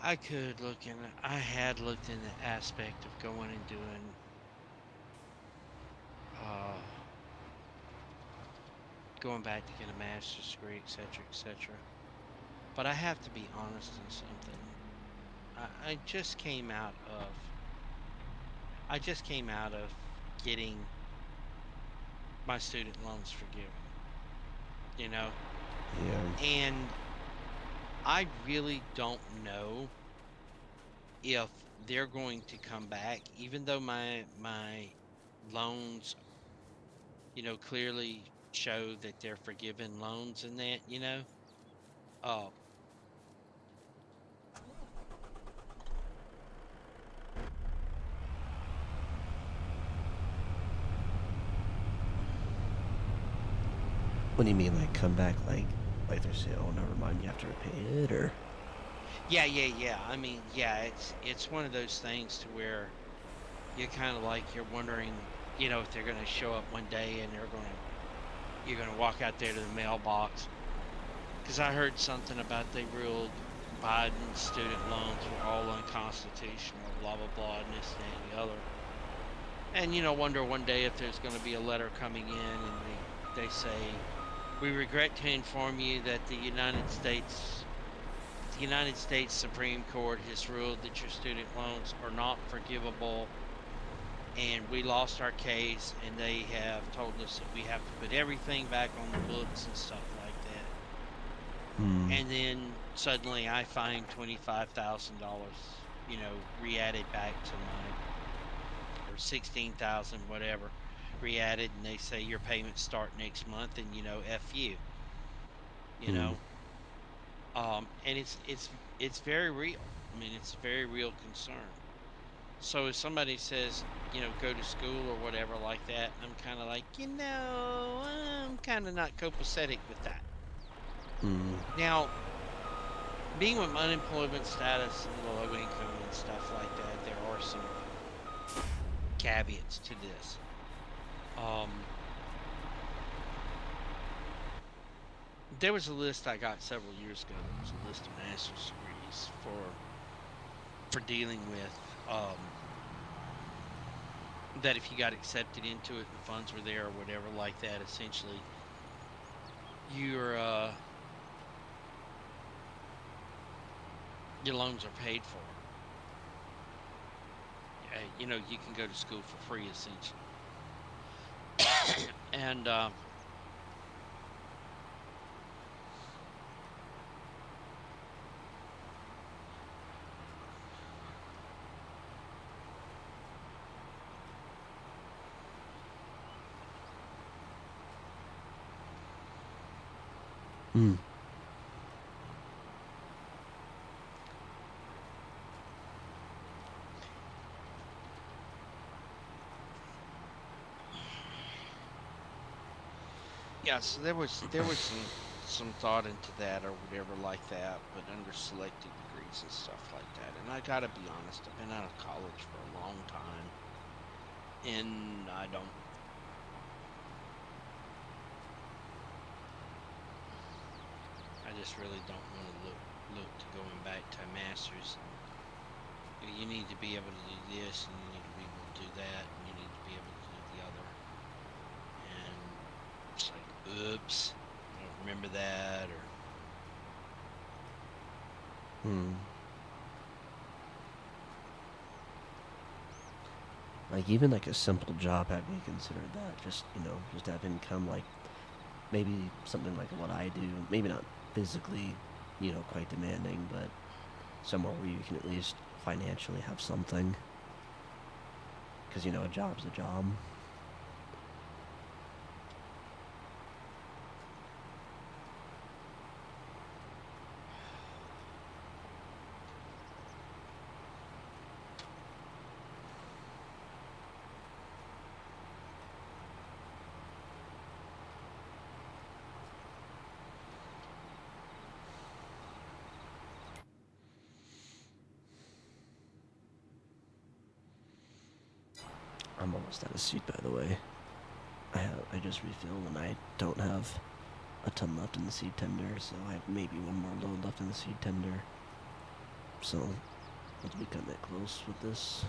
I had looked in the aspect of going and doing, uh, going back to get a master's degree, etc., etc. But I have to be honest in something. I just came out of, I just came out of getting my student loans forgiven, you know, yeah. and I really don't know if they're going to come back, even though my loans, clearly show that they're forgiven loans and that. Uh, What do you mean, like, come back, like they're saying, oh, never mind, you have to repay it, or? yeah, yeah, yeah. I mean, yeah, it's one of those things to where you kind of like you're wondering, if they're going to show up one day and you're going to walk out there to the mailbox. Because I heard something about they ruled Biden's student loans were all unconstitutional, blah blah blah, and this, that, and the other. And wonder one day if there's going to be a letter coming in, and they say, "We regret to inform you that the United States Supreme Court has ruled that your student loans are not forgivable, and we lost our case, and they have told us that we have to put everything back on the books and stuff like that." Hmm. And then suddenly I find $25,000, re-added back to my, or 16,000, whatever, re-added, and they say your payments start next month, and f you, you Hmm. know. And it's very real. I mean, it's a very real concern. So if somebody says, go to school or whatever like that, I'm kind of like, I'm kind of not copacetic with that. Mm. Now, being with unemployment status and low income and stuff like that, there are some caveats to this. There was a list I got several years ago. There was a list of master's degrees for dealing with that if you got accepted into it and the funds were there or whatever like that, essentially your your loans are paid for. You can go to school for free essentially. And Mm. yeah, so there was some thought into that or whatever like that, but under selected degrees and stuff like that. And I gotta be honest, I've been out of college for a long time, and I just really don't want to look to going back to a master's. You need to be able to do this, and you need to be able to do that, and you need to be able to do the other. And it's like, oops, I don't remember that, or Mm. Like even like a simple job, have we considered that? Just just have income, like maybe something like what I do. Maybe not physically, quite demanding, but somewhere where you can at least financially have something. Because a job's a job. I'm almost out of seed, by the way. I just refilled and I don't have a ton left in the seed tender, so I have maybe one more load left in the seed tender. So let's be cutting it close with this.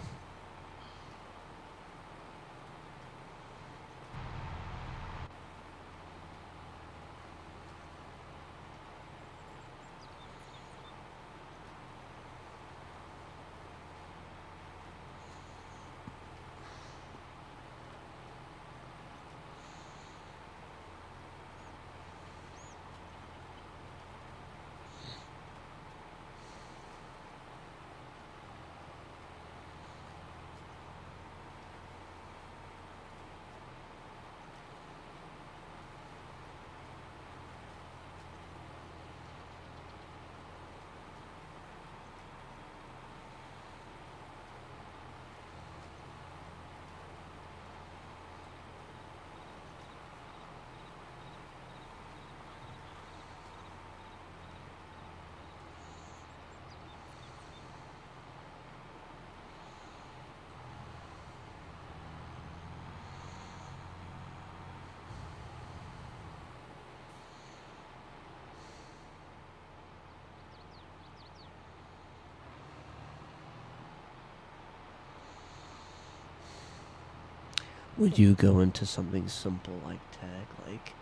Would you go into something simple like tech, like,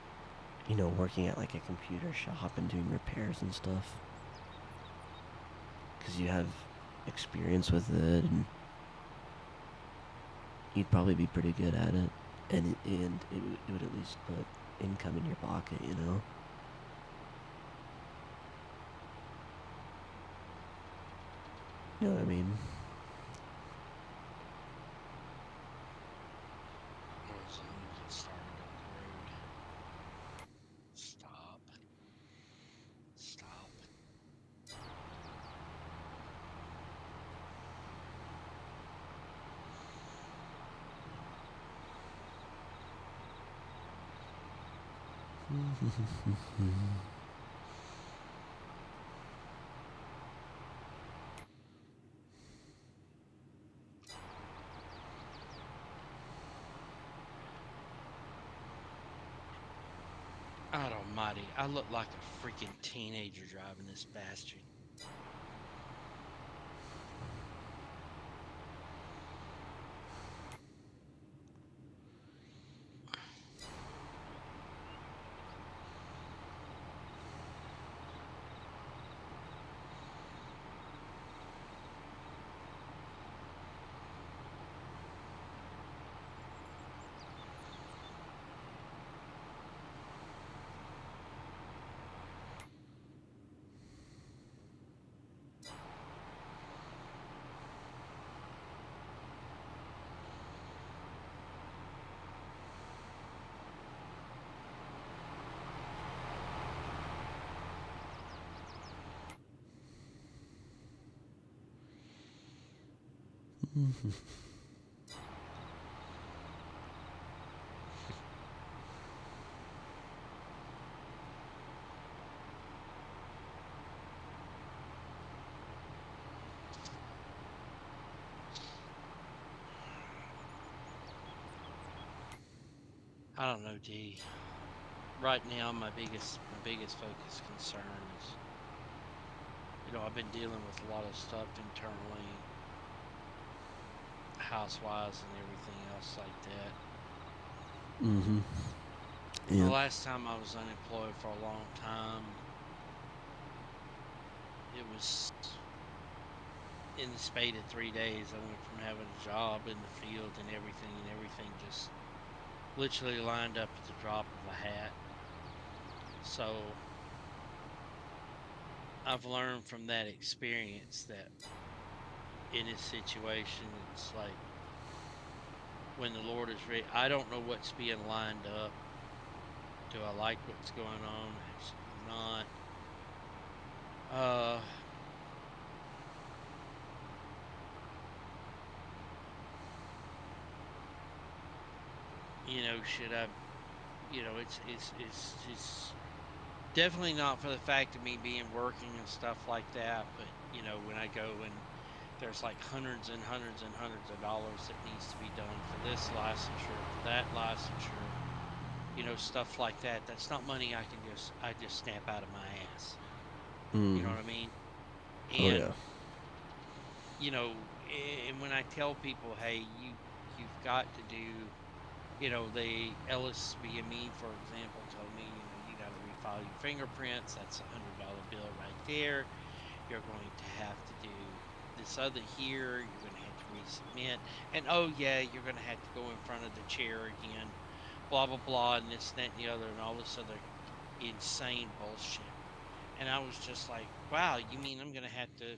working at like a computer shop and doing repairs and stuff? Because you have experience with it and you'd probably be pretty good at it. And it would at least put income in your pocket, You know what I mean? what was it? Let me get started on the road. Stop. Stop. God almighty, I look like a freaking teenager driving this bastard. I don't know, D. Right now, my biggest focus concern is, I've been dealing with a lot of stuff internally, house-wise, and everything else like that. Mm-hmm. The Yeah. last time I was unemployed for a long time, it was in the spate of 3 days. I went from having a job in the field and everything just literally lined up at the drop of a hat. So I've learned from that experience that in a situation, it's like when the Lord is ready, I don't know what's being lined up. Do I like what's going on? Absolutely not. Should I, it's definitely not for the fact of me being working and stuff like that, but when I go and there's like hundreds and hundreds and hundreds of dollars that needs to be done for this licensure, for that licensure, stuff like that. That's not money I just snap out of my ass. You know Mm. what I mean? Oh And yeah. you know, and when I tell people, hey, you've got to do, the LSBME, for example, told me, you got to refile your fingerprints. That's $100 bill right there. You're going to have to do this other here. You're going to have to resubmit, and oh yeah, you're going to have to go in front of the chair again. Blah blah blah, and this, that, and the other, and all this other insane bullshit. And I was just like, wow, you mean I'm going to have to.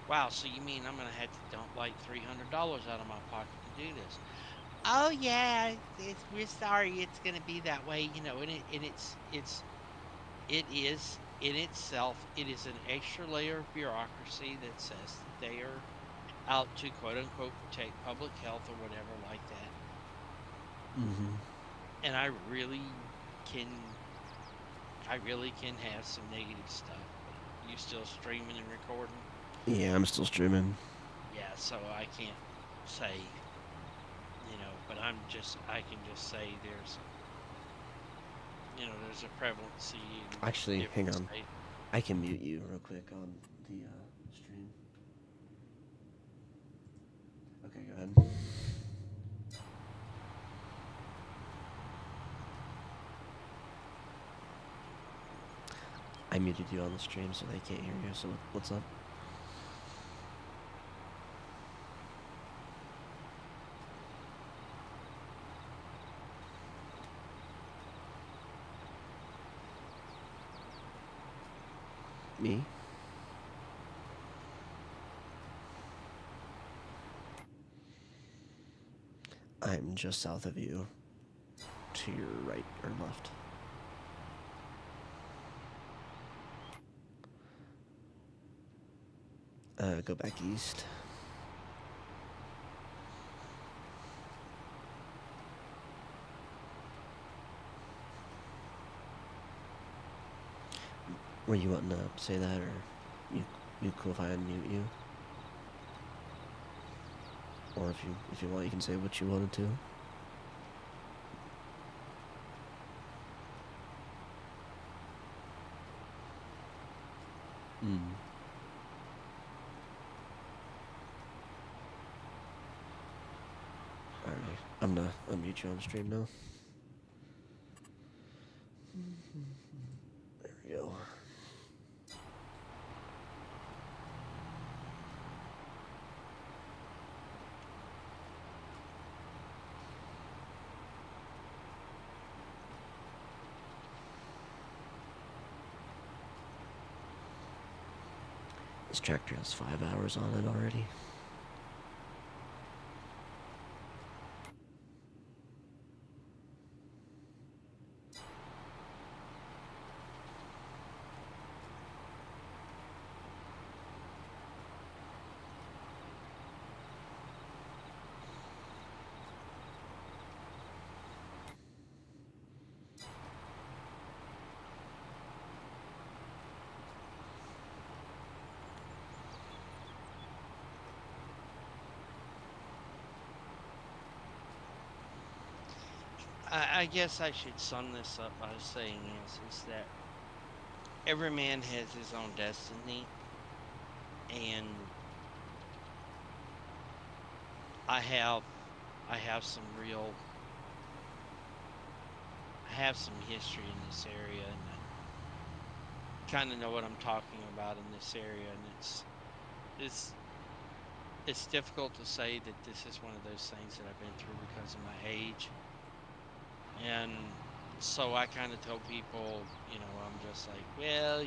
Wow, so you mean I'm gonna have to dump like $300 out of my pocket to do this? Oh yeah, we're sorry, it's gonna be that way, it is in itself. It is an extra layer of bureaucracy that says that they are out to quote unquote protect public health or whatever like that. Mm-hmm. And can, I really can have some negative stuff. But you still streaming and recording? Yeah, I'm still streaming. Yeah, so I can't say. But I can just say there's a prevalency in Actually, hang different on. states. I can mute you real quick on the stream. Okay, go ahead. I muted you on the stream so they can't hear you. So what's up? Me? I'm just south of you. To your right or left. Go back east. Were you wanting to say that, or you cool if I unmute you? Or if you want, you can say what you wanted to. Hmm. Alright, I'm gonna unmute you on stream now. There we go. This tractor has 5 hours on it already. I guess I should sum this up by saying is that every man has his own destiny, and I have some real I have some history in this area, and I kind of know what I'm talking about in this area, and it's it's difficult to say that this is one of those things that I've been through because of my age. And so I kind of tell people, I'm just like, well,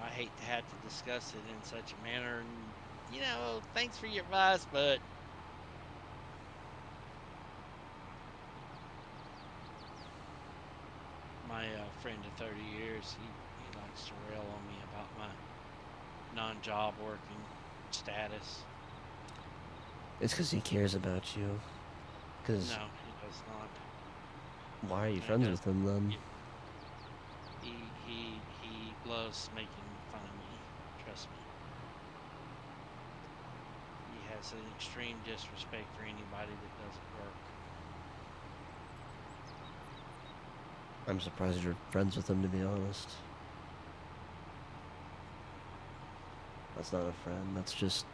I hate to have to discuss it in such a manner, and thanks for your advice, but my friend of 30 years, he likes to rail on me about my non-job working status. It's because he cares about you. Cause No, he does not. why are you He friends does. with him then? He loves making fun of me. Trust me. He has an extreme disrespect for anybody that doesn't work. I'm surprised you're friends with him, to be honest. That's not a friend. That's just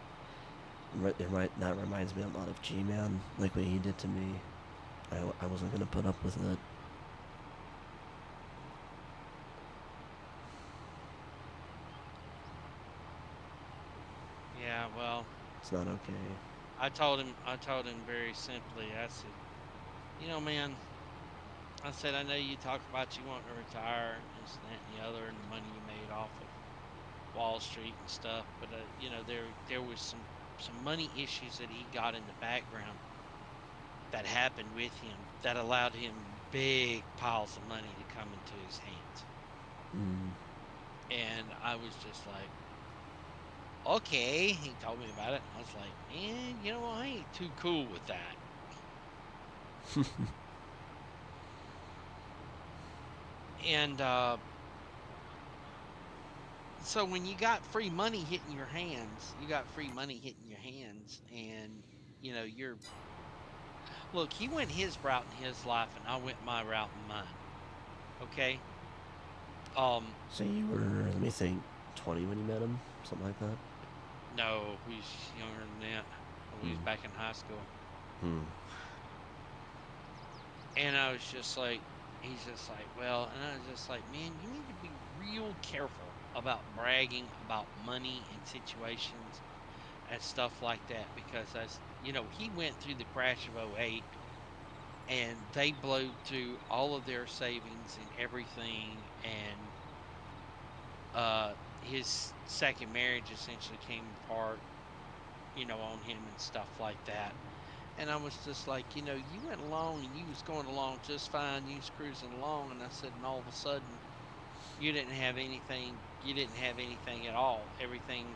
that reminds me a lot of G-Man, like what he did to me. I wasn't gonna put up with it. Yeah, well, It's not okay. I told him very simply. I said, man, I said, I know you talk about you wanting to retire and this, that, and the other, and the money you made off of Wall Street and stuff, but there was some money issues that he got in the background that happened with him that allowed him big piles of money to come into his hands. Mm. And I was just like, okay. He told me about it. I was like, man, I ain't too cool with that. And so when you got free money hitting your hands, and you're look. He went his route in his life, and I went my route in mine. Okay. So you were, let me think, 20 when you met him, something like that. No, he's younger than that. We was back in high school. And I was just like, he's just like, well, and I was just like, man, you need to be real careful about bragging about money and situations and stuff like that, because he went through the crash of '08, and they blew through all of their savings and everything, and his second marriage essentially came apart, on him and stuff like that. And I was just like, you went along and you was going along just fine. You was cruising along. And I said, and all of a sudden, you didn't have anything. You didn't have anything at all. Everything,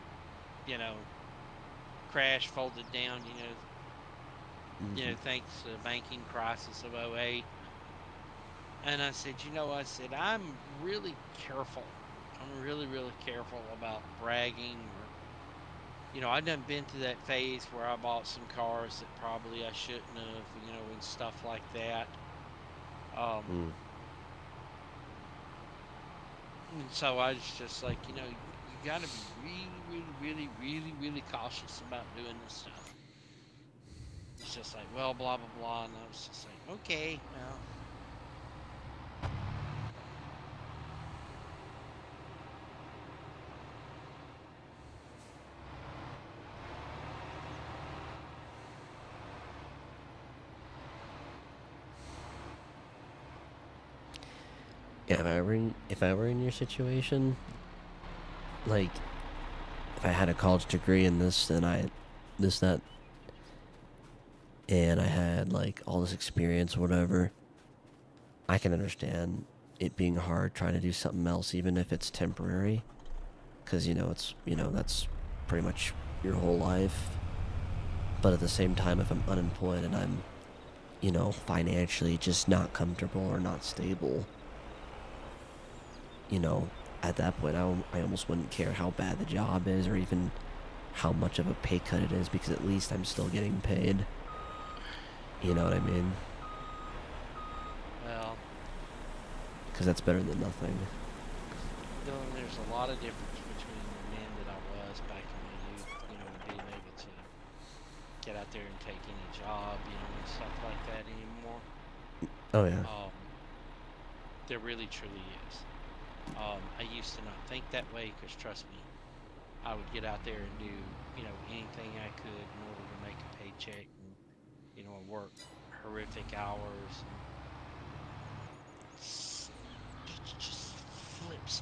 crashed, folded down, thanks to the banking crisis of '08. And I said, I said, I'm really careful. I'm really, really careful about bragging or, I done been through that phase where I bought some cars that probably I shouldn't have, and stuff like that. Mm. And so I was just like, you got to be really, really, really, really, really cautious about doing this stuff. It's just like, well, blah, blah, blah. And I was just like, okay, well. Yeah, if I were in your situation, like, if I had a college degree in this and that, and I had like all this experience or whatever, I can understand it being hard trying to do something else, even if it's temporary, because that's pretty much your whole life. But at the same time, if I'm unemployed and I'm, financially just not comfortable or not stable, you know, at that point, I almost wouldn't care how bad the job is or even how much of a pay cut it is, because at least I'm still getting paid. You know what I mean? Well, Because that's better than nothing. Dylan, there's a lot of difference between the man that I was back in my youth, and being able to get out there and take any job, and stuff like that anymore. Oh yeah. There really truly is. I used to not think that way because, trust me, I would get out there and do, anything I could in order to make a paycheck and, work horrific hours and just flips.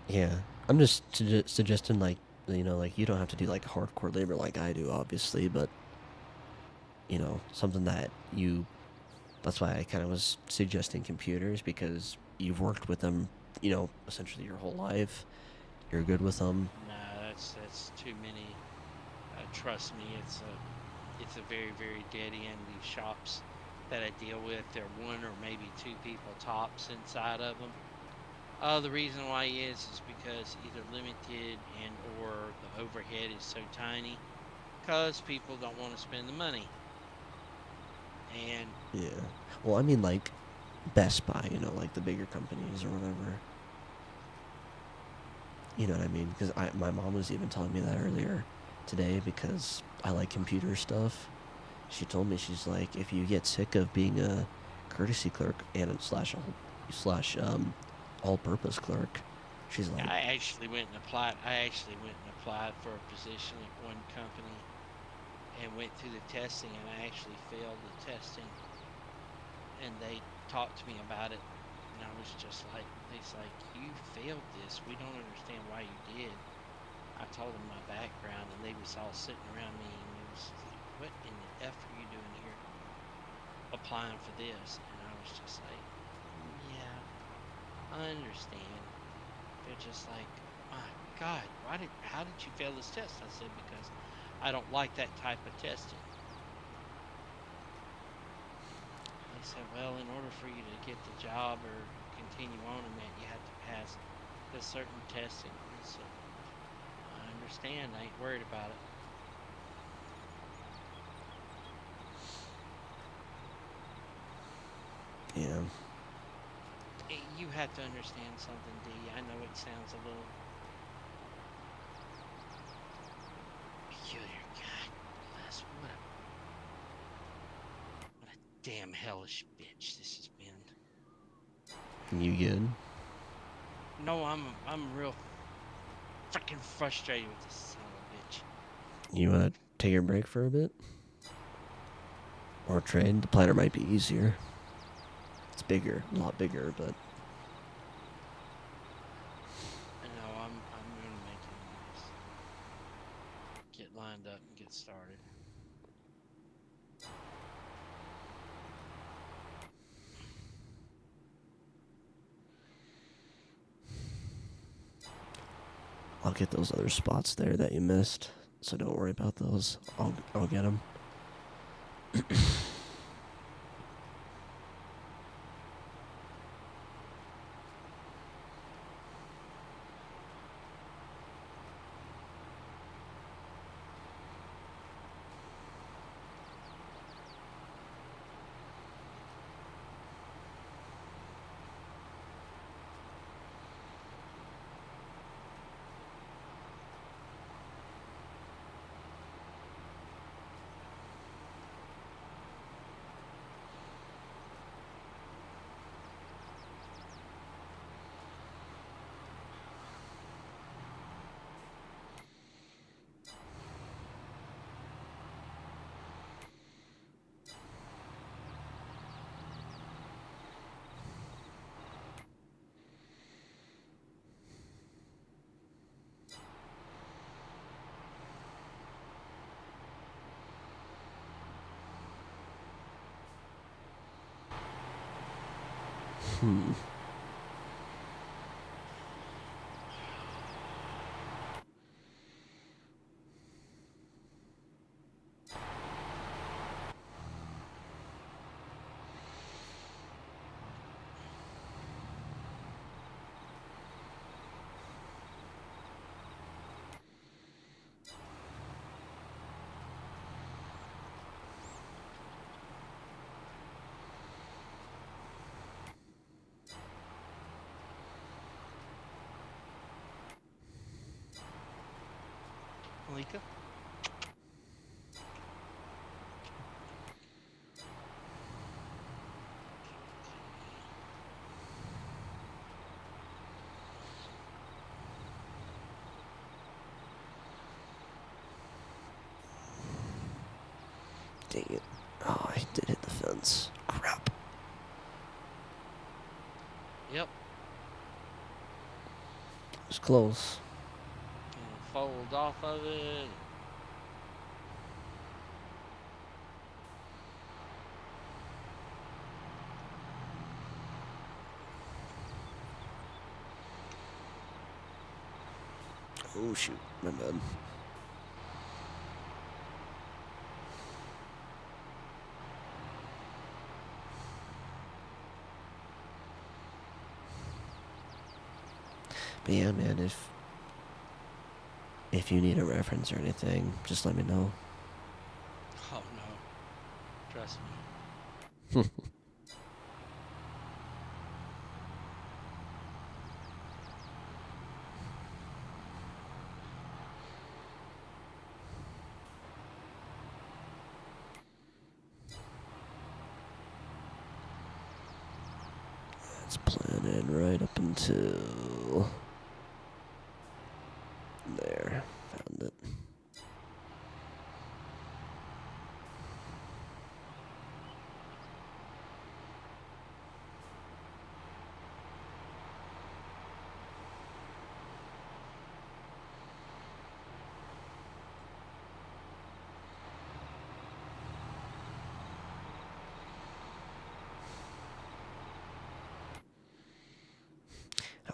Yeah. I'm just suggesting, like, like, you don't have to do like hardcore labor like I do, obviously, but something that that's why I kind of was suggesting computers, because you've worked with them, essentially your whole life. You're good with them. No, that's too many. Trust me, it's a very, very dead end. These shops that I deal with, they're one or maybe two people tops inside of them. The reason why is because either limited and or the overhead is so tiny, because people don't want to spend the money. And Yeah. Well, I mean, like Best Buy, like the bigger companies or whatever. You know what I mean? Because my mom was even telling me that earlier today, because I like computer stuff. She told me, she's like, if you get sick of being a courtesy clerk and slash all-purpose clerk, she's like, I actually went and applied. For a position at one company and went through the testing, and I actually failed the testing. And they talked to me about it, and I was just like, you failed this. We don't understand why you did. I told them my background, and they was all sitting around me, and it was like, what in the F are you doing here applying for this? And I was just like, yeah, I understand. They're just like, my God, how did you fail this test? I said, because I don't like that type of testing. They said, well, in order for you to get the job or continue on in that, you have to pass this certain testing. I said, I understand. I ain't worried about it. yeah. You have to understand something, D. I know it sounds a little peculiar. God bless. What a damn hellish bitch this has been. You good? No, I'm real freaking frustrated with this son of a bitch. You want to take a break for a bit? Or trade? The planner might be easier. It's bigger, a lot bigger, but... No, I'm gonna make it nice. Get lined up and get started. I'll get those other spots there that you missed, so don't worry about those. I'll get them. Hmm. Malika? Dang it. Oh, I did hit the fence. Crap. Yep. It was close. And fold off of it. Oh, shoot. My bad. But yeah, man, if you need a reference or anything, just let me know. Oh no. Trust me. It's planted right up until there. Found it.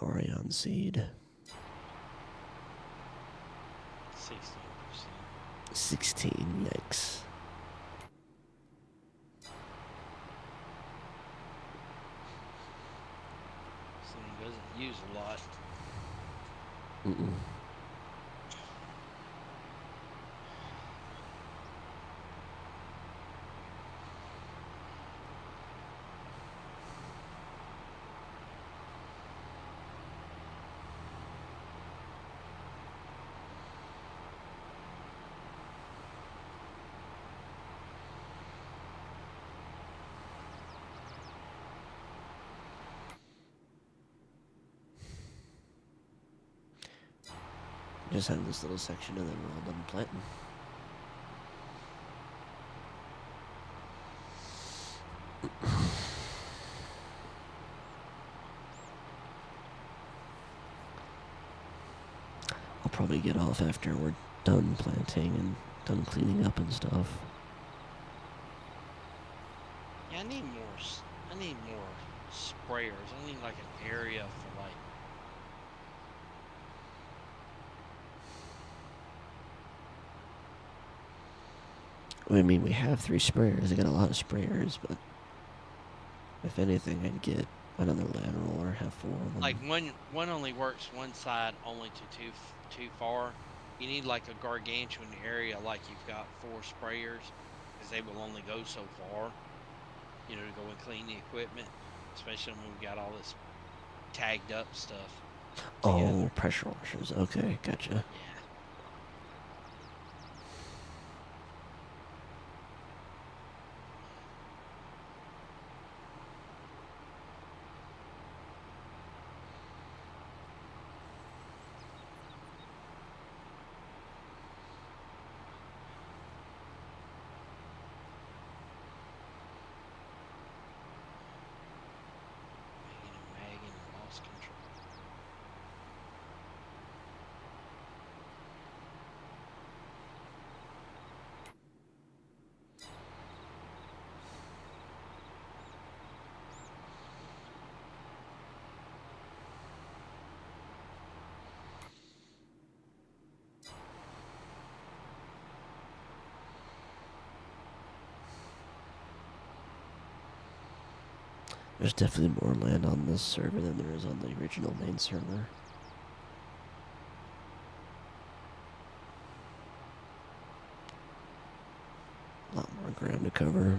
How are you on seed? 16%. 16, yikes. This thing doesn't use a lot. Mm-mm. Just have this little section and then we're all done planting. I'll probably get off after we're done planting and done cleaning up and stuff. Yeah, I need more. I need more sprayers. I need like an area for like. I mean, we have 3 sprayers. I got a lot of sprayers, but if anything, I'd get another lateral or have 4 of them. Like one only works one side only to too far. You need like a gargantuan area, like you've got 4 sprayers, because they will only go so far. You know, to go and clean the equipment, especially when we got all this tagged up stuff together. Oh, pressure washers. Okay, gotcha. Yeah. Megan lost control. There's definitely more land on this server than there is on the original main server. A lot more ground to cover.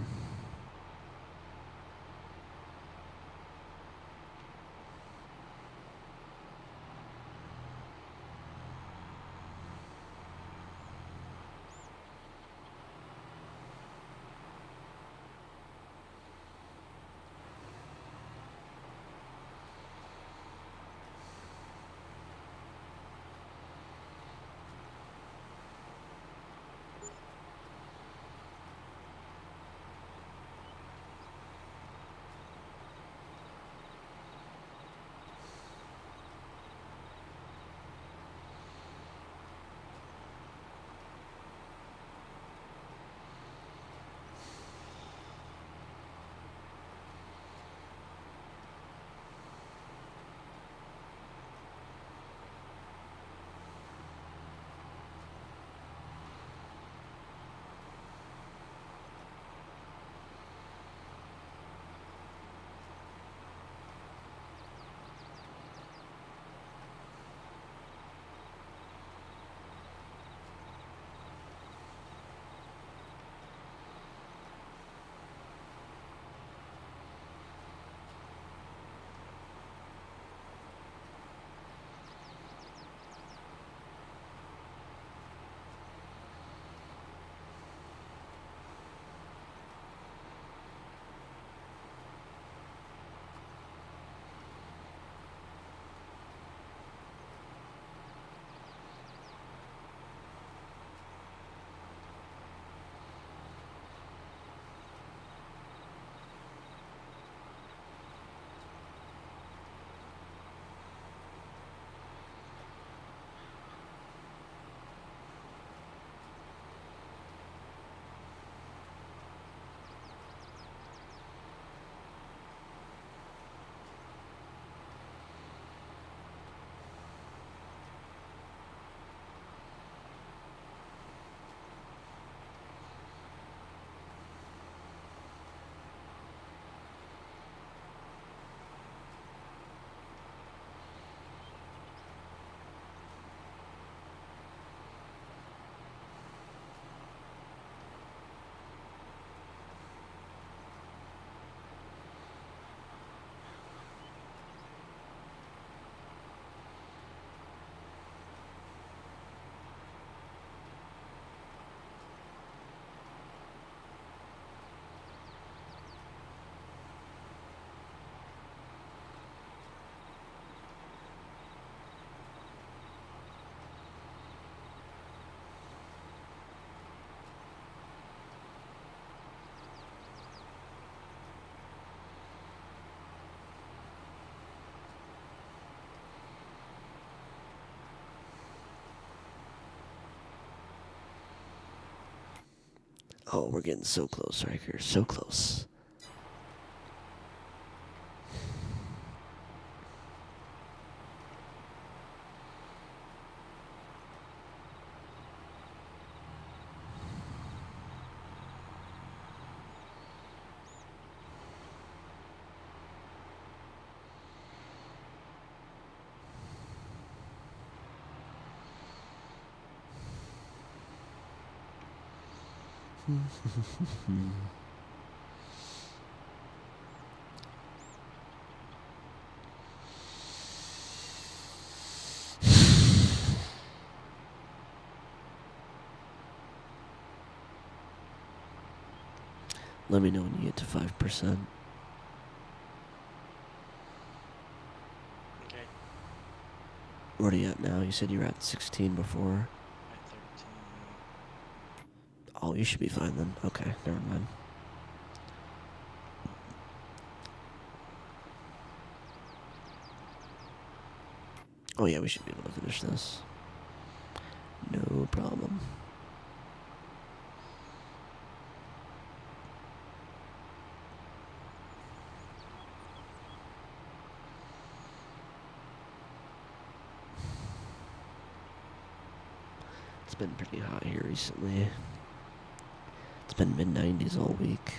Oh, we're getting so close, Riker. So close. Let me know when you get to 5%. Okay. Where are you at now? You said you were at 16 before. At 13. Oh, you should be fine then. Okay, never mind. Oh yeah, we should be able to finish this. No problem. It's been pretty hot here recently. It's been mid-90s all week.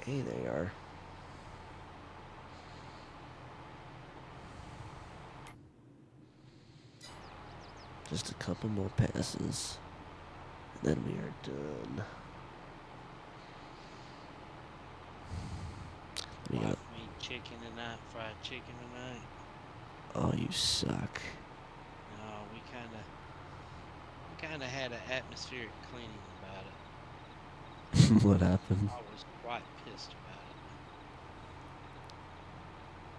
Hey, there you are. Just a couple more passes. And then we are done. We got. Wife made chicken tonight, fried chicken tonight. Oh, you suck. No, we kind of had an atmospheric cleaning about it. What happened? I was quite pissed about it.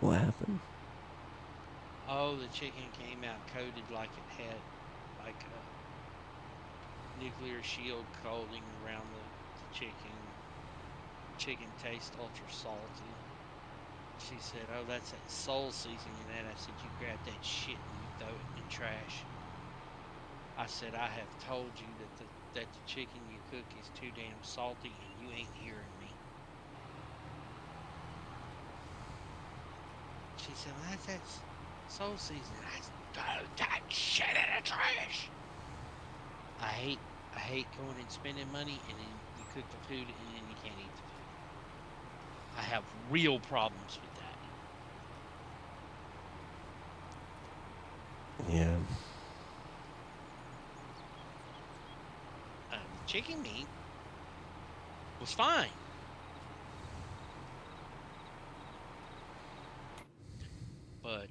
What happened? Oh, the chicken came out coated like it had like a nuclear shield coating around the chicken. Chicken tastes ultra salty. She said, "Oh, that's that soul seasoning." And I said, "You grab that shit and you throw it in the trash." I said, "I have told you that the chicken you cook is too damn salty, and you ain't hearing me." She said, "Well, that's soul seasoning." I said, "Throw that shit in the trash." I hate going and spending money, and then you cook the food, and then you can't eat the food. I have real problems with that. Yeah. Chicken meat was fine. But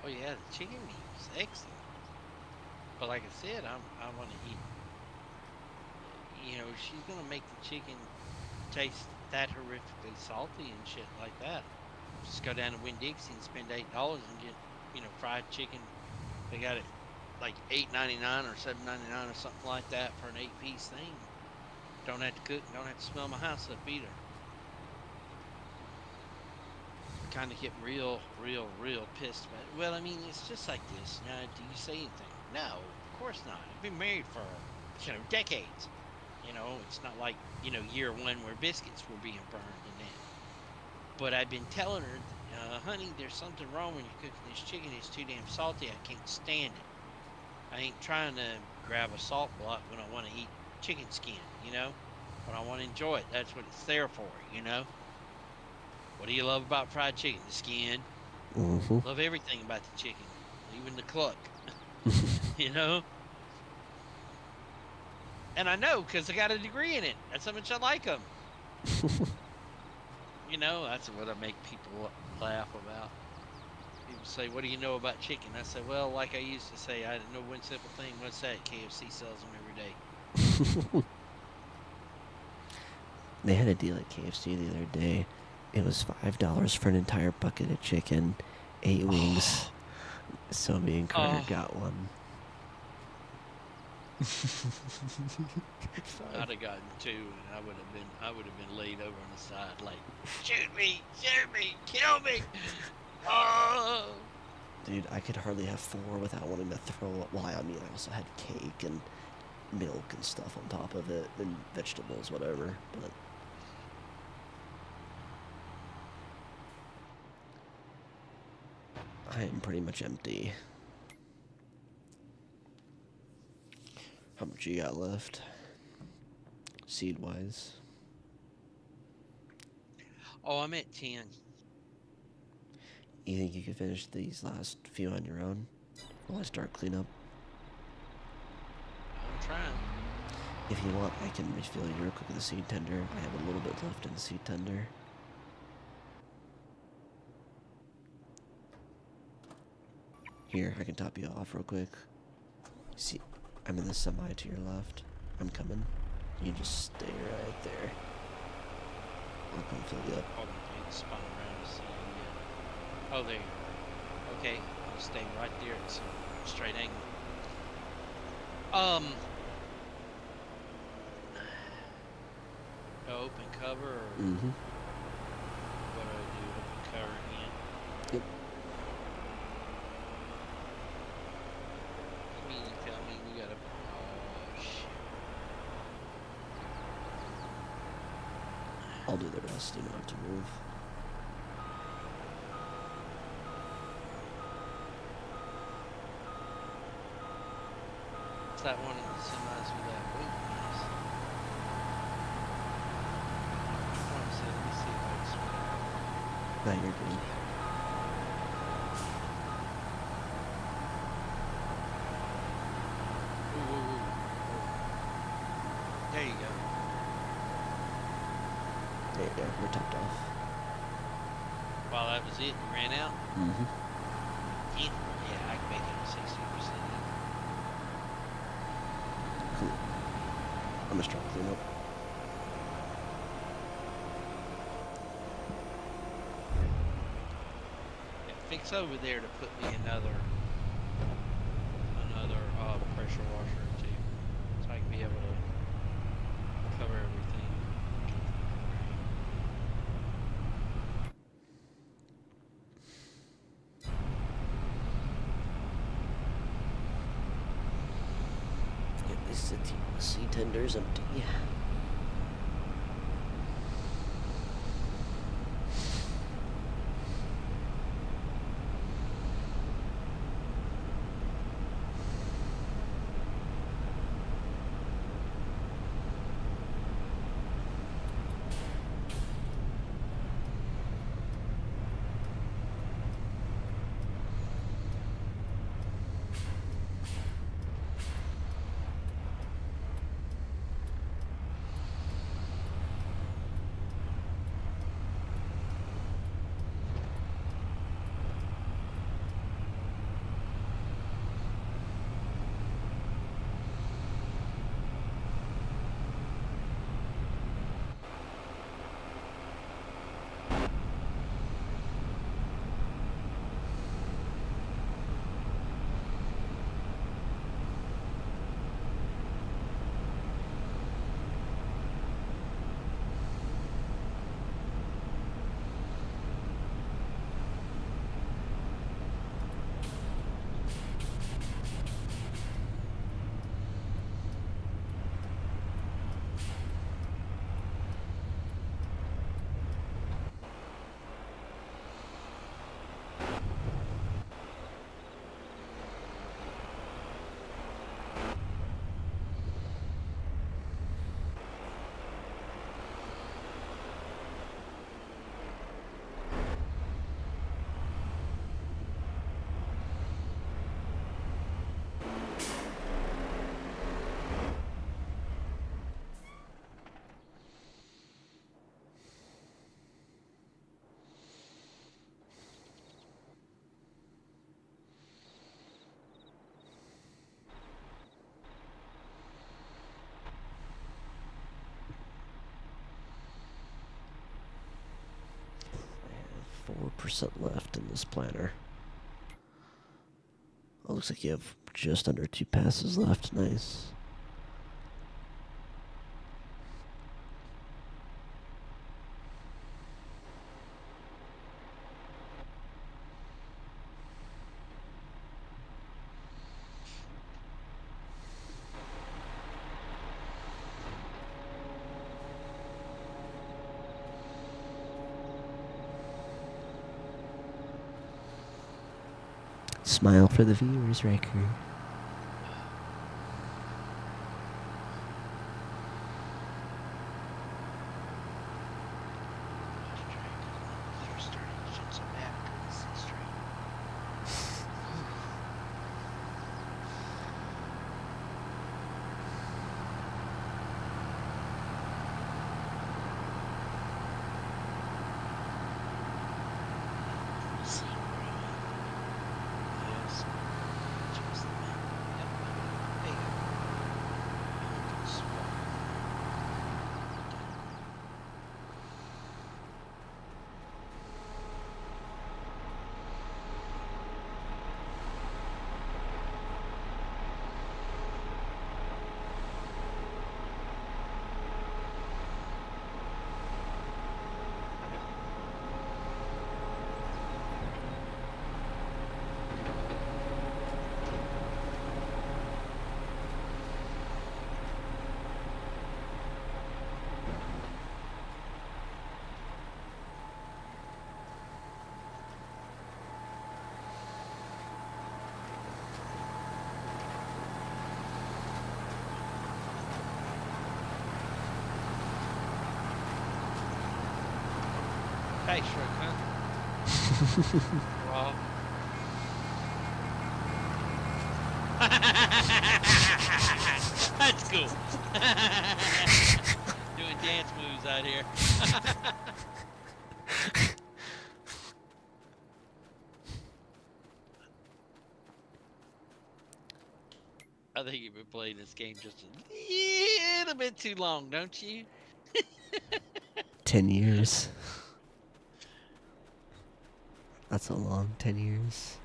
oh yeah, the chicken meat was excellent. But like I said, I want to eat. You know, she's gonna make the chicken taste that horrifically salty and shit like that. Just go down to Winn-Dixie and spend $8 and get, fried chicken. They got it like $8.99 or $7.99 or something like that for an 8-piece thing. Don't have to cook, don't have to smell my house up either. Kind of get real pissed about it. Well, I mean, it's just like this. Now, do you say anything? No, of course not. I've been married for, decades. It's not like, year one where biscuits were being burned and that. But I've been telling her, honey, there's something wrong when you're cooking this chicken. It's too damn salty. I can't stand it. I ain't trying to grab a salt block when I want to eat chicken skin, When I want to enjoy it. That's what it's there for, What do you love about fried chicken? The skin. Mm-hmm. Love everything about the chicken, even the cluck, And I know because I got a degree in it. That's how much I like them. That's what I make people laugh about. People say, "What do you know about chicken?" I say, "Well, like I used to say, I know one simple thing. What's that? KFC sells them every day." They had a deal at KFC the other day. It was $5 for an entire bucket of chicken, 8 wings. So me and Carter got one. I'd have gotten 2, and I would have been laid over on the side, like, shoot me, kill me. Oh. Dude, I could hardly have 4 without wanting to throw up. Well, I mean, I also had cake and milk and stuff on top of it, and vegetables, whatever. But I am pretty much empty. How much you got left? Seed-wise? Oh, I'm at 10. You think you could finish these last few on your own while I start cleanup? I'm trying. If you want, I can refill your cook of the seed tender. I have a little bit left in the seed tender. Here, I can top you off real quick. See, I'm in the semi to your left. I'm coming. You just stay right there. I'll come fill you up. Hold on, I need to spun around to see. Oh, there you are. Okay, Stay right there at some straight angle. Um, open cover or Mm-hmm. what do I do? Open cover again. Yep. You mean you tell me we gotta? Oh shit! I'll do the rest. You don't have to move. It's that one of the semis with that boot nice. Let me see if I can swing it. No, you're good. Ooh, ooh, ooh. There you go. There you go. We're topped off. Well, that was it. You ran out. Mm-hmm. Yeah, I can make it 60%. Cool. I'm just trying to clean up. Yeah, fix over there to put me another pressure washer or two, so I can be able to cover everything. Get this sea tender's empty. I have 4% left in this planner. Oh, looks like you have just under 2 passes left. Nice. Smile for the viewers, Riker. They're starting to shoot so bad because it's 6 straight. See, bro. Yes. Just the Backstroke, huh? Well. That's cool. Doing dance moves out here. I think you've been playing this game just a little bit too long, don't you? 10 years. That's a long 10 years.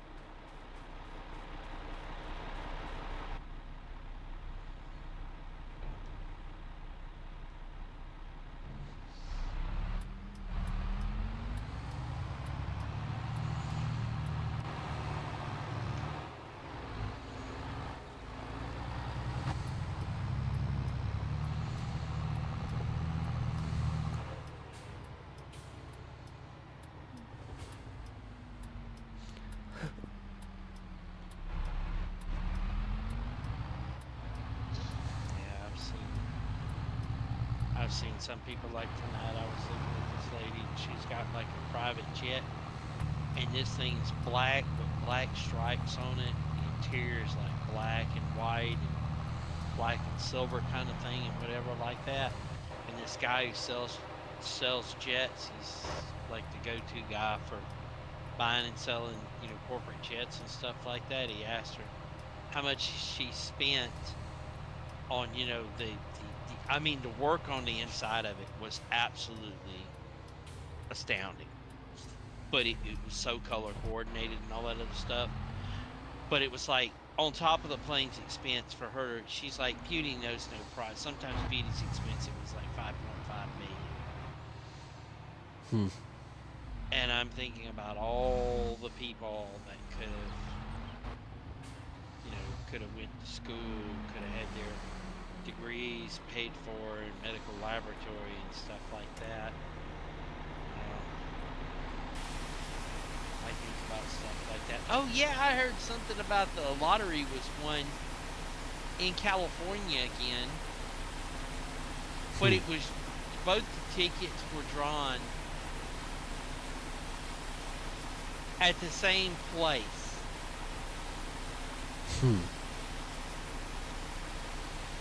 I've seen some people like tonight. I was looking at this lady, and she's got like a private jet, and this thing's black with black stripes on it. The interior is like black and white and black and silver kind of thing, and whatever like that. And this guy who sells jets, he's like the go-to guy for buying and selling, you know, corporate jets and stuff like that. He asked her how much she spent on, you know, I mean, the work on the inside of it was absolutely astounding. But it was so color coordinated and all that other stuff. But it was like, on top of the plane's expense for her, she's like, beauty knows no price. Sometimes beauty's expensive. It was like 5.5 million. And I'm thinking about all the people that could have, you know, could have went to school, could have had their degrees paid for in medical laboratory and stuff like that. I think about stuff like that. Oh yeah, I heard something about the lottery was won in California again, but it was both the tickets were drawn at the same place.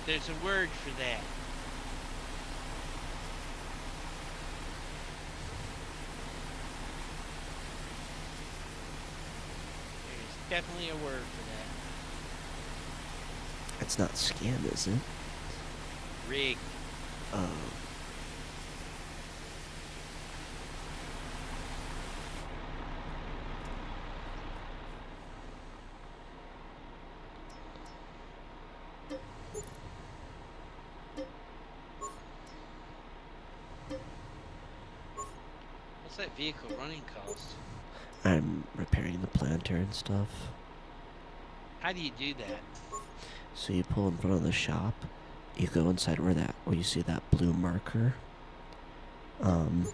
There's a word for that. There's definitely a word for that. It's not scam, is it? Rigged. Oh. What's that vehicle running cost? I'm repairing the planter and stuff. How do you do that? So you pull in front of the shop, you go inside where you see that blue marker, and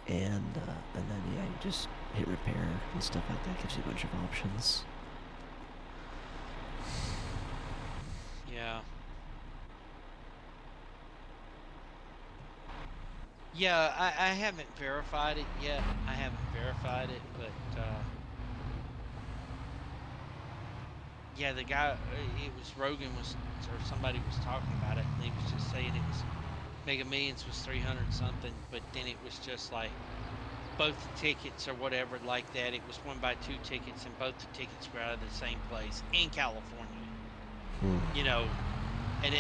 then yeah, you just hit repair and stuff like that. Gives you a bunch of options. Yeah. Yeah, I haven't verified it yet. But yeah, the guy, it was Rogan or somebody was talking about it, and he was just saying it was Mega Millions was 300 something, but then it was just like both the tickets or whatever like that. It was 1 by 2 tickets, and both the tickets were out of the same place in California. You know, and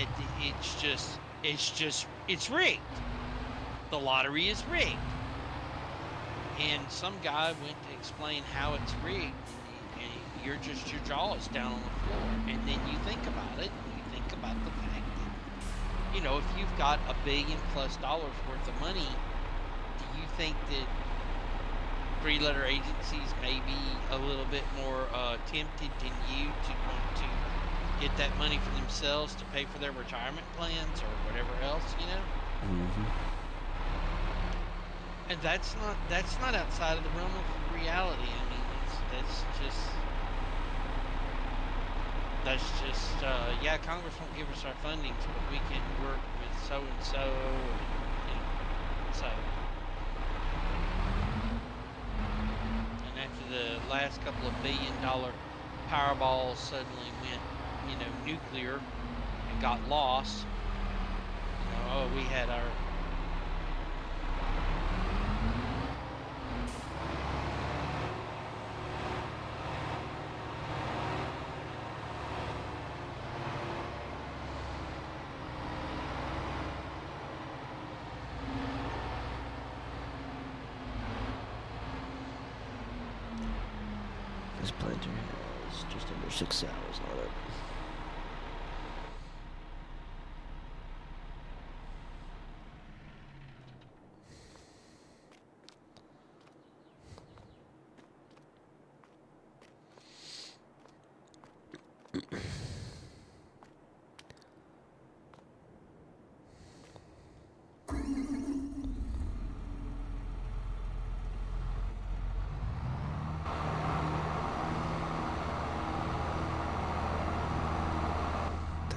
it's rigged. The lottery is rigged. And some guy went to explain how it's rigged, and your jaw is down on the floor. And then you think about it, and you think about the fact that, you know, if you've got $1 billion+ worth of money, do you think that 3-letter agencies may be a little bit more tempted than you to want to get that money for themselves to pay for their retirement plans or whatever else, you know? And that's not outside of the realm of reality. I mean, that's just yeah, Congress won't give us our funding, but we can work with so and so, you know, so last couple of billion-dollar Powerballs suddenly went, nuclear and got lost. We had our This planter has just under 6 hours on it.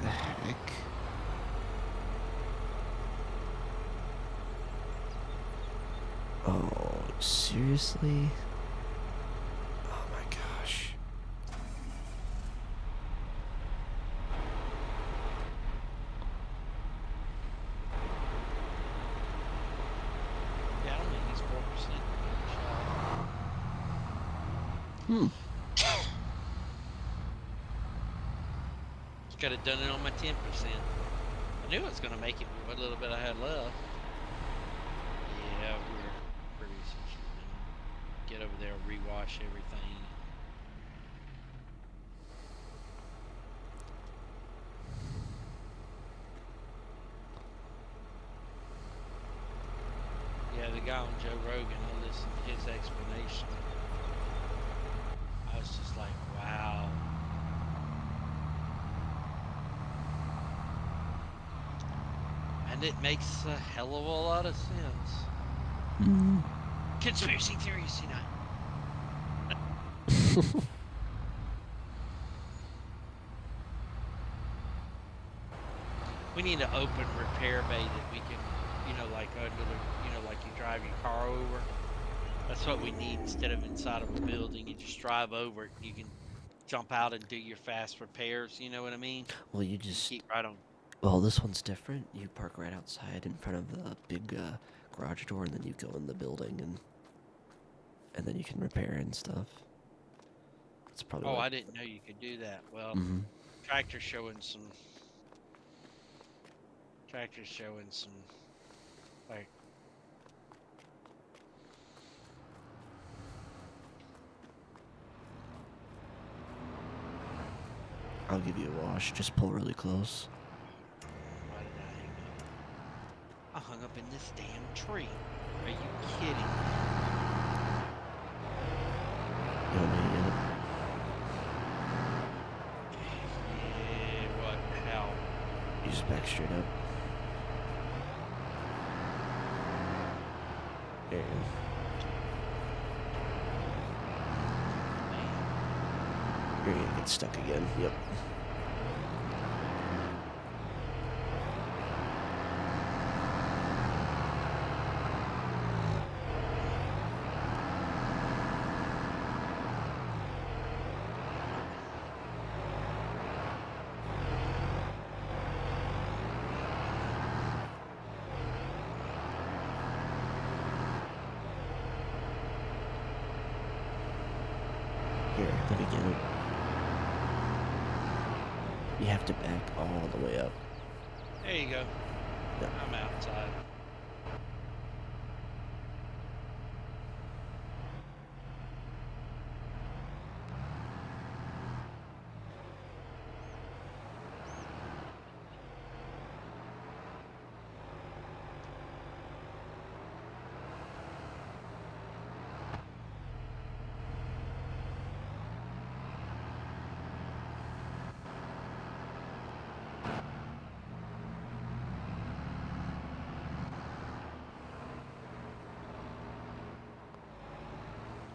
The heck? Oh, seriously? Oh my gosh. yeah, I don't think he's 4%. Hmm. Could have done it on my 10%. I knew I was gonna make it with what little bit I had left. Yeah, we're pretty essentially done. Get over there, rewash everything. Yeah, the guy on Joe Rogan, I listened to his explanation. I was just like, wow. And it makes a hell of a lot of sense. Mm. Conspiracy theories tonight. We need an open repair bay that we can, like under the, like you drive your car over. That's what we need instead of inside of a building. You just drive over it. You can jump out and do your fast repairs. You know what I mean? Well, you You just... keep right on. Well, this one's different. You park right outside in front of the big garage door, and then you go in the building, and then you can repair and stuff. That's probably Oh, what... I didn't know you could do that. Well, Mm-hmm. tractor's showing some. Like, I'll give you a wash. Just pull really close. why did I hang up? I hung up in this damn tree. Are you kidding? You don't know yet. Yeah, what? How? You just back straight up. There you go. You're gonna get stuck again. Yep. Here, let me get it. You have to back all the way up. There you go. Yep. I'm outside.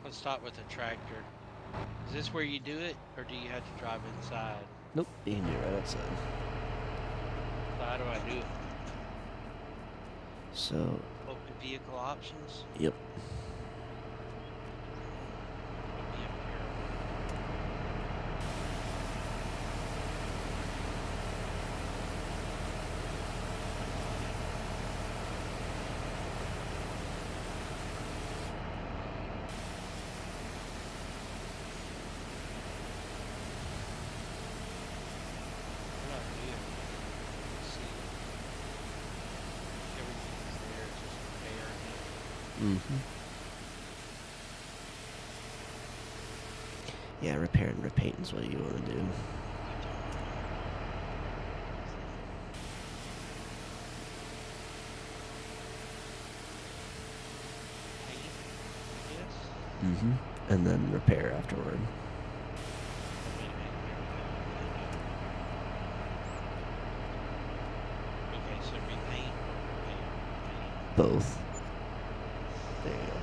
Let's start with the tractor. Is this where you do it, or do you have to drive inside? Nope, you can do it right outside. So how do I do it? So, Open vehicle options? yep. Put me up here. Mm-hmm. Yeah, repair and repaint is what you want to do. Paint, yes. Mm-hmm. And then repair afterward. Okay, so repaint, repair, paint. Both. There you go.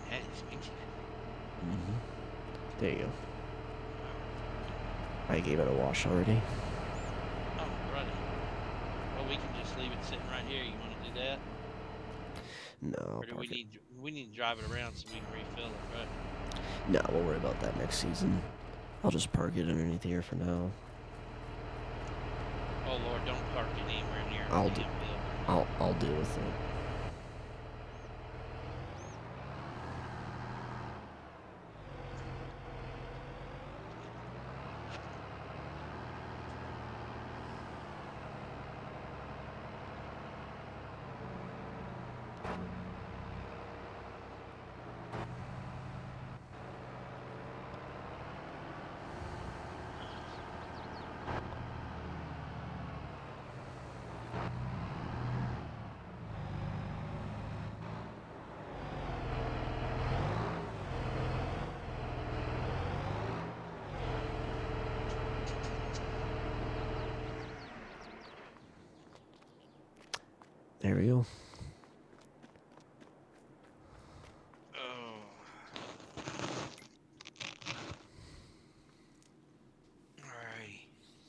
That is expensive. Mm-hmm. There you go. I gave it a wash already. Oh, righty. Well, we can just leave it sitting right here. You want to do that? No, Or do we park it. need to drive it around so we can refill it, right? No, we'll worry about that next season. I'll just park it underneath here for now. Oh Lord, don't park it anywhere near I'll the do- damn building. I'll deal with it. There we go. Oh. Alrighty.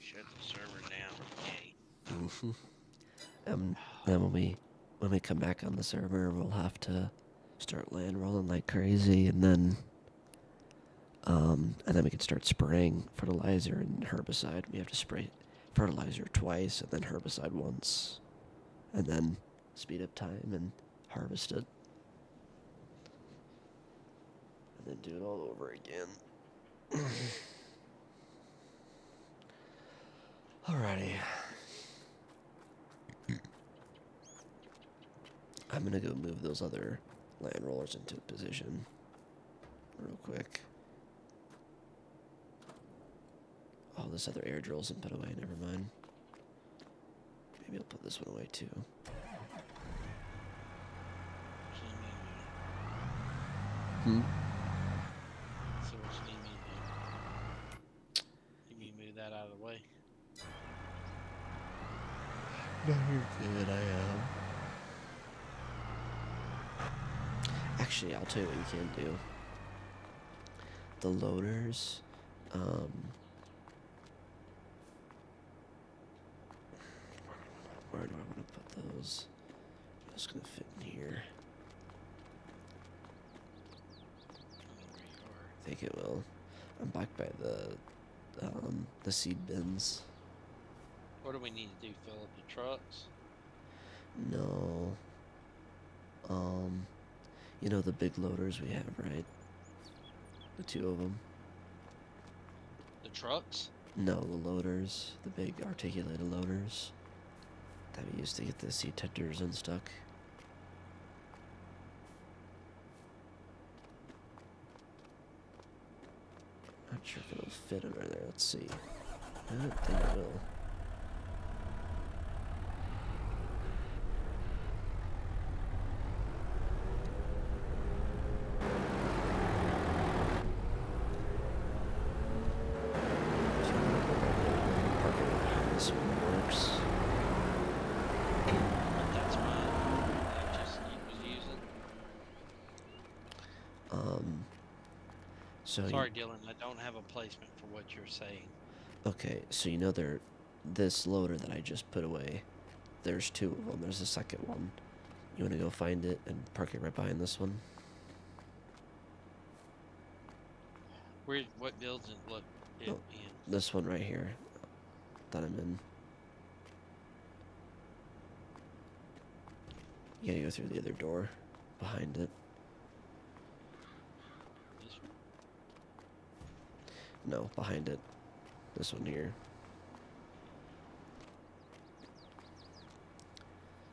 Shut the server down. Yay. Mm-hmm. Then when we come back on the server, we'll have to start land rolling like crazy, and then we can start spraying fertilizer and herbicide. We have to spray fertilizer twice, and then herbicide once, and then speed up time and harvest it, and then do it all over again. Alrighty. I'm gonna go move those other land rollers into position real quick. Oh, this other air drill's been put away, never mind. Maybe I'll put this one away too. Hmm? So what you need me to do? You need me to move that out of the way? No, you're good, I am. Actually, I'll tell you what you can do. The loaders, where do I want to put those? It's gonna fit in here. I think it will. I'm back by the seed bins. What do we need to do? Fill up the trucks? No. You know the big loaders we have, right? The two of them. The trucks? No, the loaders, the big articulated loaders that we used to get the seed tenders unstuck. Not sure if it'll fit under there. Let's see. I don't think it will. Park it behind this one works. That's mine. I just was using. So Sorry, Dylan, I don't have a placement for what you're saying. okay, so you know this loader that I just put away, there's two of them. There's a second one. You want to go find it and park it right behind this one? What builds it look it Oh. in? This one right here that I'm in. You gotta go through the other door behind it. No, behind it. This one here.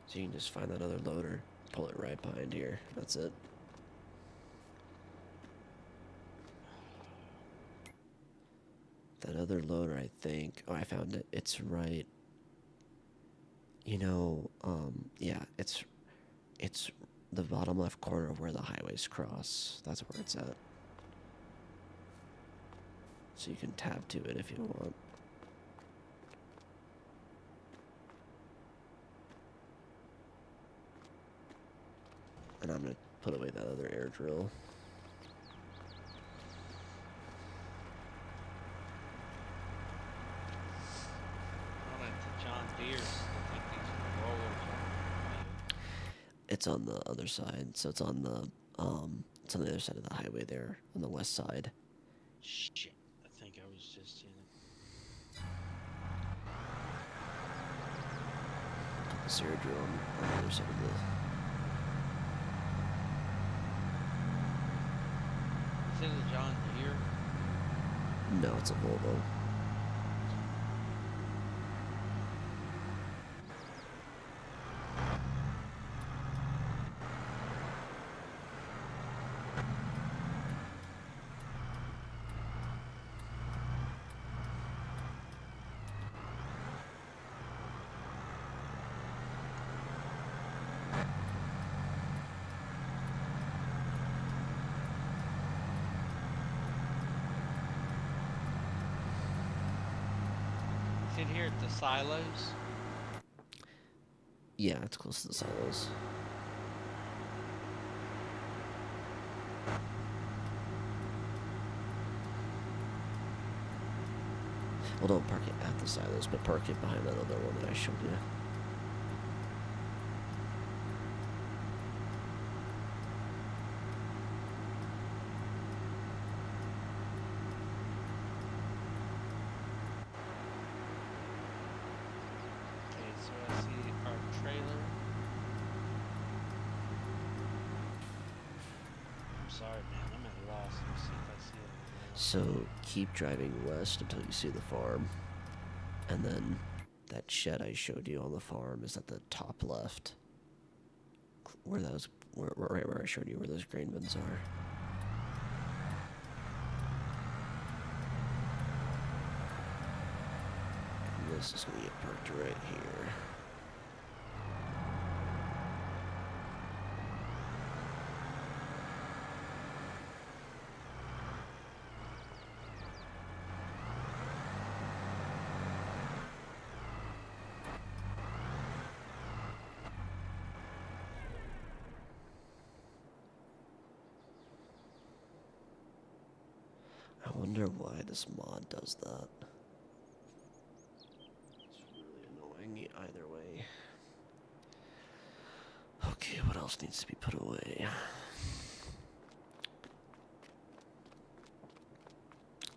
So you can just find that other loader, pull it right behind here. That's it. That other loader, I think. Oh, I found it. It's right. You know, yeah, it's the bottom left corner of where the highways cross. That's where it's at. So you can tab to it if you want. And I'm gonna put away that other air drill. On at the John Deere. I think these rollers are. It's on the other side, so it's on the other side of the highway there, on the west side. Shit. I think I was just in it. Put this air drill on the other side of the. Is it a John Deere? No, it's a Volvo. Is it here at the silos? Yeah, it's close to the silos. Well, don't park it at the silos, but park it behind that other one that I showed you. Okay, so I see our trailer. I'm sorry, man. I'm at a loss. Let me see if I see it. So keep driving west until you see the farm. And then that shed I showed you on the farm is at the top left. Right where I showed you where those grain bins are. And this is going to get parked right here. I wonder why this mod does that. It's really annoying either way. Okay, what else needs to be put away?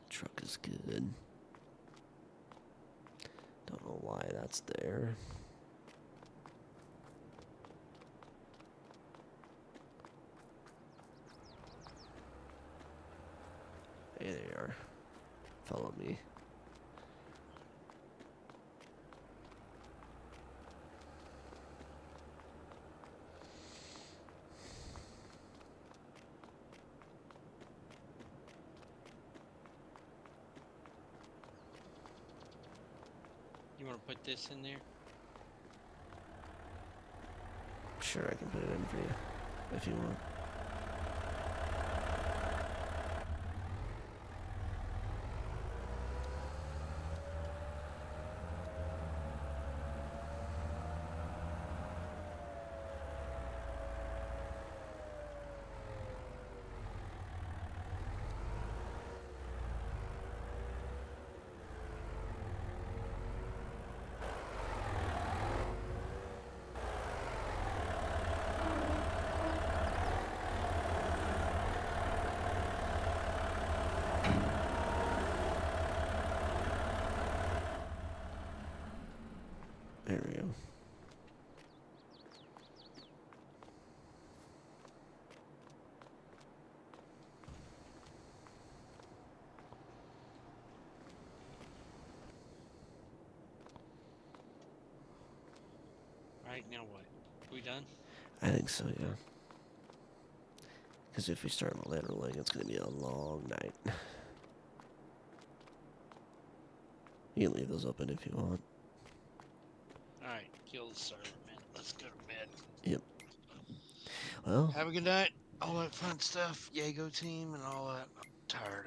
Truck is good. Don't know why that's there. Hey, there you are. Follow me. You want to put this in there? Sure, I can put it in for you, if you want. Alright, now what? We done? I think so, yeah. Because if we start land rolling, it's going to be a long night. You can leave those open if you want. Alright, kill the server, man. Let's go to bed. Yep. Well, Have a good night. All that fun stuff. Yago team and all that. I'm tired.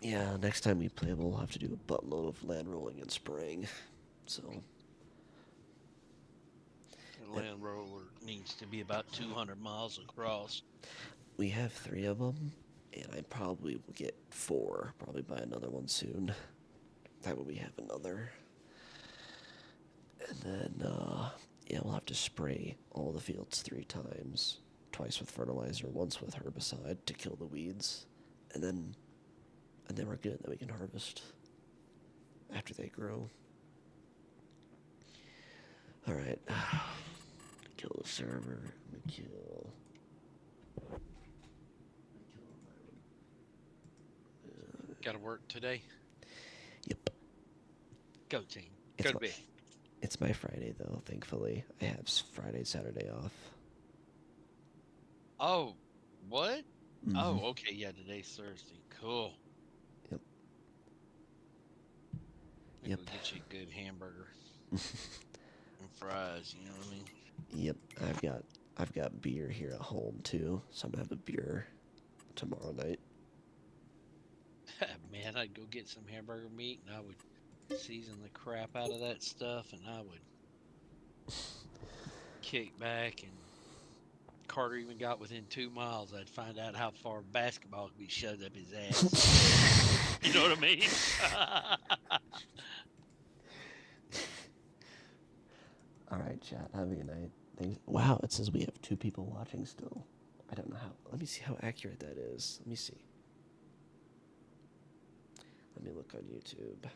yeah, next time we play, we'll have to do a buttload of land rolling and spraying. So, The land roller needs to be about 200 miles across. we have 3 of them, and I probably will get 4. Probably buy another one soon. That way we have another. And then, yeah, we'll have to spray all the fields 3 times. Twice with fertilizer, once with herbicide to kill the weeds. And then we're good. Then we can harvest after they grow. Alright. Kill the server. Kill. Gotta work today. Yep. Go team. It's Go to my- bed. It's my Friday, though, thankfully. I have Friday, Saturday off. Oh, what? Mhm. Oh, okay. Yeah, today's Thursday. Cool. Yep. Maybe Yep. we'll get you a good hamburger and fries. You know what I mean? Yep, I've got beer here at home too, so I'm gonna have a beer tomorrow night. Man, I'd go get some hamburger meat and I would season the crap out of that stuff and I would kick back, and Carter even got within 2 miles. I'd find out how far basketball could be shoved up his ass. You know what I mean? All right, chat. Have a good night. Thanks. Wow, it says we have 2 people watching still. I don't know how. Let me see how accurate that is. Let me see. Let me look on YouTube.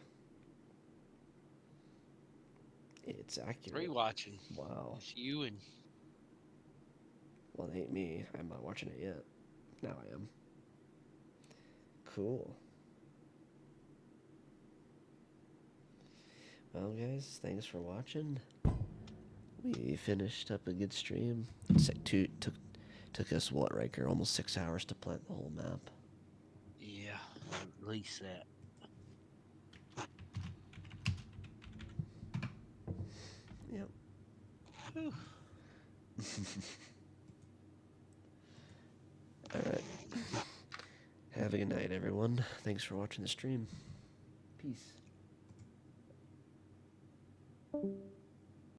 It's accurate. 3 watching. Wow. It's you and Well, it ain't me. I'm not watching it yet. Now I am. Cool. Well, guys, thanks for watching. We finished up a good stream. Took us what, Riker? Almost 6 hours to plant the whole map. yeah, at least that. Yep. Whew. All right. Have a good night, everyone. Thanks for watching the stream. Peace.